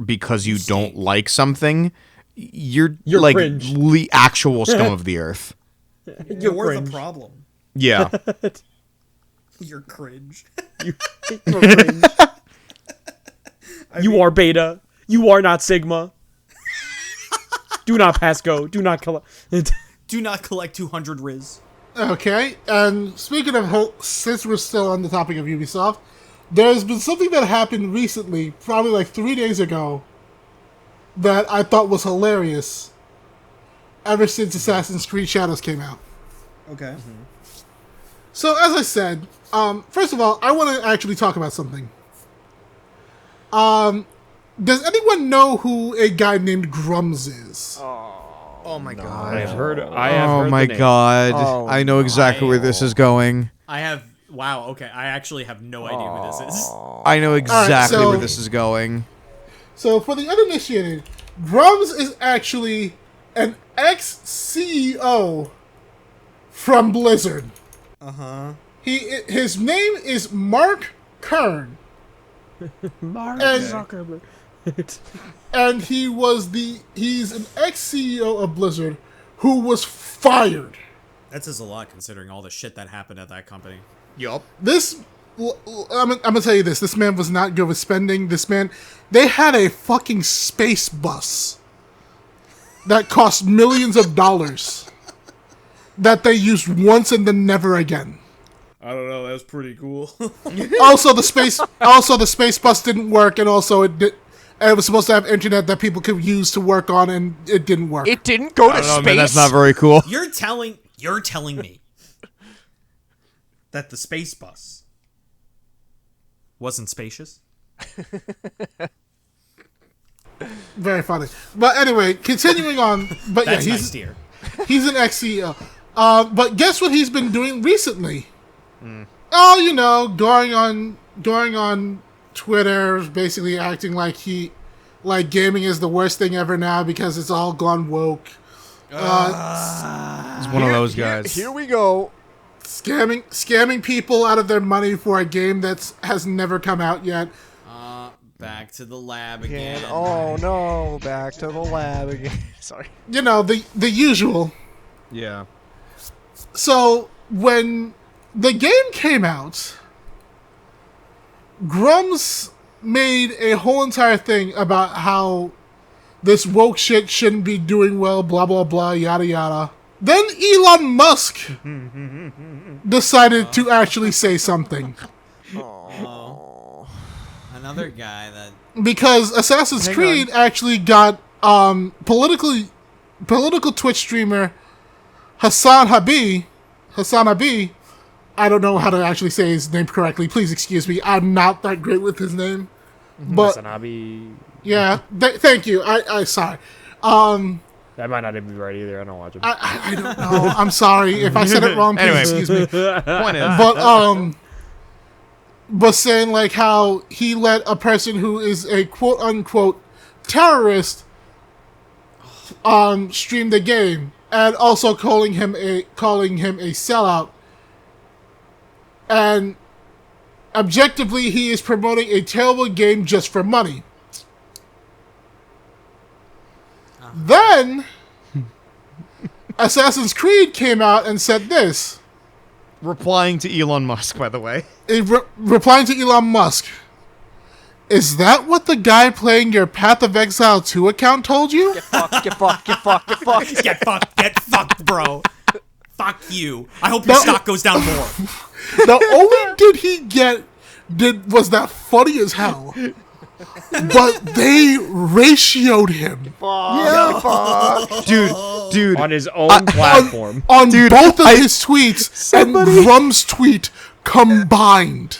because you don't like something, you're like cringe. the actual scum of the earth. You're cringe. the problem. Yeah. You're cringe. You're cringe. You are beta. You are not sigma. Do not pass go. Do not collect. Do not collect 200 Riz. Okay, and speaking of, since we're still on the topic of Ubisoft, there's been something that happened recently, probably like 3 days ago, that I thought was hilarious ever since Assassin's Creed Shadows came out. Okay. So, as I said, first of all, I want to actually talk about something. Does anyone know who a guy named Grums is? Oh my god. I have heard Oh the my name. god. Oh, I know exactly where this is going. I have... Wow, okay. I actually have no idea who this is. I know exactly so- where this is going. So, for the uninitiated, Grums is actually an ex-CEO from Blizzard. His name is Mark Kern. Mark And- Zuckerberg. And he's an ex-CEO of Blizzard who was fired. That says a lot considering all the shit that happened at that company. Yup. I'm gonna tell you this. This man was not good with spending. They had a fucking space bus that cost millions of dollars that they used once and then never again. I don't know. That was pretty cool. Also, the space bus didn't work, and also it was supposed to have internet that people could use to work on, and it didn't work. It didn't go to I don't know, space. man, that's not very cool. You're telling me that the space bus wasn't spacious? Very funny. But anyway, continuing on. But That's yeah, nice, dear. he's an ex-CEO. But guess what he's been doing recently? Oh, going on Twitter, basically acting like gaming is the worst thing ever now because it's all gone woke. He's one of those guys. Here we go. Scamming people out of their money for a game that has never come out yet. Back to the lab again. Oh no, back to the lab again. Sorry. The usual. Yeah. So when the game came out, Grums made a whole entire thing about how this woke shit shouldn't be doing well, blah blah blah, yada yada. Then Elon Musk decided to actually say something. Another guy that... Because Assassin's Creed actually got political Twitch streamer Hassan Habib. I don't know how to actually say his name correctly. Please excuse me. I'm not that great with his name. But Sanabi. yeah, thank you. I sorry. That might not even be right either. I don't watch him. I don't know. I'm sorry if I said it wrong. Please Anyway. excuse me. Point is, But saying like how he let a person who is a quote unquote terrorist stream the game, and also calling him a sellout, and objectively he is promoting a terrible game just for money. Then Assassin's Creed came out and said this. Replying to Elon Musk, by the way. Replying to Elon Musk. Is that what the guy playing your Path of Exile 2 account told you? Get fucked, get fucked, get fucked, get fucked. Get fucked, bro. Fuck you. I hope your stock goes down more. Not only was that funny as hell, but they ratioed him. Dude. On his own platform. On both of his tweets and Grum's tweet combined.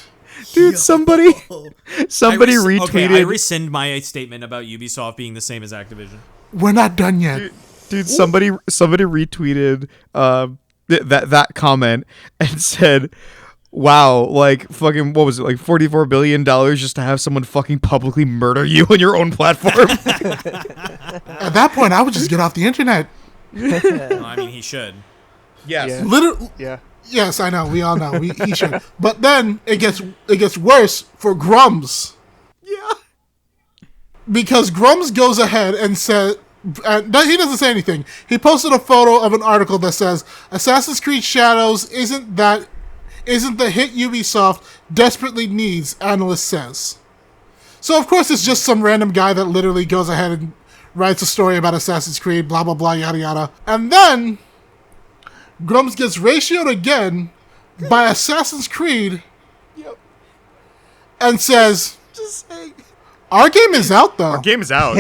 Dude, somebody retweeted. Okay, I rescind my statement about Ubisoft being the same as Activision. We're not done yet. Dude, somebody retweeted that comment and said, "Wow, like fucking what was it, like $44 billion just to have someone fucking publicly murder you on your own platform?" At that point, I would just get off the internet. No, I mean, he should. Yes. Yeah. Literally. Yeah. Yes, I know. We all know. He should. But then it gets worse for Grums. Yeah. Because Grums goes ahead and says, he doesn't say anything. He posted a photo of an article that says Assassin's Creed Shadows isn't the hit Ubisoft desperately needs, analyst says. So of course it's just some random guy that literally goes ahead and writes a story about Assassin's Creed, blah blah blah, yada yada. And then Grums gets ratioed again by Assassin's Creed. Yep. And says, Just saying. Our game is out though. Our game is out.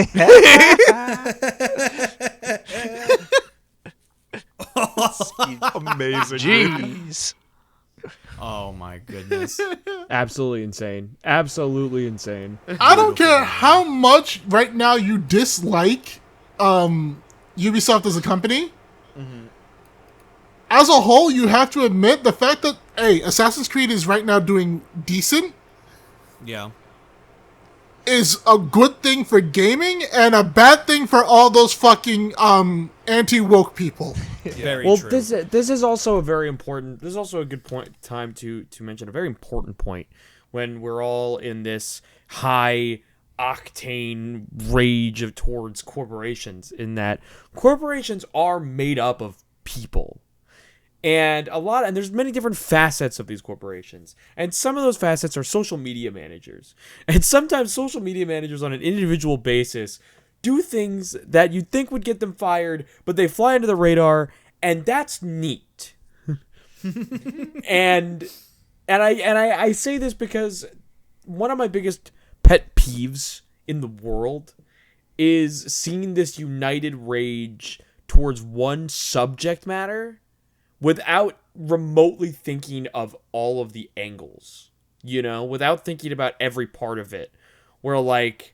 Amazing. Jeez. Oh my goodness. Absolutely insane. Absolutely insane. I don't care how much right now you dislike Ubisoft as a company. As a whole, you have to admit the fact that, hey, Assassin's Creed is right now doing decent Yeah. is a good thing for gaming and a bad thing for all those fucking anti-woke people. Very Well, true. this is also a very important. This is also a good time to mention a very important point when we're all in this high octane rage towards corporations. In that corporations are made up of people. And there's many different facets of these corporations. And some of those facets are social media managers. And sometimes social media managers on an individual basis do things that you'd think would get them fired, but they fly under the radar, and that's neat. and I say this because one of my biggest pet peeves in the world is seeing this united rage towards one subject matter without remotely thinking of all of the angles, without thinking about every part of it. Where like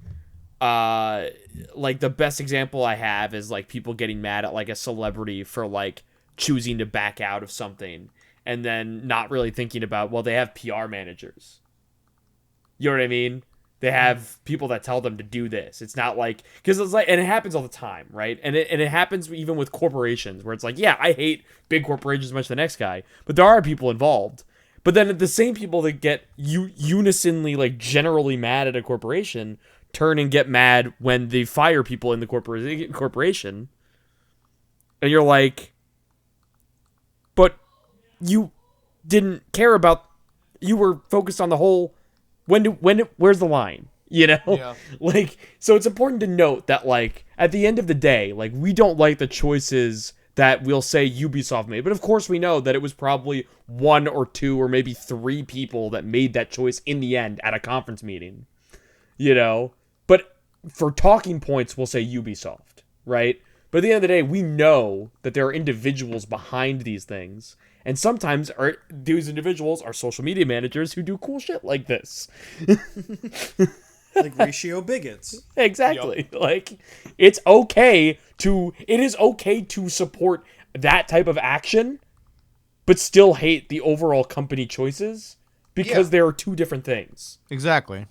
the best example I have is like people getting mad at like a celebrity for like choosing to back out of something and then not really thinking about, well, they have PR managers. You know what I mean? They have people that tell them to do this. It's not like, because it's like, and it happens all the time, right? And it happens even with corporations where it's like, yeah, I hate big corporations as much as the next guy, but there are people involved. But then the same people that get unisonly, like generally mad at a corporation turn and get mad when they fire people in the corporation. And you're like, but you didn't care about, you were focused on the whole. Where's the line? Yeah. Like, so it's important to note that, like, at the end of the day, like, we don't like the choices that we'll say Ubisoft made. But of course we know that it was probably 1 or 2 or maybe 3 people that made that choice in the end at a conference meeting. But for talking points, we'll say Ubisoft, right? But at the end of the day, we know that there are individuals behind these things. And sometimes these individuals are social media managers who do cool shit like this. Like ratio bigots. Exactly. Yep. Like, it is okay to support that type of action, but still hate the overall company choices because there are 2 different things. Exactly.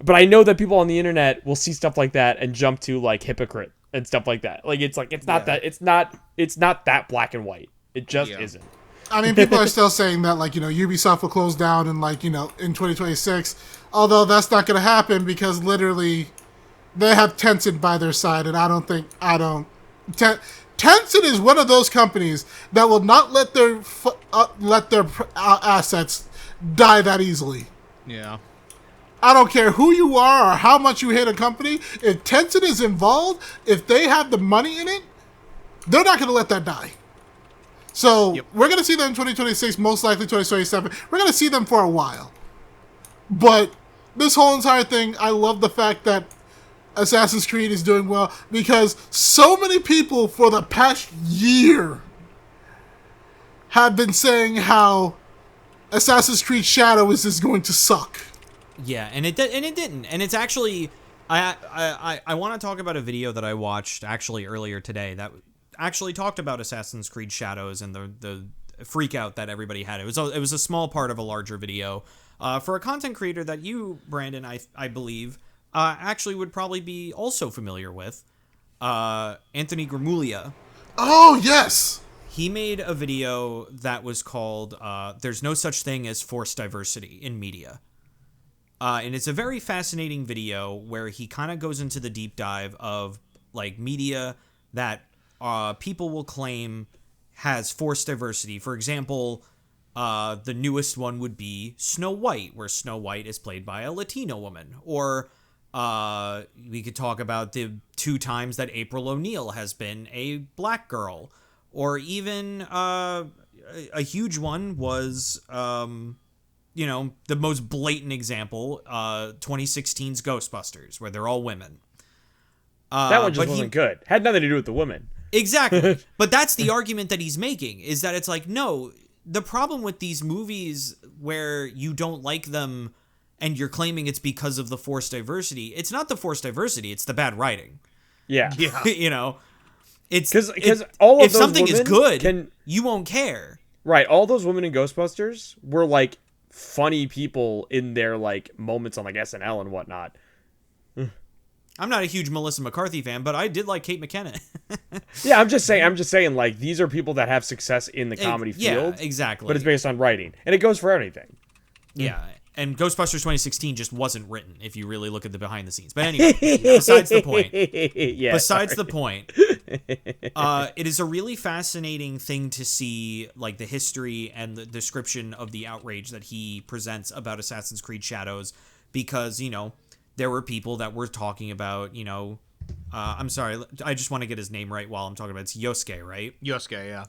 But I know that people on the internet will see stuff like that and jump to like hypocrite and stuff like that. Like, it's not that black and white. It just isn't. I mean, people are still saying that, like, Ubisoft will close down in, like, in 2026. Although that's not going to happen because literally they have Tencent by their side, and Tencent is one of those companies that will not let their let their assets die that easily. Yeah. I don't care who you are or how much you hate a company. If Tencent is involved, if they have the money in it, they're not going to let that die. So we're going to see them in 2026, most likely 2027. We're going to see them for a while. But this whole entire thing, I love the fact that Assassin's Creed is doing well because so many people for the past year have been saying how Assassin's Creed Shadows is going to suck. Yeah, and it didn't. And it's actually, I want to talk about a video that I watched actually earlier today that actually talked about Assassin's Creed Shadows and the freak out that everybody had. It was a small part of a larger video for a content creator that you, Brandon, I believe, actually would probably be also familiar with, Anthony Gramuglia. Oh, yes! He made a video that was called There's No Such Thing as Forced Diversity in Media. And it's a very fascinating video where he kind of goes into the deep dive of like media that people will claim has forced diversity. For example, the newest one would be Snow White, where Snow White is played by a Latino woman. Or we could talk about the 2 times that April O'Neil has been a black girl. Or even a huge one was... the most blatant example, 2016's Ghostbusters, where they're all women. That one just wasn't good. Had nothing to do with the women. Exactly. But that's the argument that he's making, is that it's like, no, the problem with these movies where you don't like them and you're claiming it's because of the forced diversity, it's not the forced diversity, it's the bad writing. Yeah. It's because all of if those something is good, can, you won't care. Right. All those women in Ghostbusters were like funny people in their like moments on like SNL and whatnot. I'm not a huge Melissa McCarthy fan, but I did like Kate McKinnon. Yeah, I'm just saying like these are people that have success in the comedy field. Yeah, exactly. But it's based on writing. And it goes for anything. Yeah. And Ghostbusters 2016 just wasn't written if you really look at the behind the scenes. But anyway, besides the point. Yeah, besides the point. It is a really fascinating thing to see like the history and the description of the outrage that he presents about Assassin's Creed Shadows because, there were people that were talking about, I'm sorry, I just want to get his name right while I'm talking about it. It's Yosuke, right? Yosuke, yeah.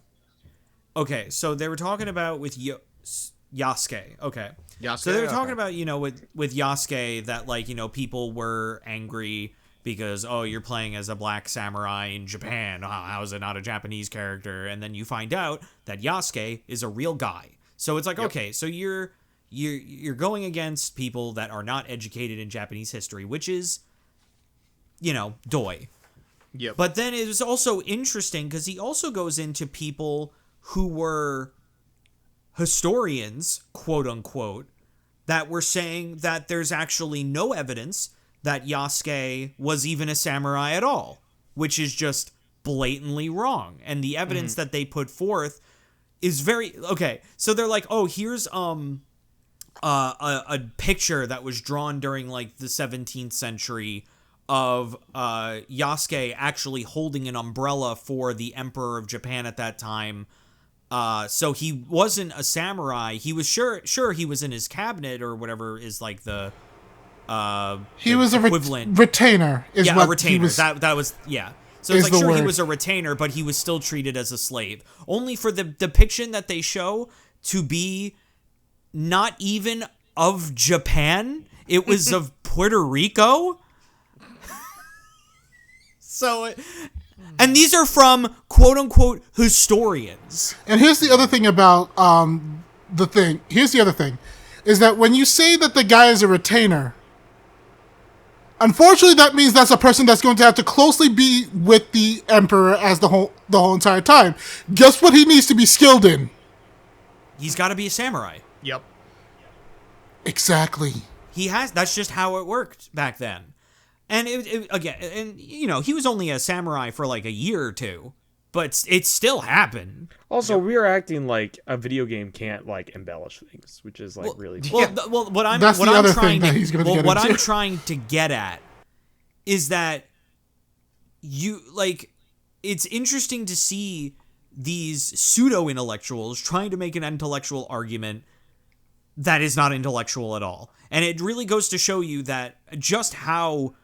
Okay, so they were talking about with Yasuke. Okay. Yasuke, So they were talking about, with Yasuke that, like, people were angry because, oh, you're playing as a black samurai in Japan. How is it not a Japanese character? And then you find out that Yasuke is a real guy. So it's like, okay, so you're going against people that are not educated in Japanese history, which is, doi. Yep. But then it was also interesting because he also goes into people who were historians, quote unquote, that were saying that there's actually no evidence that Yasuke was even a samurai at all, which is just blatantly wrong. And the evidence that they put forth is very okay. So they're like, oh, here's a picture that was drawn during like the 17th century of Yasuke actually holding an umbrella for the Emperor of Japan at that time. So he wasn't a samurai. He was sure he was in his cabinet or whatever is like the he was equivalent. A retainer. Is yeah, what a retainer. He was, that was yeah. So it's like sure word. He was a retainer, but he was still treated as a slave. Only for the depiction that they show to be not even of Japan. It was of Puerto Rico. So, and these are from quote unquote historians. And here's the other thing about the thing. Here's the other thing, is that when you say that the guy is a retainer, unfortunately that means that's a person that's going to have to closely be with the emperor as the whole entire time. Guess what he needs to be skilled in? He's got to be a samurai. Yep. Exactly. He has. That's just how it worked back then. And again, and he was only a samurai for like a year or two, but it still happened. Also, we're acting like a video game can't like embellish things, which is like really cool. Well, what I'm That's what the I'm other trying thing to that he's going to get what into. I'm trying to get at is that you like it's interesting to see these pseudo-intellectuals trying to make an intellectual argument that is not intellectual at all. And it really goes to show you that just how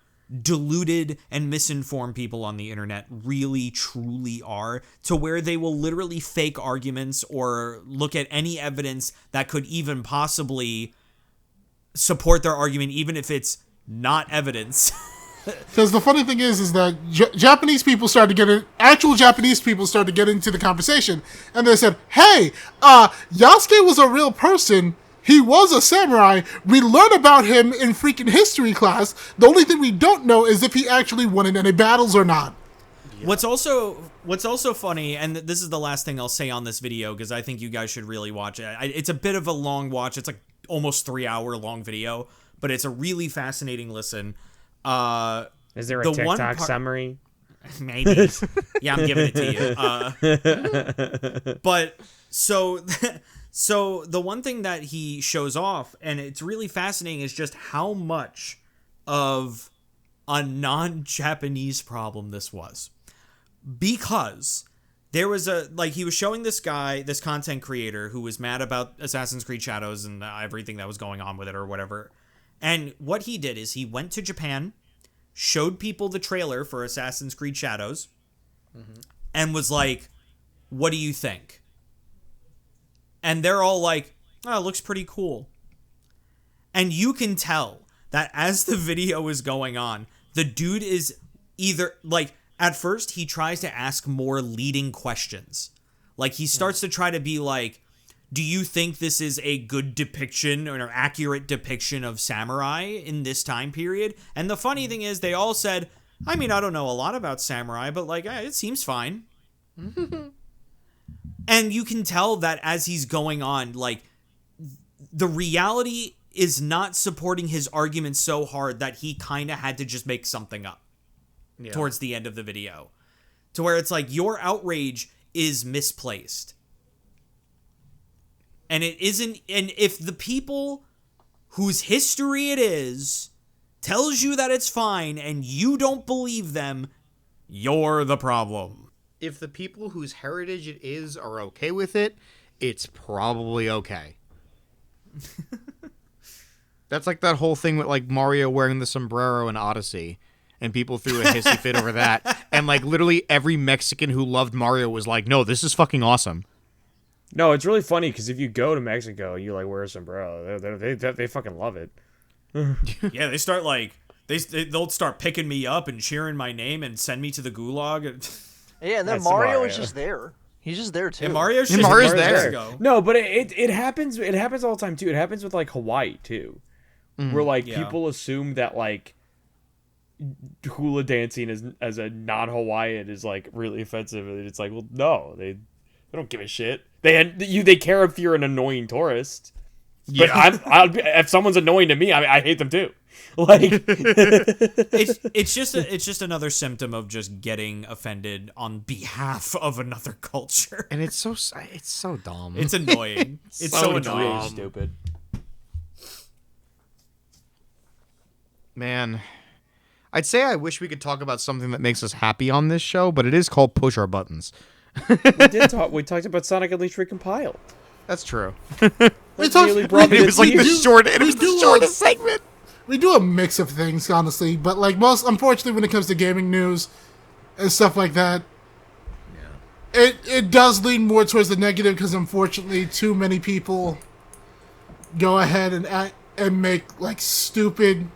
deluded and misinformed people on the internet really truly are, to where they will literally fake arguments or look at any evidence that could even possibly support their argument, even if it's not evidence. Because the funny thing is that Japanese people started to get in, actual Japanese people started to get into the conversation, and they said, hey, Yasuke was a real person. He was a samurai. We learned about him in freaking history class. The only thing we don't know is if he actually won in any battles or not. Yeah. What's also funny, and this is the last thing I'll say on this video, because I think you guys should really watch it. It's a bit of a long watch. It's like almost 3-hour long video, but it's a really fascinating listen. Is there a TikTok summary? Maybe. Yeah, I'm giving it to you. But so the one thing that he shows off, and it's really fascinating, is just how much of a non-Japanese problem this was. Because there was he was showing this guy, this content creator, who was mad about Assassin's Creed Shadows and everything that was going on with it or whatever. And what he did is he went to Japan, showed people the trailer for Assassin's Creed Shadows, and was like, what do you think? And they're all like, oh, it looks pretty cool. And you can tell that as the video is going on, the dude is either, like, at first he tries to ask more leading questions. Like, he starts to try to be like, do you think this is a good depiction or an accurate depiction of samurai in this time period? And the funny thing is, they all said, I mean, I don't know a lot about samurai, but, like, it seems fine. And you can tell that as he's going on, like, the reality is not supporting his argument so hard that he kind of had to just make something up towards the end of the video. To where it's like, your outrage is misplaced. And it isn't, and if the people whose history it is tells you that it's fine and you don't believe them, you're the problem. If the people whose heritage it is are okay with it, it's probably okay. That's like that whole thing with like Mario wearing the sombrero in Odyssey, and people threw a hissy fit over that. And like literally every Mexican who loved Mario was like, no, this is fucking awesome. No, it's really funny because if you go to Mexico and you like wear a sombrero, they fucking love it. Yeah, they start like, they'll start picking me up and cheering my name and send me to the gulag. Yeah, and then Mario is just there. He's just there too. And Mario's there. No, but it happens. It happens all the time too. It happens with like Hawaii too, where like people assume that like hula dancing as a non-Hawaiian is like really offensive, and it's like, well, no, they don't give a shit. They care if you're an annoying tourist. But if someone's annoying to me, I hate them too. Like it's just another symptom of just getting offended on behalf of another culture. And it's so dumb. It's annoying. It's so annoying. Really stupid. Man, I'd say I wish we could talk about something that makes us happy on this show, but it is called Push Our Buttons. We talked about Sonic Unleashed Recompiled. That's true. It was like the shortest segment. We do a mix of things, honestly, but like unfortunately, when it comes to gaming news and stuff like that, it does lean more towards the negative because unfortunately, too many people go ahead and make like stupid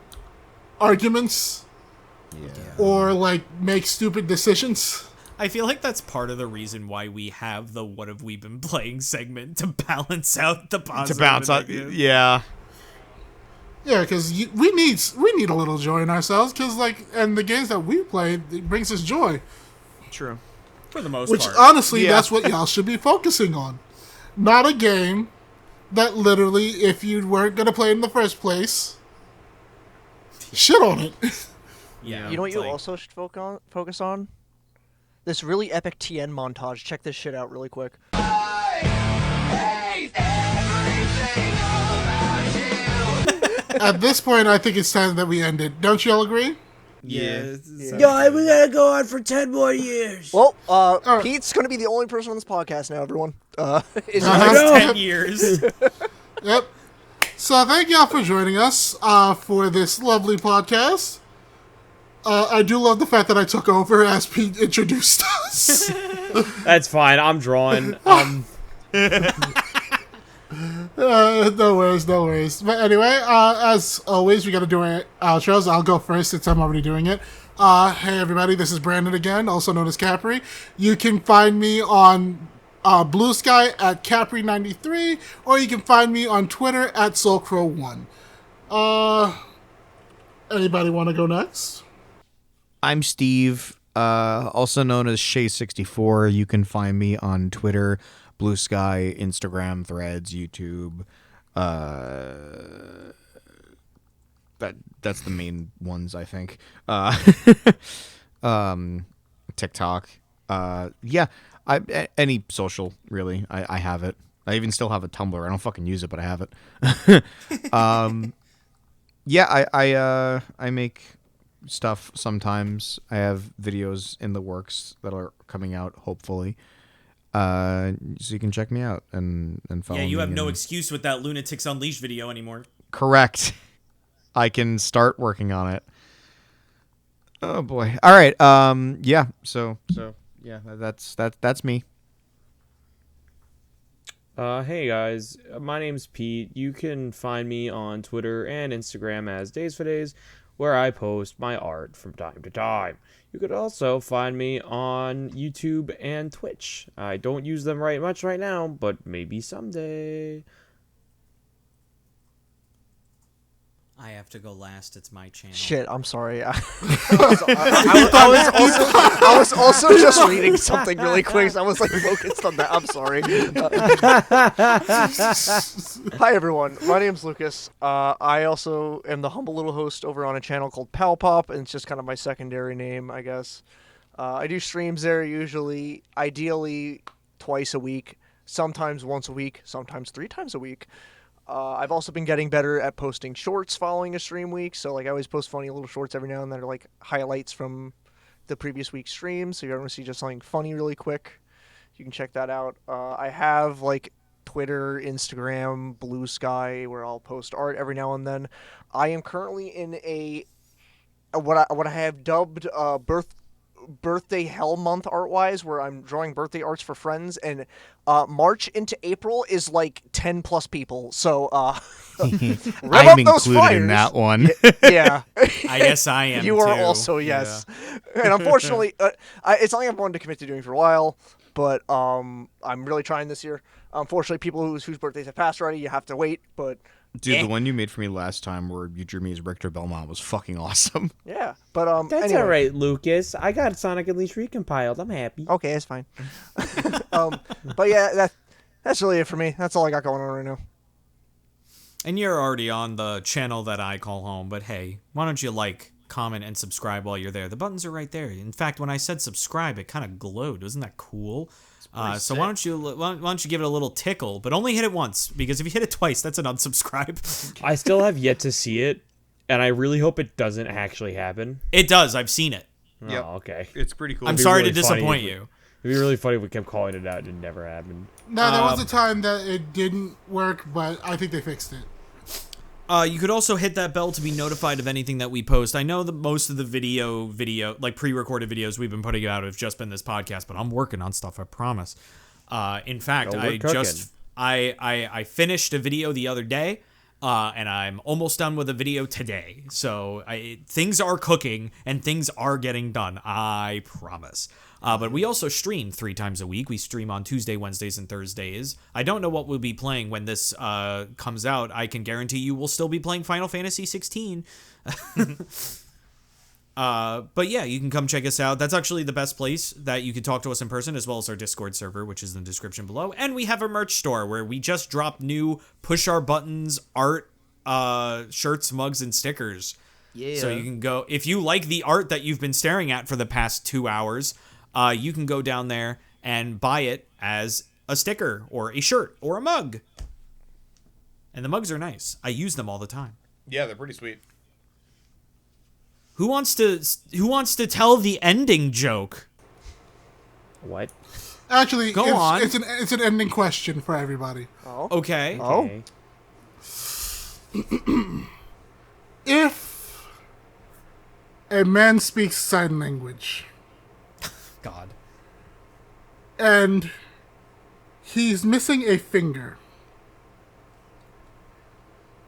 arguments or like make stupid decisions. I feel like that's part of the reason why we have the "What Have We Been Playing" segment to balance out the positive. To balance out, yeah. Yeah, because we need a little joy in ourselves, because like, and the games that we play, it brings us joy. True. For the most part. Which honestly, that's what y'all should be focusing on. Not a game that literally, if you weren't gonna play it in the first place, shit on it. Yeah. You know what you also should focus on? This really epic TN montage. Check this shit out really quick. At this point, I think it's time that we end it. Don't you all agree? Yeah. No, we gotta go on for 10 more years. Well, Pete's going to be the only person on this podcast now, everyone. It's Uh-huh. 10 years. Yep. So thank y'all for joining us for this lovely podcast. I do love the fact that I took over as Pete introduced us. That's fine. I'm drawing. No worries. But anyway, as always, we got to do our outros. I'll go first since I'm already doing it. Hey everybody, this is Brandon again, also known as Capri. You can find me on Blue Sky at Capri93, or you can find me on Twitter at SoulCrow1. Anybody want to go next? I'm Steve, also known as Shay64. You can find me on Twitter, Blue Sky, Instagram, Threads, YouTube. That's the main ones, I think. TikTok. Any social, really. I have it. I even still have a Tumblr. I don't fucking use it, but I have it. I make stuff sometimes. I have videos in the works that are coming out, hopefully. So you can check me out and follow me. Yeah, you have no excuse with that Lunatics Unleashed video anymore. Correct. I can start working on it. Oh boy. All right. Yeah. So yeah, that's me. Hey guys, my name's Pete. You can find me on Twitter and Instagram as Days for Days, where I post my art from time to time. You could also find me on YouTube and Twitch. I don't use them much right now, but maybe someday. I have to go last. It's my channel. Shit, I'm sorry. I was also just reading something really quick, so I was like focused on that. I'm sorry. Hi everyone, my name's Lucas. I also am the humble little host over on a channel called Pal Pop, and it's just kind of my secondary name, I guess. I do streams there usually, ideally twice a week, sometimes once a week, sometimes 3 times a week. I've also been getting better at posting shorts following a stream week. So, like, I always post funny little shorts every now and then, are like highlights from the previous week's stream. So, if you ever want to see just something funny really quick, you can check that out. I have, like, Twitter, Instagram, Blue Sky, where I'll post art every now and then. I am currently in what I have dubbed birthday hell month art-wise, where I'm drawing birthday arts for friends, and March into April is like 10 plus people, so I'm included in that one. Yeah. I guess I am. You are too. also, yes. Yeah. And unfortunately, it's something I've wanted to commit to doing for a while, but I'm really trying this year. Unfortunately, people whose birthdays have passed already, you have to wait, but dude, the one you made for me last time where you drew me as Richter Belmont was fucking awesome. Yeah, but That's anyway. all right, Lucas. I got Sonic Unleashed Recompiled. I'm happy. Okay, that's fine. But yeah, that's really it for me. That's all I got going on right now. And you're already on the channel that I call home, but hey, why don't you like, comment, and subscribe while you're there? The buttons are right there. In fact, when I said subscribe, it kind of glowed. Wasn't that cool? So why don't you give it a little tickle, but only hit it once, because if you hit it twice, that's an unsubscribe. I still have yet to see it, and I really hope it doesn't actually happen. It does. I've seen it. Yep. Oh, okay. It's pretty cool. I'm It'd be sorry really to funny disappoint if you. It'd be really funny if we kept calling it out and it never happened. No, there was a time that it didn't work, but I think they fixed it. You could also hit that bell to be notified of anything that we post. I know that most of the video, like pre-recorded videos we've been putting out have just been this podcast, but I'm working on stuff, I promise. In fact, I finished a video the other day, and I'm almost done with a video today. So things are cooking and things are getting done, I promise. But we also stream 3 times a week. We stream on Tuesday, Wednesdays, and Thursdays. I don't know what we'll be playing when this comes out. I can guarantee you we'll still be playing Final Fantasy 16. But yeah, you can come check us out. That's actually the best place that you can talk to us in person, as well as our Discord server, which is in the description below. And we have a merch store where we just dropped new push our buttons art, shirts, mugs, and stickers. Yeah. So you can go, if you like the art that you've been staring at for the past 2 hours, you can go down there and buy it as a sticker or a shirt or a mug. And the mugs are nice. I use them all the time. Yeah, they're pretty sweet. Who wants to tell the ending joke? What? Actually, Go on. It's an ending question for everybody. Okay. Okay. If a man speaks sign language God. and he's missing a finger,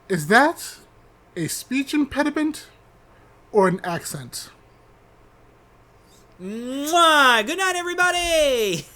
is that a speech impediment or an accent? Mwah! Good night, everybody.